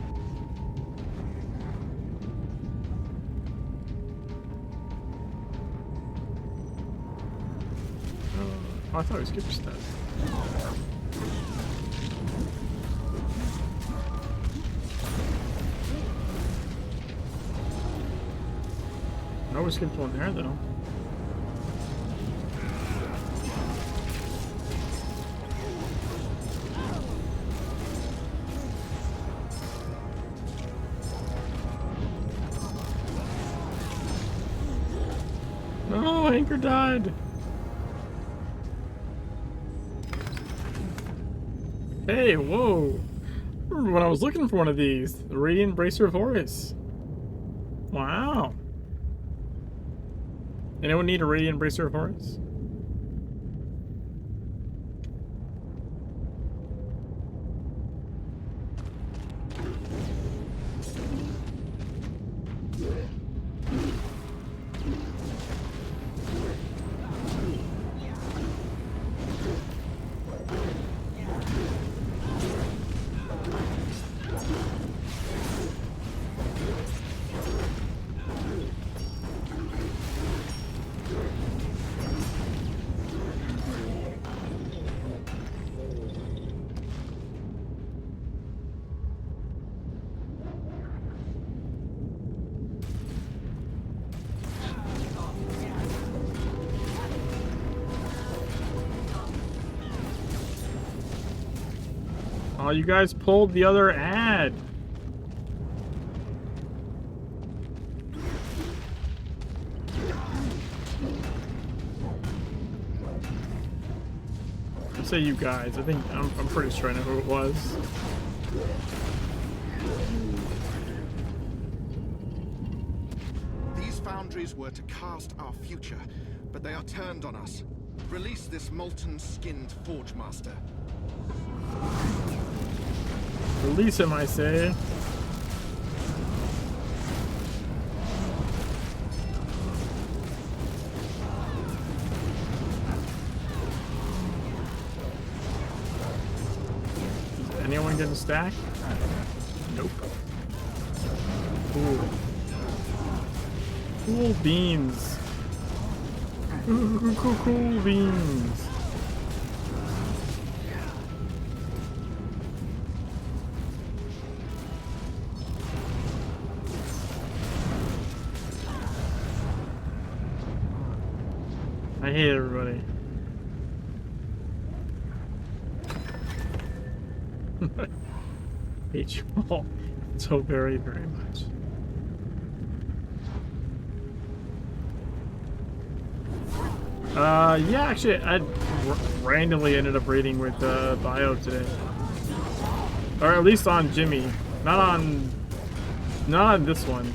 Oh, I thought it was skipped a step. No, we skipped one there though. No, Anchor died. Hey, whoa. Remember when I was looking for one of these? The Radiant Bracer of Horus. Wow. Anyone need a Radiant Bracer of Horus? Oh, you guys pulled the other ad. I say you guys. I think I'm pretty sure I know who it was. These foundries were to cast our future, but they are turned on us. Release this molten-skinned Forge Master. Release him, I say. Is anyone getting stacked? Nope. Cool. Cool beans. Cool beans. I hate everybody. Hate you all so very, very much. Yeah, actually, I randomly ended up raiding with Bio today, or at least on Jimmy, not on this one.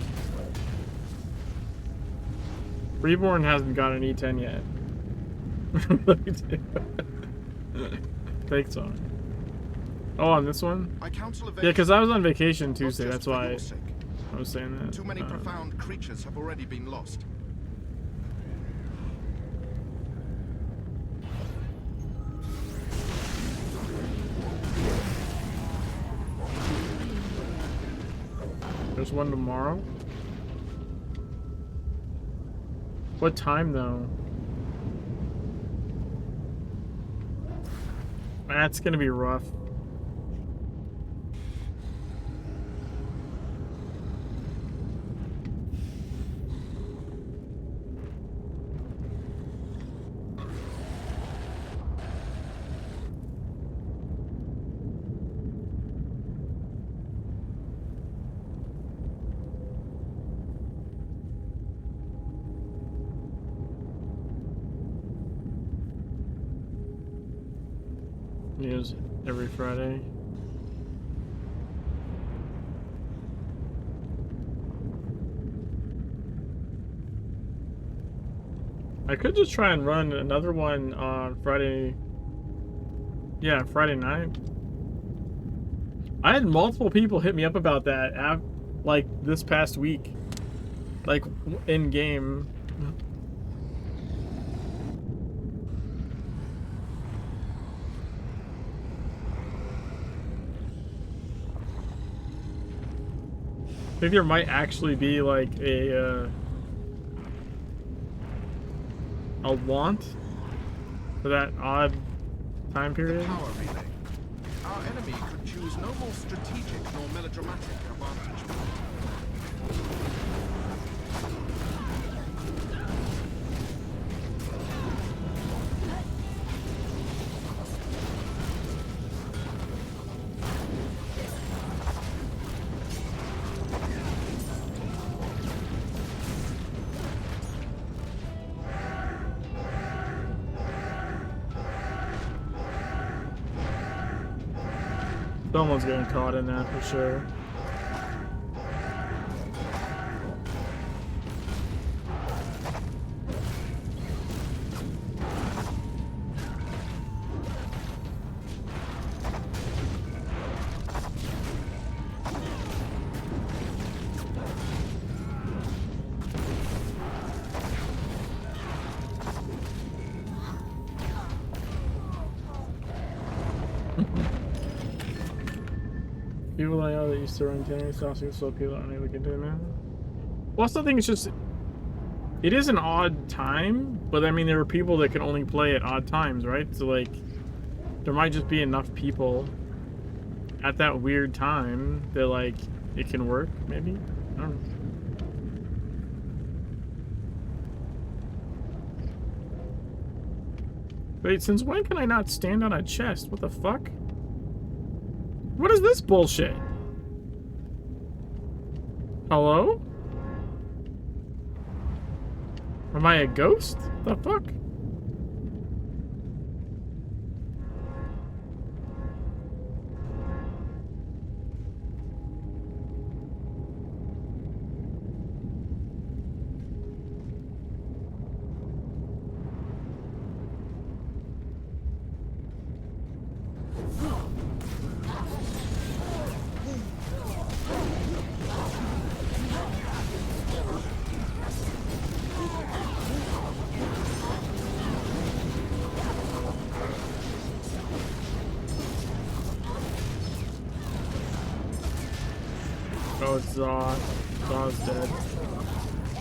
Reborn hasn't got an E10 yet. Thanks on. Oh, on this one? I counsel Yeah, because I was on vacation not Tuesday. just That's for why your sake. I was saying that. Too many profound creatures have already been lost. There's one tomorrow. What time though? That's gonna be rough. News every Friday. I could just try and run another one on Friday. Yeah, Friday night. I had multiple people hit me up about that, like this past week, like in game. I think there might actually be like a want for that odd time period. Power relay. Our enemy could choose no more strategic nor melodramatic advantage point. Someone's getting caught in that for sure. People I know that used to run Tennis also so people aren't able to get into it now. Well, I think it's just it is an odd time, but I mean there are people that can only play at odd times, right? So like there might just be enough people at that weird time that like it can work, maybe? I don't know. Wait, since when can I not stand on a chest? What the fuck? What is this bullshit? Hello? Am I a ghost? The fuck? Oh, it's Zaw. Zaw's dead.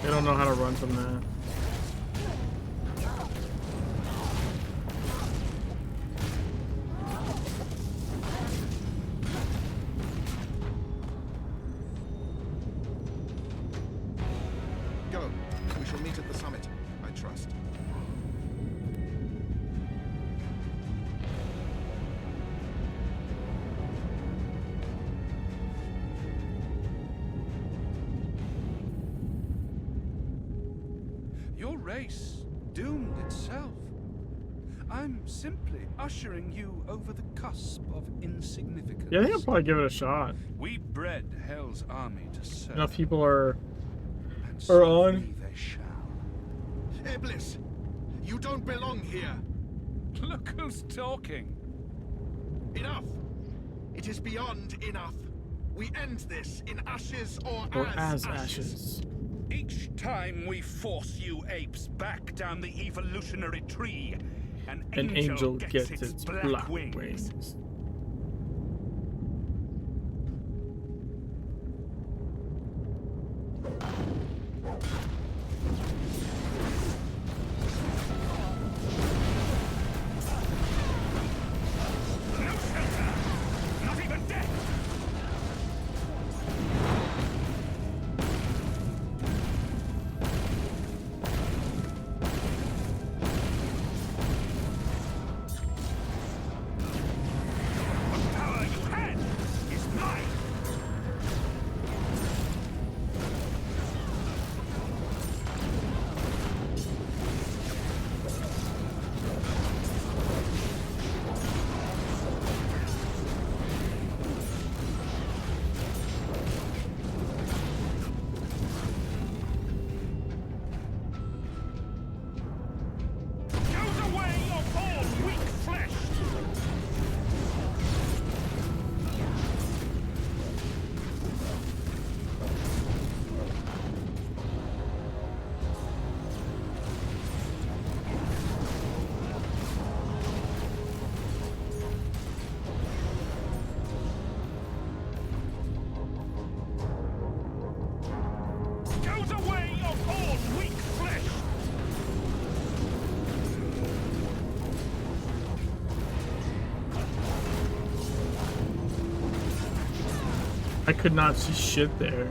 They don't know how to run from that. Go. We shall meet at the summit, I trust. Your race doomed itself. I'm simply ushering you over the cusp of insignificance. Yeah, I think I'll probably give it a shot. We bred Hell's army to serve. Enough people are serve on. me they shall. Iblis! You don't belong here! Look who's talking. Enough! It is beyond enough. We end this in ashes or as as ashes. Each time we force you apes back down the evolutionary tree, an angel gets its black wings. No shelter! Not even death! What power you had is mine! Goes away of all weak flesh! Goes away of all weak flesh! I could not see shit there.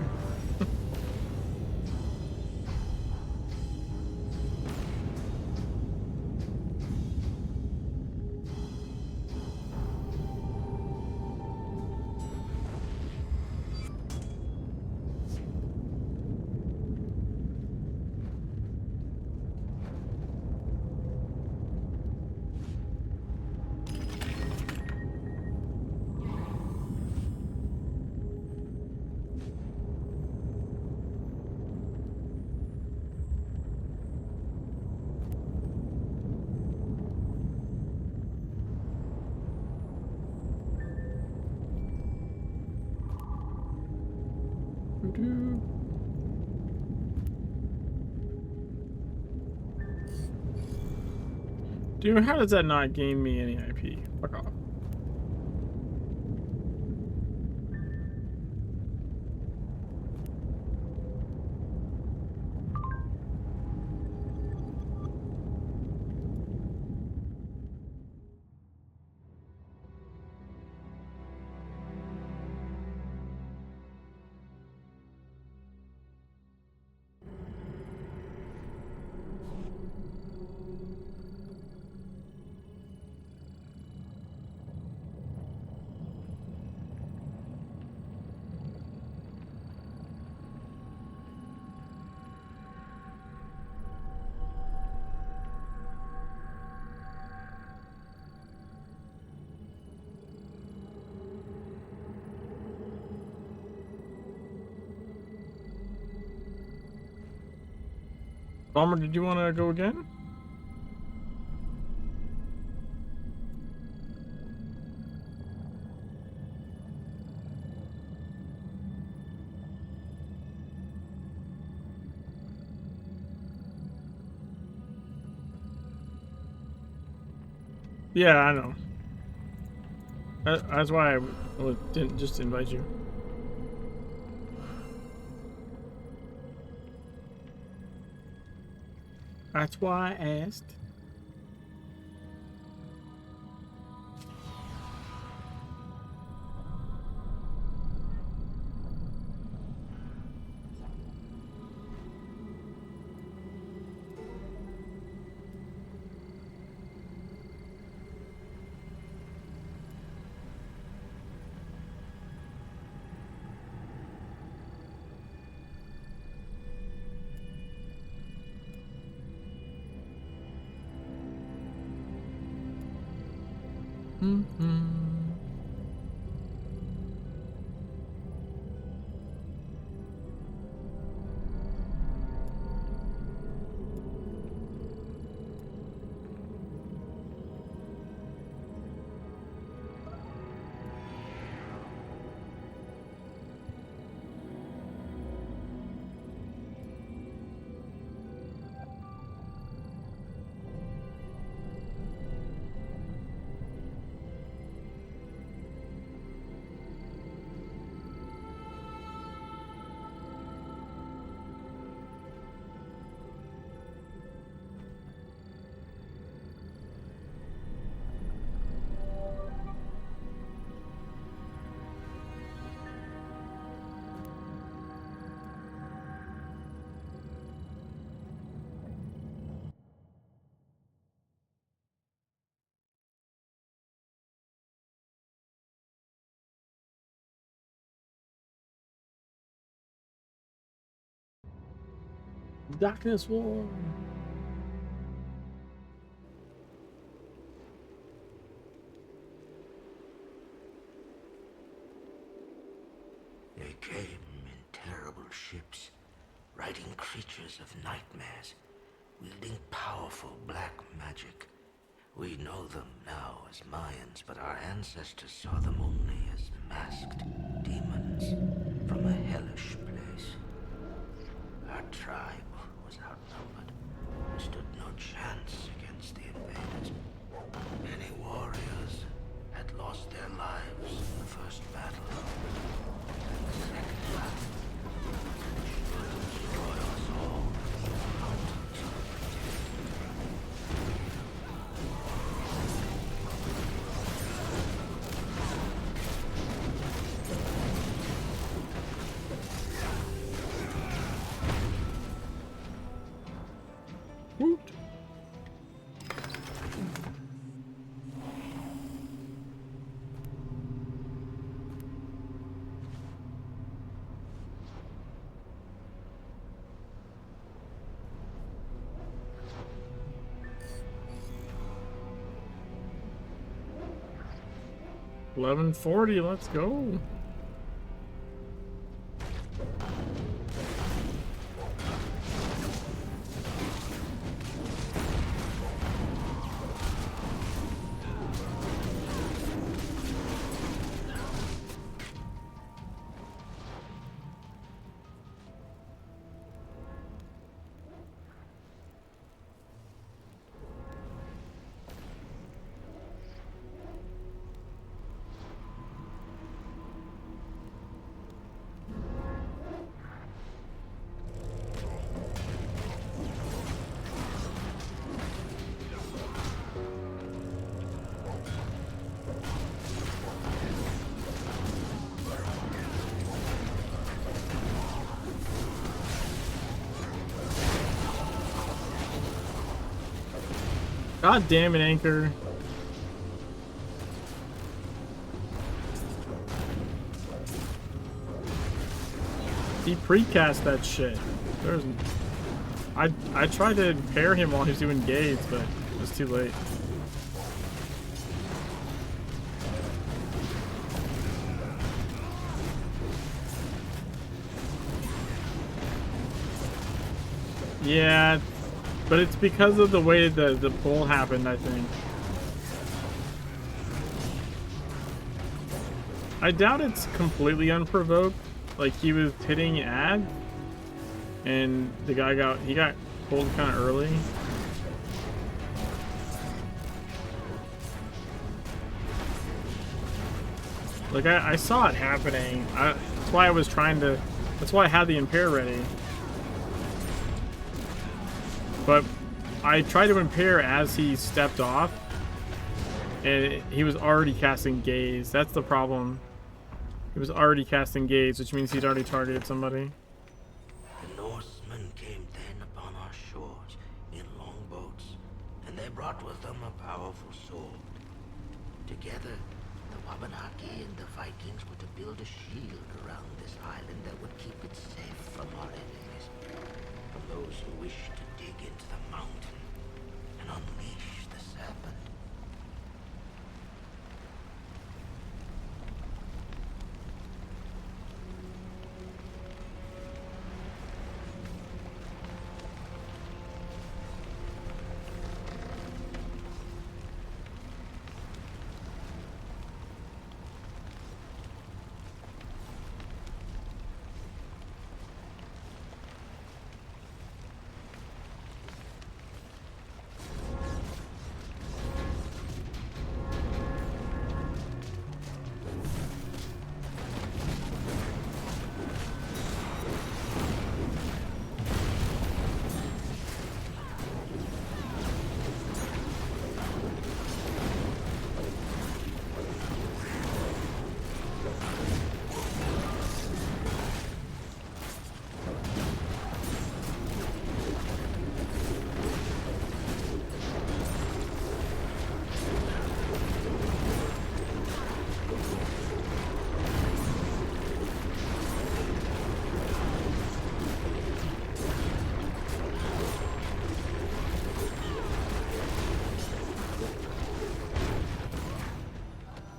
Dude, how does that not gain me any IP? Fuck off. Bomber, did you want to go again? Yeah, I know. That's why I didn't just invite you. That's why I asked. Darkness War. They came in terrible ships, riding creatures of nightmares, wielding powerful black magic. We know them now as Mayans, but our ancestors saw them only as masked demons from a hellish place. Our tribe was outnumbered. We stood no chance against the invaders. Many warriors had lost their lives in the first battle. And the second battle should destroy us all in the mountains. Woot. 1140, let's go. God damn it, Anchor. He precast that shit. There's I tried to impair him while he was doing gaze, but it was too late. Yeah, but it's because of the way the pull happened, I think. I doubt it's completely unprovoked. Like, he was hitting ad, and the guy got pulled kind of early. Like, I saw it happening. That's why I was trying to. That's why I had the impair ready. But I tried to impair as he stepped off, and he was already casting gaze. That's the problem. He was already casting gaze, which means he'd already targeted somebody. The Norsemen came then upon our shores in longboats, and they brought with them a powerful sword. Together, the Wabanaki and the Vikings were to build a shield around this island that would keep it safe from our enemies, from those who wished to dig into the mountain and unleash the serpent.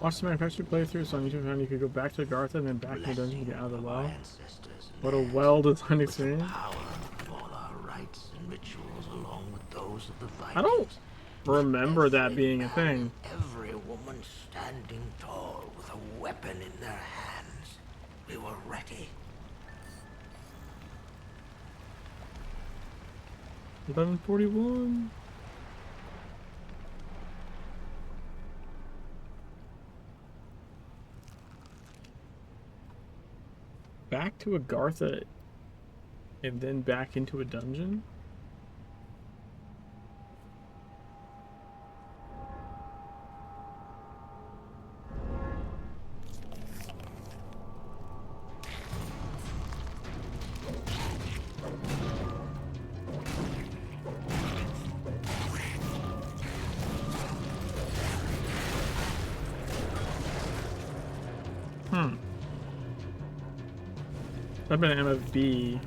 Watch the manufacturer playthrough so on YouTube and you could go back to Agartha and then back to the dungeon to get out of the well. What a well-designed experience. I don't remember that being a thing. Every woman standing tall with a weapon in their hands. We were ready. 11:41. Back to Agartha and then back into a dungeon? I've been an MFB.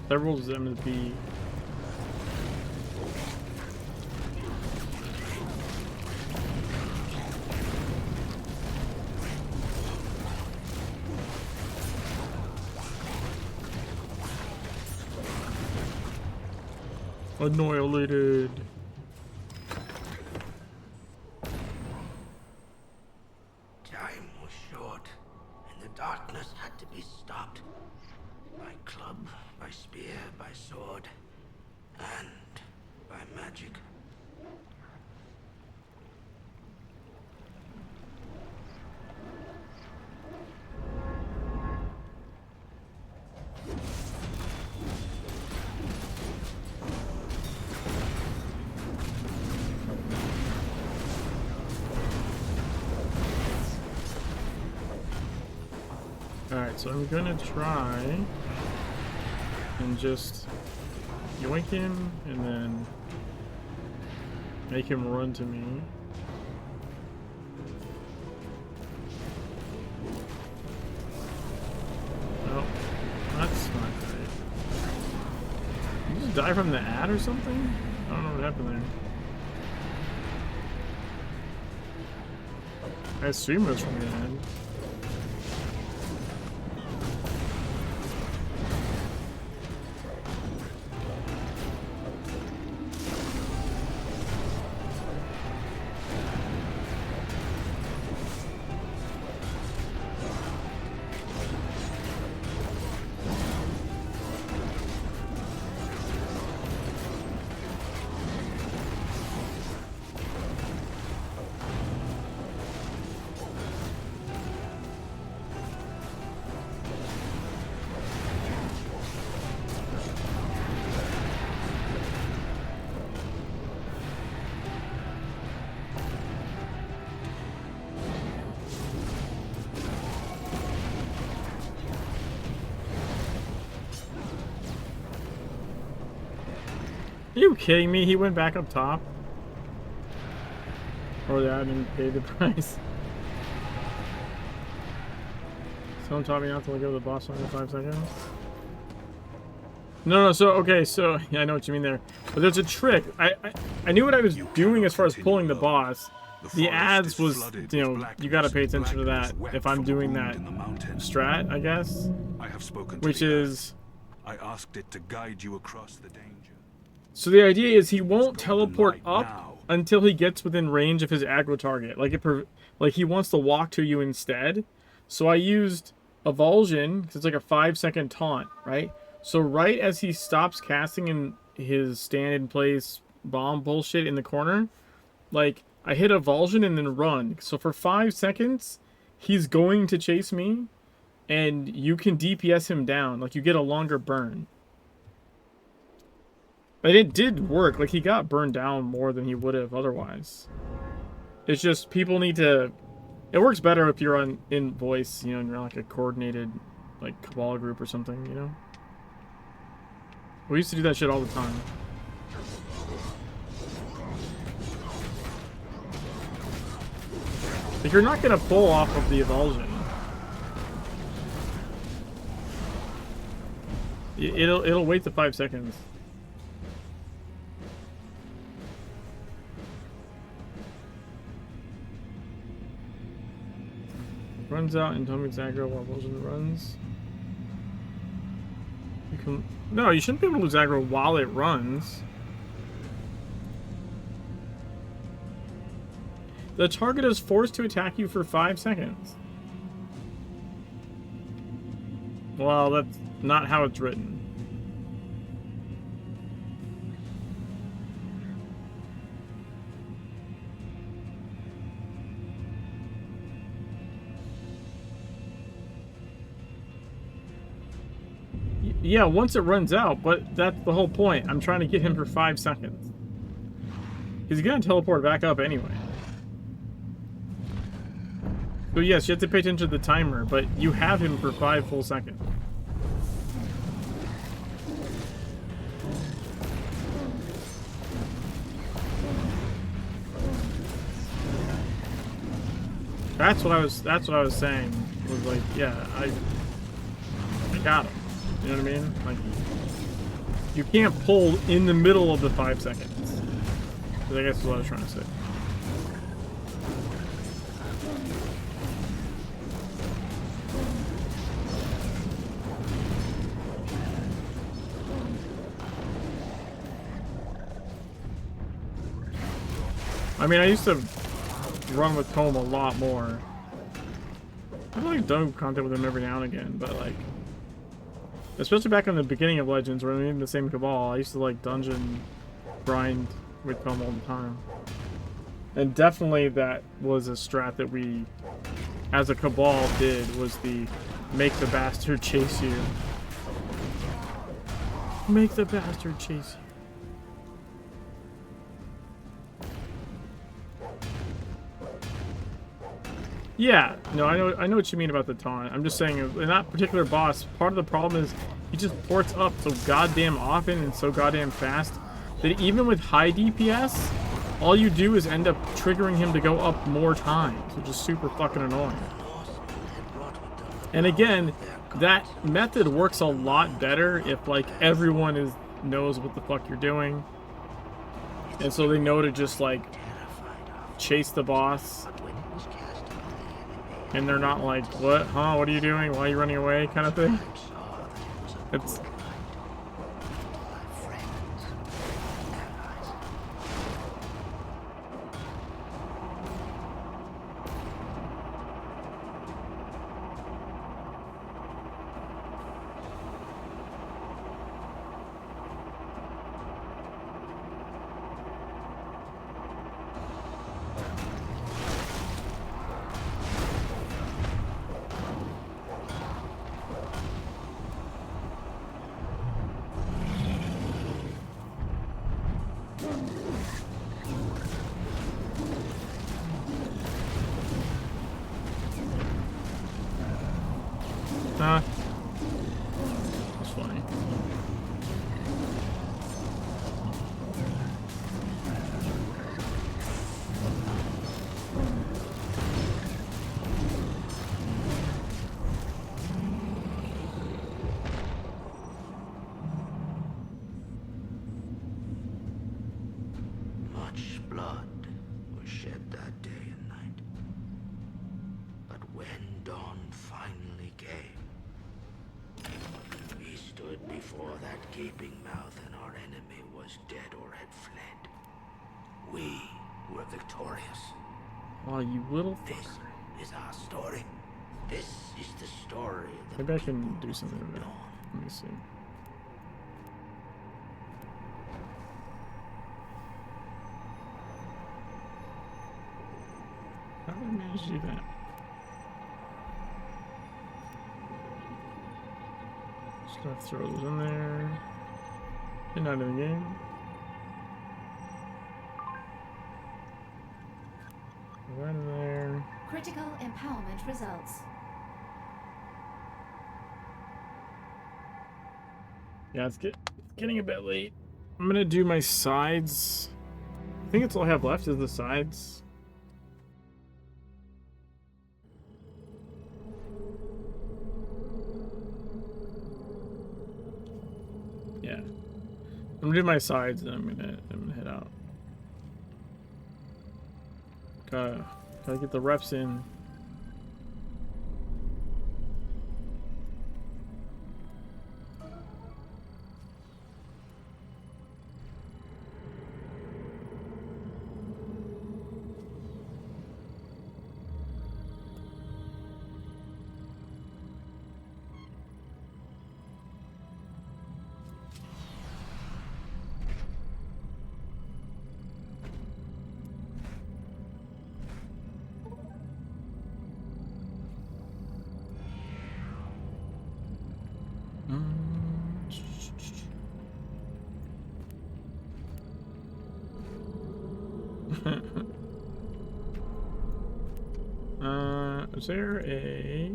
That rules is MFB. Annihilated. Time was short, and the darkness had to be stopped. By club, by spear, by sword, and by magic. Alright, so I'm gonna try and just yoink him and then make him run to me. Oh, that's not great. Did you just die from the ad or something? I don't know what happened there. I assume it was from the ad. Are you kidding me? He went back up top? Or that I didn't pay the price. Someone taught me not to look over the boss line in 5 seconds. No, so, okay, so, yeah, I know what you mean there. But there's a trick. I knew what I was doing as far as pulling the boss. The ads was, you know, you gotta pay attention to that if I'm doing that strat, I guess. Which is... I asked it to guide you across the danger. So the idea is he won't teleport up until he gets within range of his aggro target. Like he wants to walk to you instead. So I used Evulsion, because it's like a 5-second taunt, right? So right as he stops casting in his stand-in-place bomb bullshit in the corner, like, I hit Evulsion and then run. So for 5 seconds, he's going to chase me, and you can DPS him down. Like, you get a longer burn. But it did work. Like, he got burned down more than he would have otherwise. It's just, people need to... It works better if you're in voice, you know, and you're like a coordinated, like, Cabal group or something, you know? We used to do that shit all the time. Like, you're not gonna pull off of the Evulsion. It'll wait the 5 seconds. runs out and Tommy's aggro while Wilson runs. You can... No, you shouldn't be able to lose aggro while it runs. The target is forced to attack you for 5 seconds. Well, that's not how it's written. Yeah, once it runs out, but that's the whole point. I'm trying to get him for 5 seconds. He's gonna teleport back up anyway. So yes, you have to pay attention to the timer, but you have him for 5 full seconds. That's what I was saying. Was like, yeah, I got him. You know what I mean? Like, you can't pull in the middle of the 5 seconds. I guess is what I was trying to say. I mean, I used to run with Tom a lot more. I've like done content with him every now and again, but like, especially back in the beginning of Legends, when we were in the same Cabal, I used to like dungeon grind with Tom all the time. And definitely that was a strat that we, as a Cabal, did, was the make the bastard chase you. Make the bastard chase you. Yeah, no, I know what you mean about the taunt. I'm just saying, in that particular boss, part of the problem is he just ports up so goddamn often and so goddamn fast that even with high DPS, all you do is end up triggering him to go up more times, which is super fucking annoying. And again, that method works a lot better if like everyone knows what the fuck you're doing, and so they know to just like chase the boss. And they're not like, what? Huh? What are you doing? Why are you running away? Kind of thing. It's... That's funny. Much blood was shed that day and night. But when dawn finally came, we stood before that gaping mouth and our enemy was dead or had fled. We were victorious. Oh, you little This fucker. is our story. This is the story of the Maybe I can do something with that. dawn. Let me see. How did I manage to do that? Stuff throws in there. And out of the game. Right in there. Critical empowerment results. Yeah, it's getting a bit late. I'm gonna do my sides. I think that's all I have left is the sides. Yeah. I'm gonna do my sides and I'm gonna head out. Gotta get the reps in. is there a...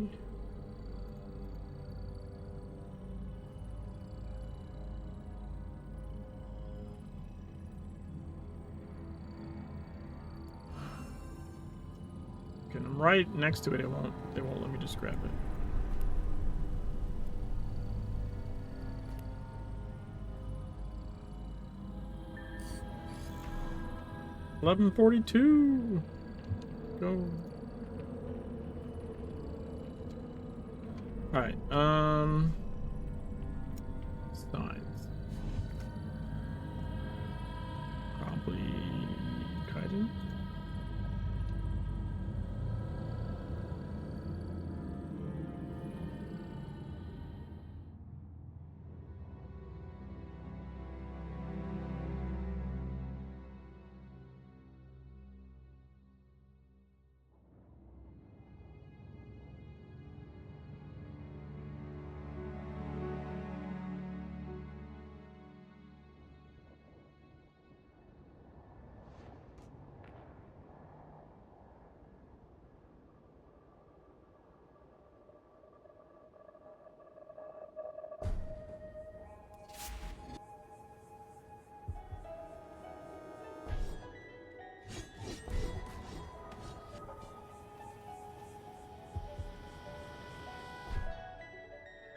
Okay, I'm right next to it. They won't let me just grab it. $11.42. Go. All right. Signs. Probably Kaiden.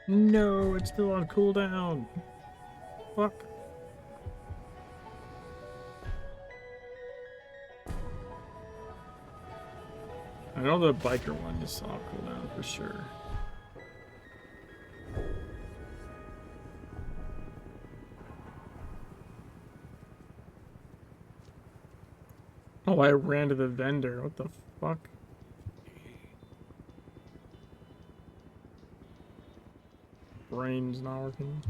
No, it's still on cooldown. Fuck. I know the biker one is off cooldown for sure. Oh, I ran to the vendor. What the fuck? Brain's not working.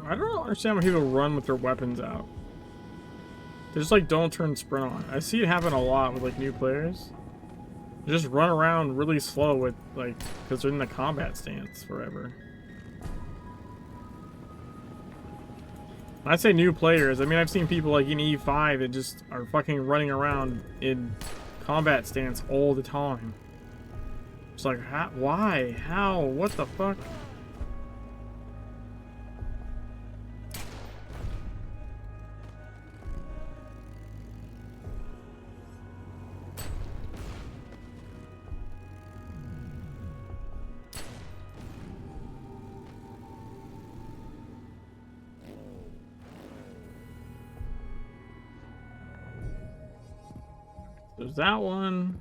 I don't understand why people run with their weapons out. They just like don't turn sprint on. I see it happen a lot with like new players. They just run around really slow with like, because they're in the combat stance forever. When I say new players, I mean I've seen people like in E5 that just are fucking running around in combat stance all the time. It's like, how, why? How? What the fuck? There's that one.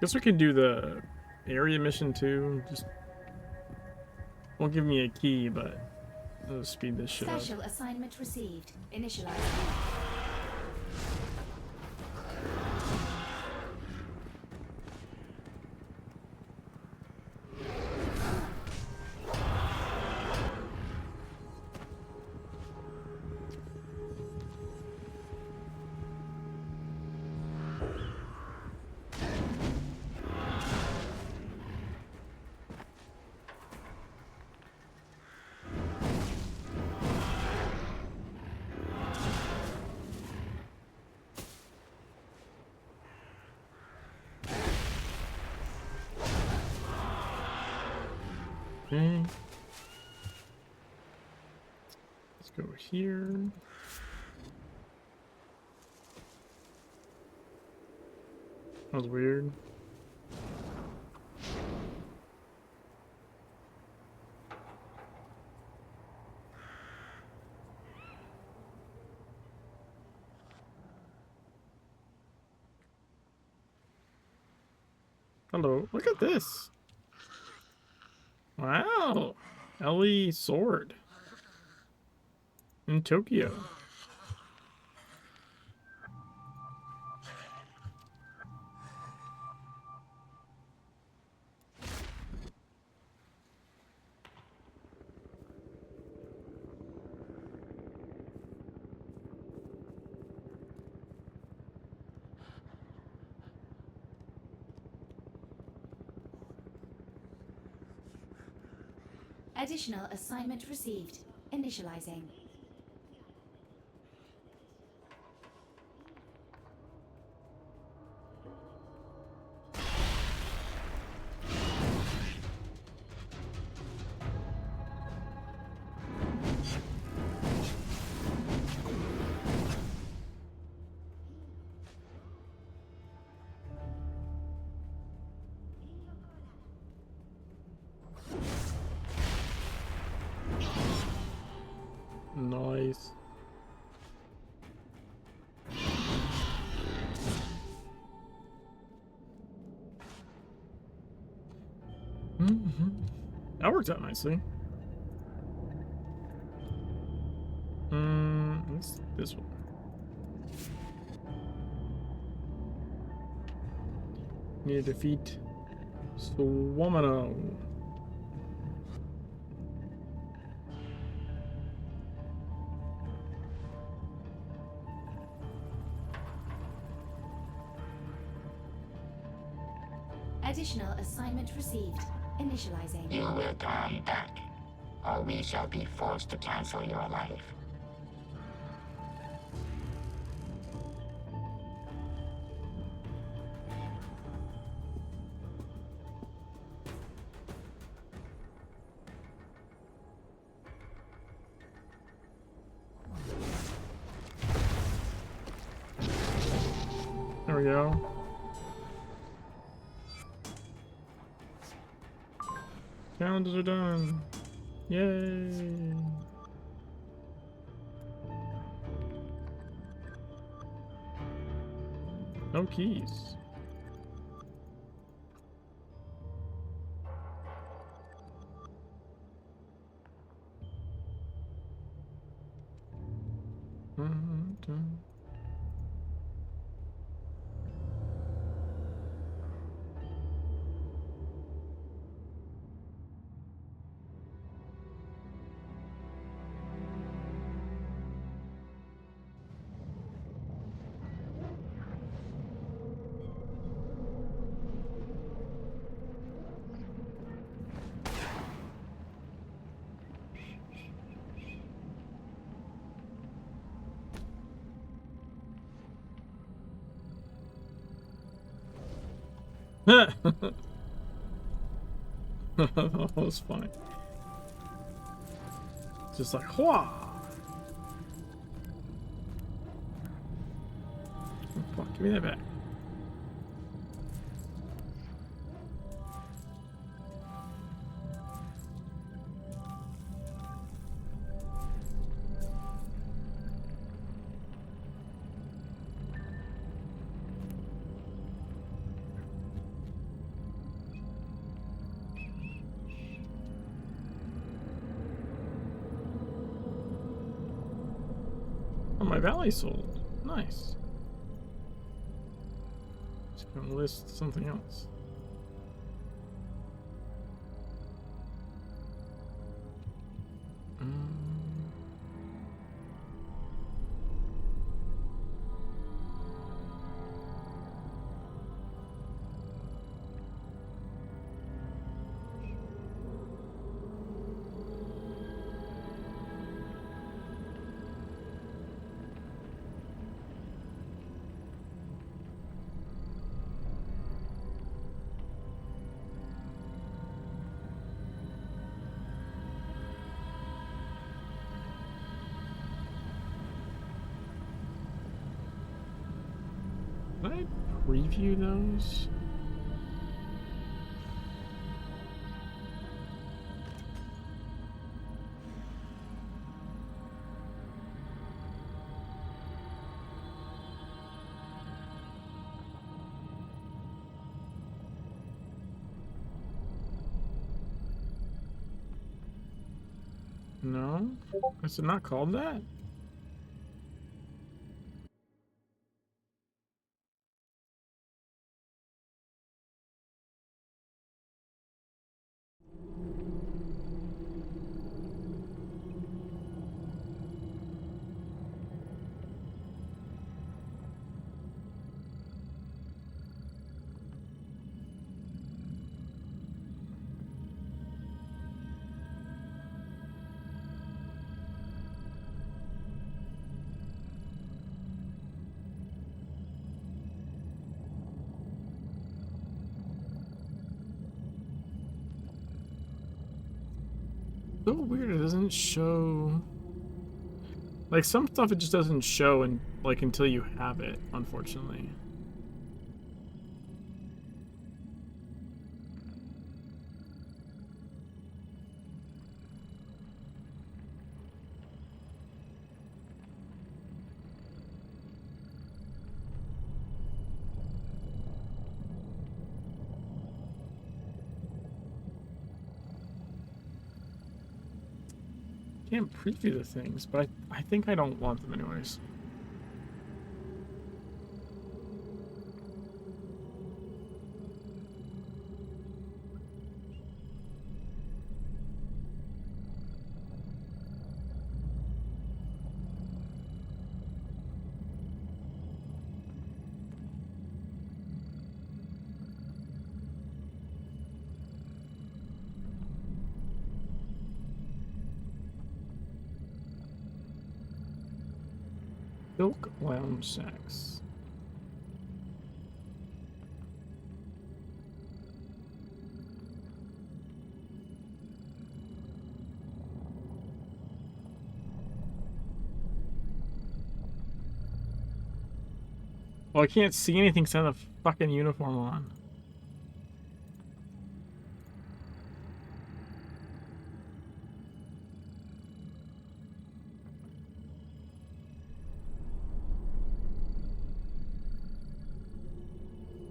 Guess we can do the area mission too. Just won't give me a key, but it'll speed this shit up. Special assignment received. Initializing. Okay. Let's go here. That was weird. Hello, look at this. Wow. Ellie Sword. In Tokyo. Additional assignment received. Initializing. Nice. That worked out nicely. What's this one? Need to defeat Swamino. Additional assignment received. Initializing. You will come back, or we shall be forced to cancel your life. There we go. Challenges are done. Yay. No keys. That was fine. Just like, whoa! Oh, fuck, give me that back. Oh, my valley sold. Nice. Just gonna list something else. Did I preview those? No? Is it not called that? So weird, it doesn't show. Like some stuff it just doesn't show and like until you have it, unfortunately. Can't preview the things, but I think I don't want them anyways. Silk lounge sex. Well, I can't see anything because I have a fucking uniform on.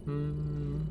Hmm.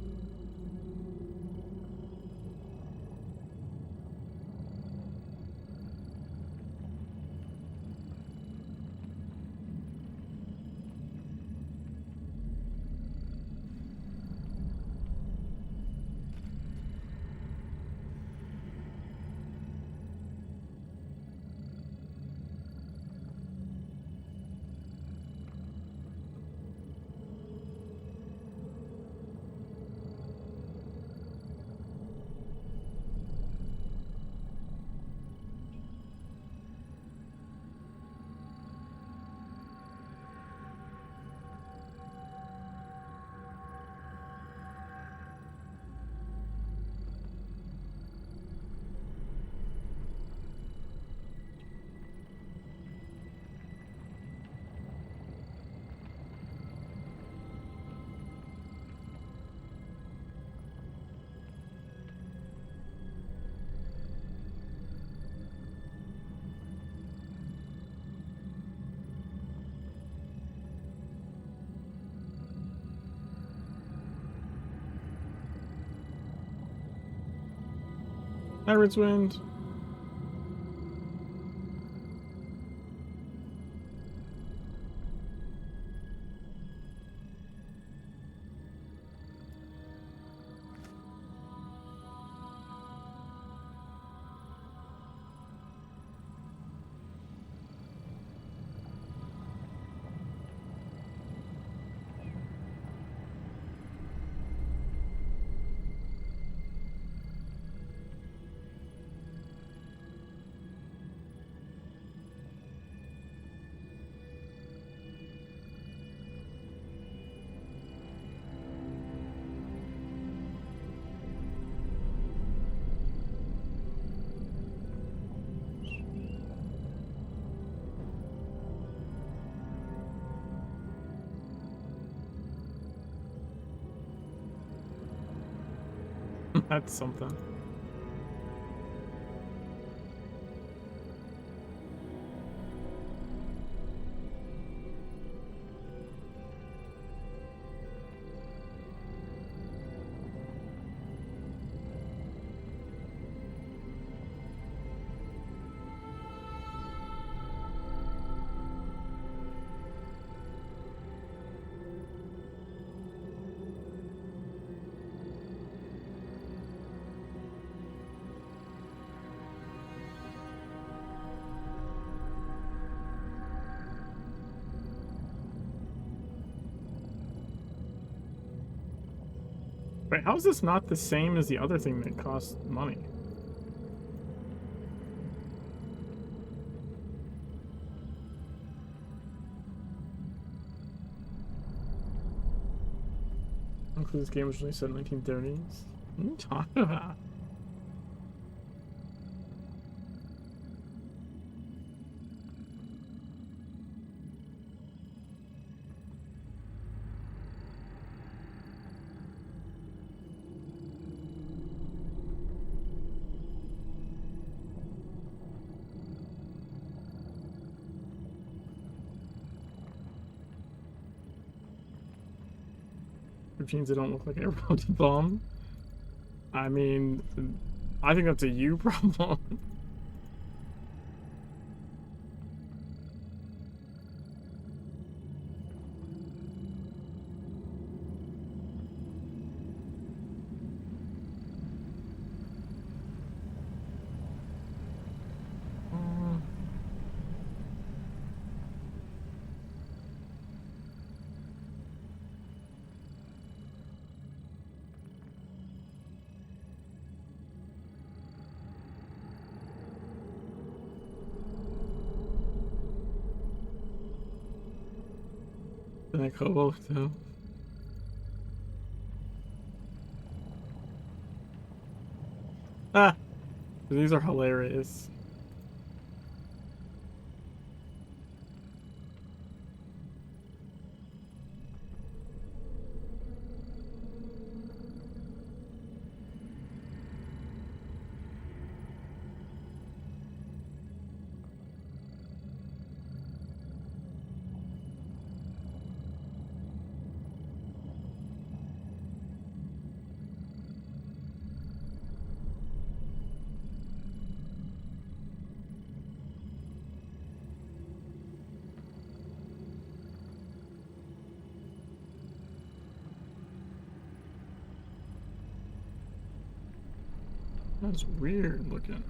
Pirate's Wind. That's something. Wait, how is this not the same as the other thing that costs money? This game was released in the 1930s. What are you talking about? Routines that don't look like airboat bomb. I mean, I think that's a you problem. Then I cobalt too. Ah! These are hilarious. That's weird looking.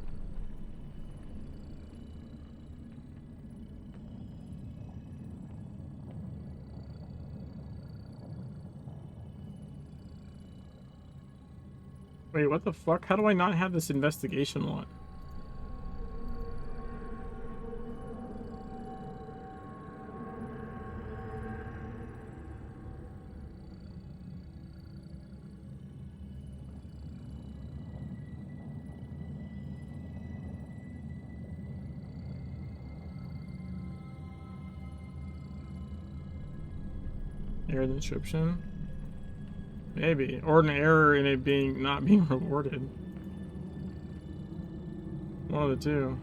Wait, what the fuck? How do I not have this investigation one? Error in the description? Maybe. Or an error in it being not being rewarded. One of the two.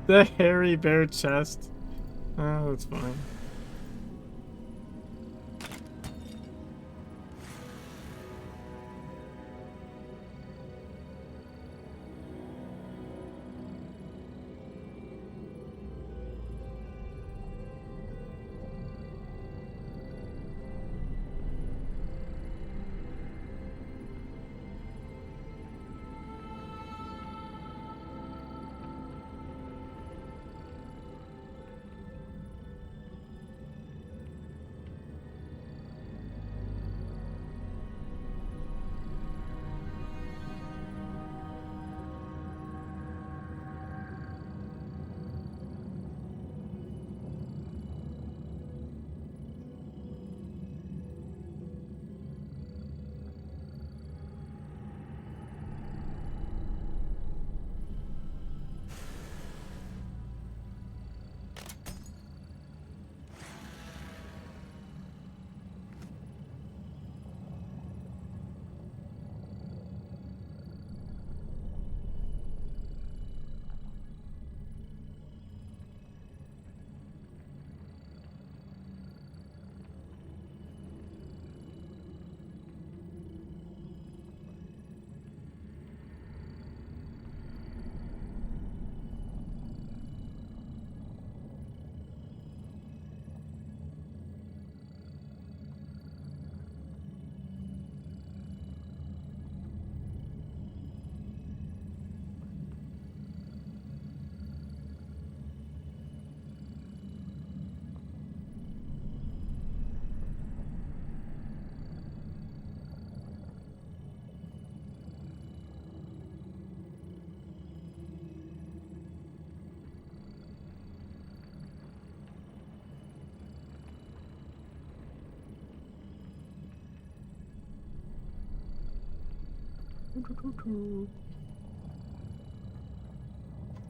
The hairy bare chest. Oh, that's fine.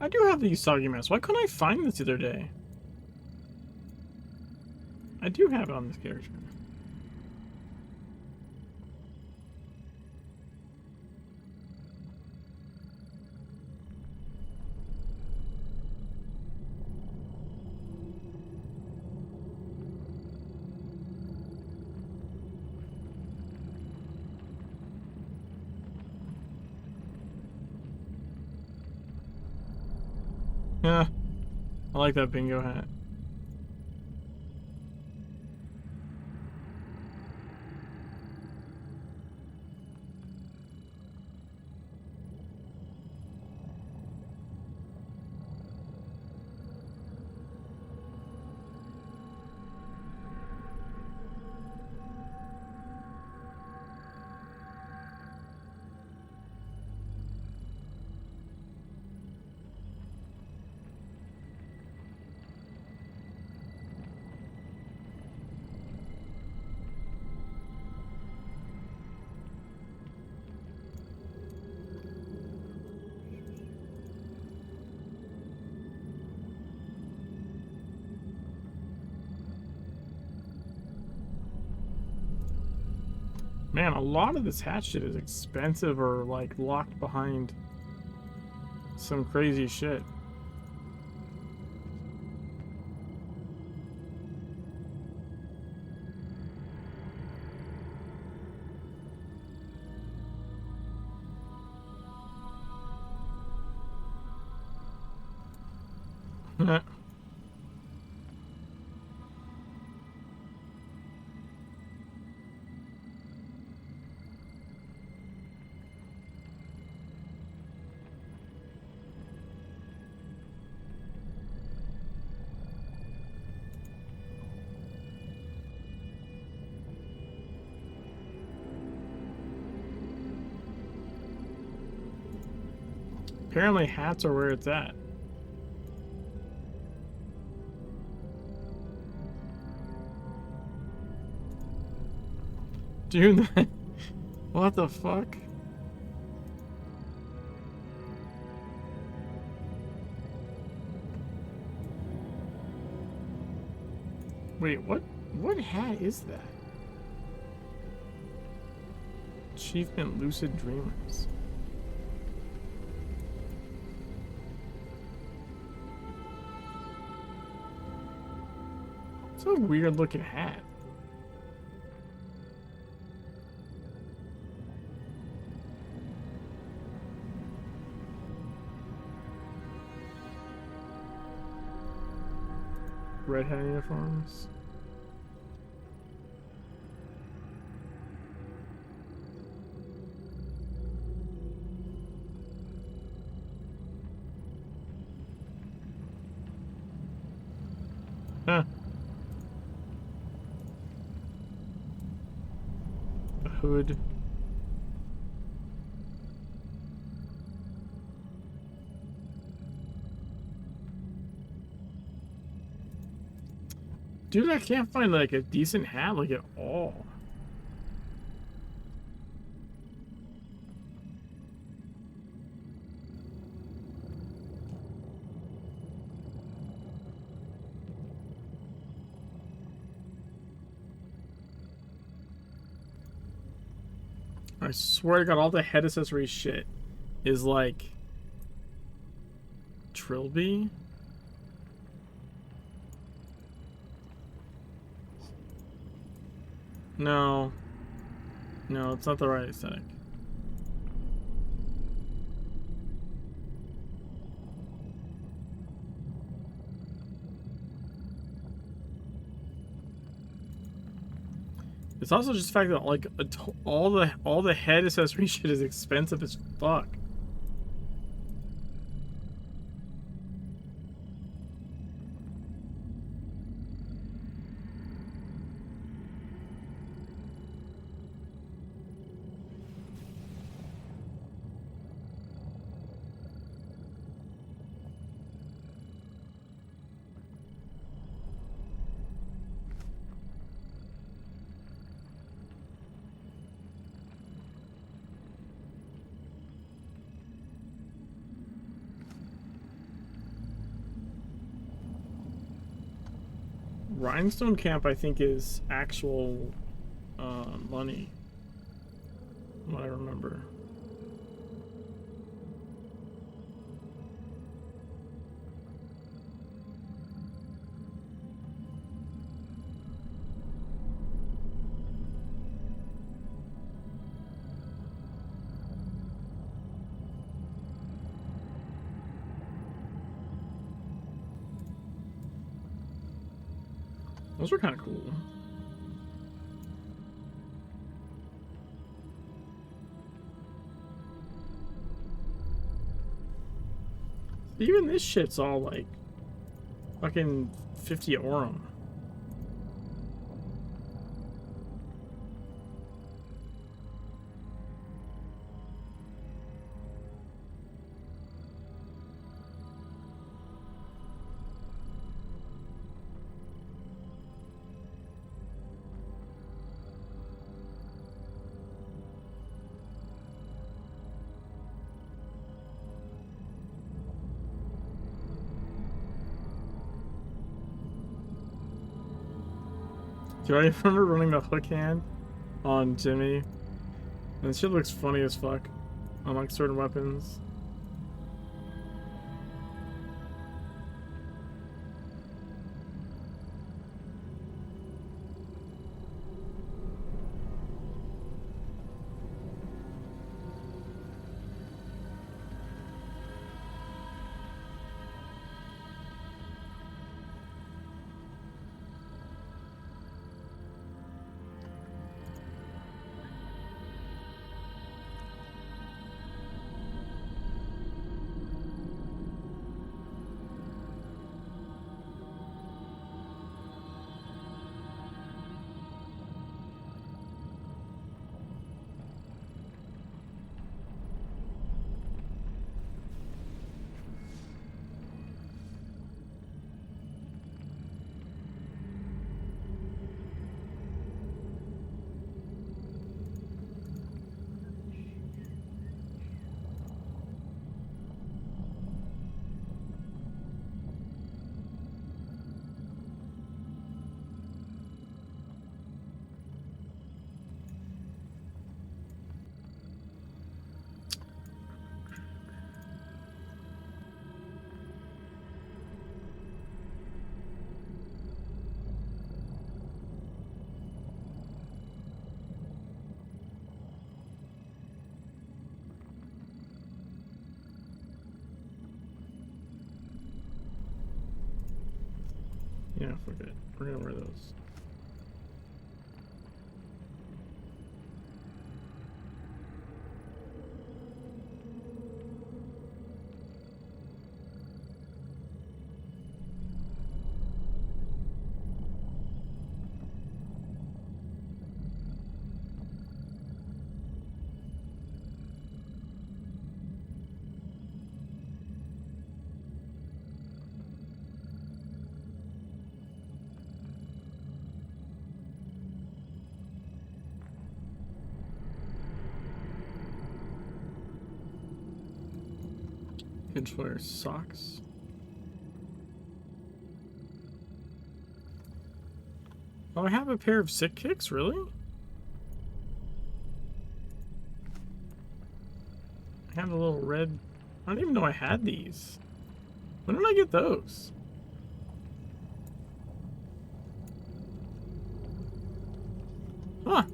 I do have these soggy masks. Why couldn't I find this the other day? I do have it on this character. Yeah, I like that bingo hat. Man, a lot of this hat shit is expensive or like locked behind some crazy shit. Apparently hats are where it's at. Dude, what the fuck? Wait, what hat is that? Achievement Lucid Dreamers. It's a weird looking hat. Red hat uniforms. Huh. A hood. Dude, I can't find like a decent hat like at all. I swear to God, all the head accessory shit is like Trilby. No. No, it's not the right aesthetic. It's also just the fact that like all the head accessory shit is expensive as fuck. Rhinestone Camp, I think, is actual money. From what I remember. Those are kind of cool. Even this shit's all like fucking 50 Aurum. Do I remember running the hook hand on Jimmy? And this shit looks funny as fuck on like certain weapons. Yeah, fuck it. We're gonna wear those. Pinchfire socks. Oh, I have a pair of sick kicks, really? I have a little red... I don't even know I had these. When did I get those? Huh.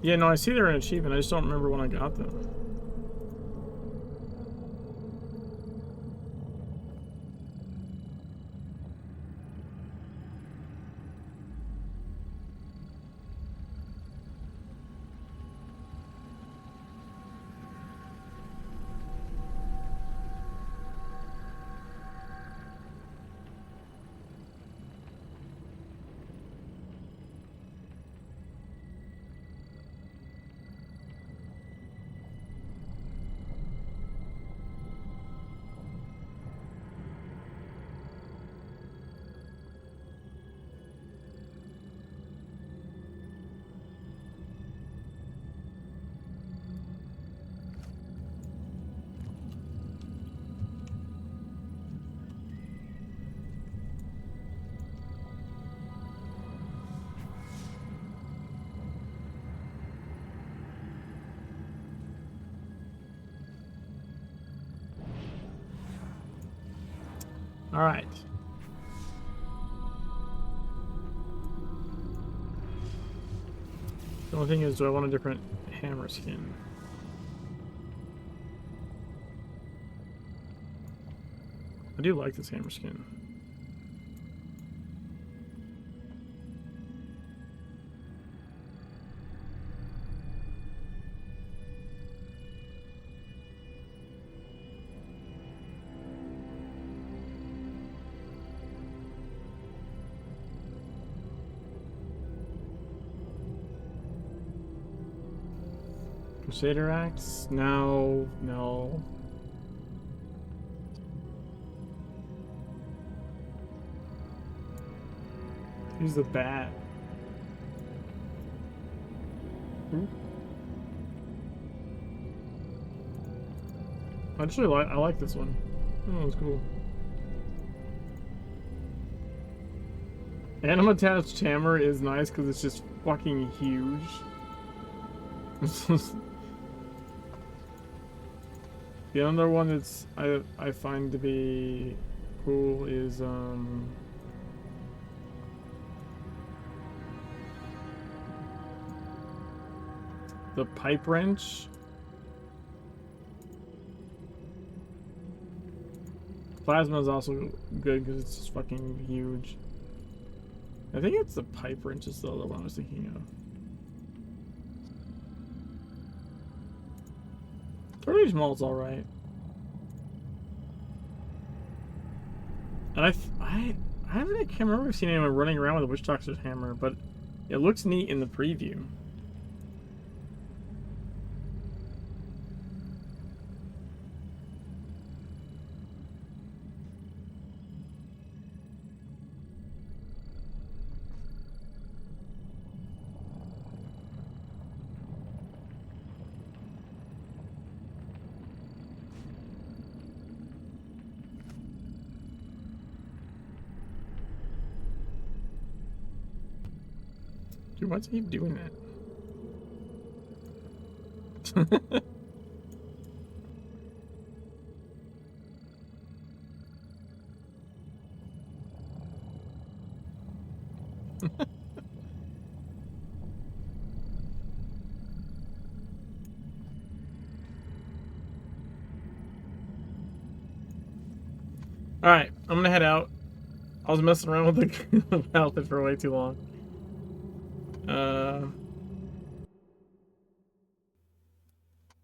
Yeah, no, I see they're an achievement. I just don't remember when I got them. All right. The only thing is, do I want a different hammer skin? I do like this hammer skin. Crusader Axe? No, no. Use the bat. Actually, I like this one. Oh, it's cool. Anim attached hammer is nice because it's just fucking huge. The other one that's I find to be cool is the pipe wrench. Plasma is also good because it's just fucking huge. I think it's the pipe wrench is the other one I was thinking of. Tornado Mall's alright. And I can't remember seeing anyone running around with a Witch Doctor's hammer, but it looks neat in the preview. Dude, why's he doing that? Alright, I'm gonna head out. I was messing around with the outfit for way too long.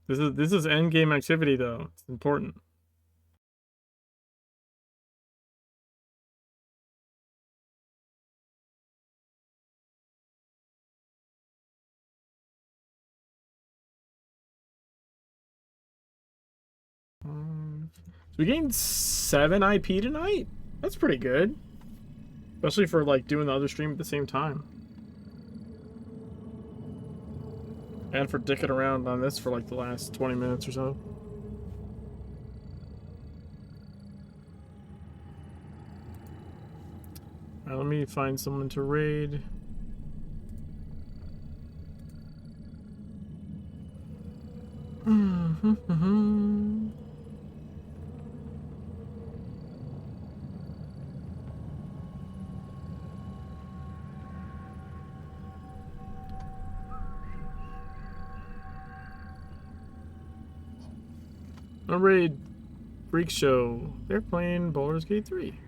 This is end game activity though. It's important. So we gained 7 IP tonight? That's pretty good. Especially for like doing the other stream at the same time. And for dicking around on this for like the last 20 minutes or so. Alright, let me find someone to raid. A raid freak show. They're playing Baldur's Gate 3.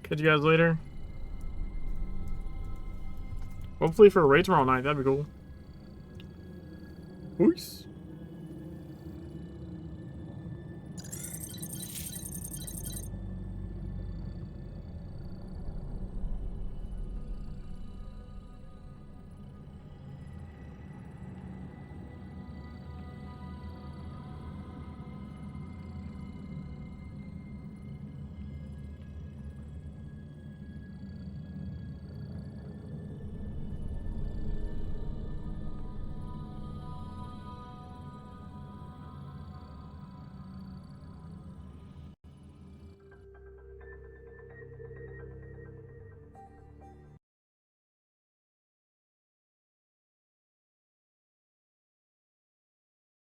Catch you guys later. Hopefully for a raid tomorrow night, that'd be cool. Peace.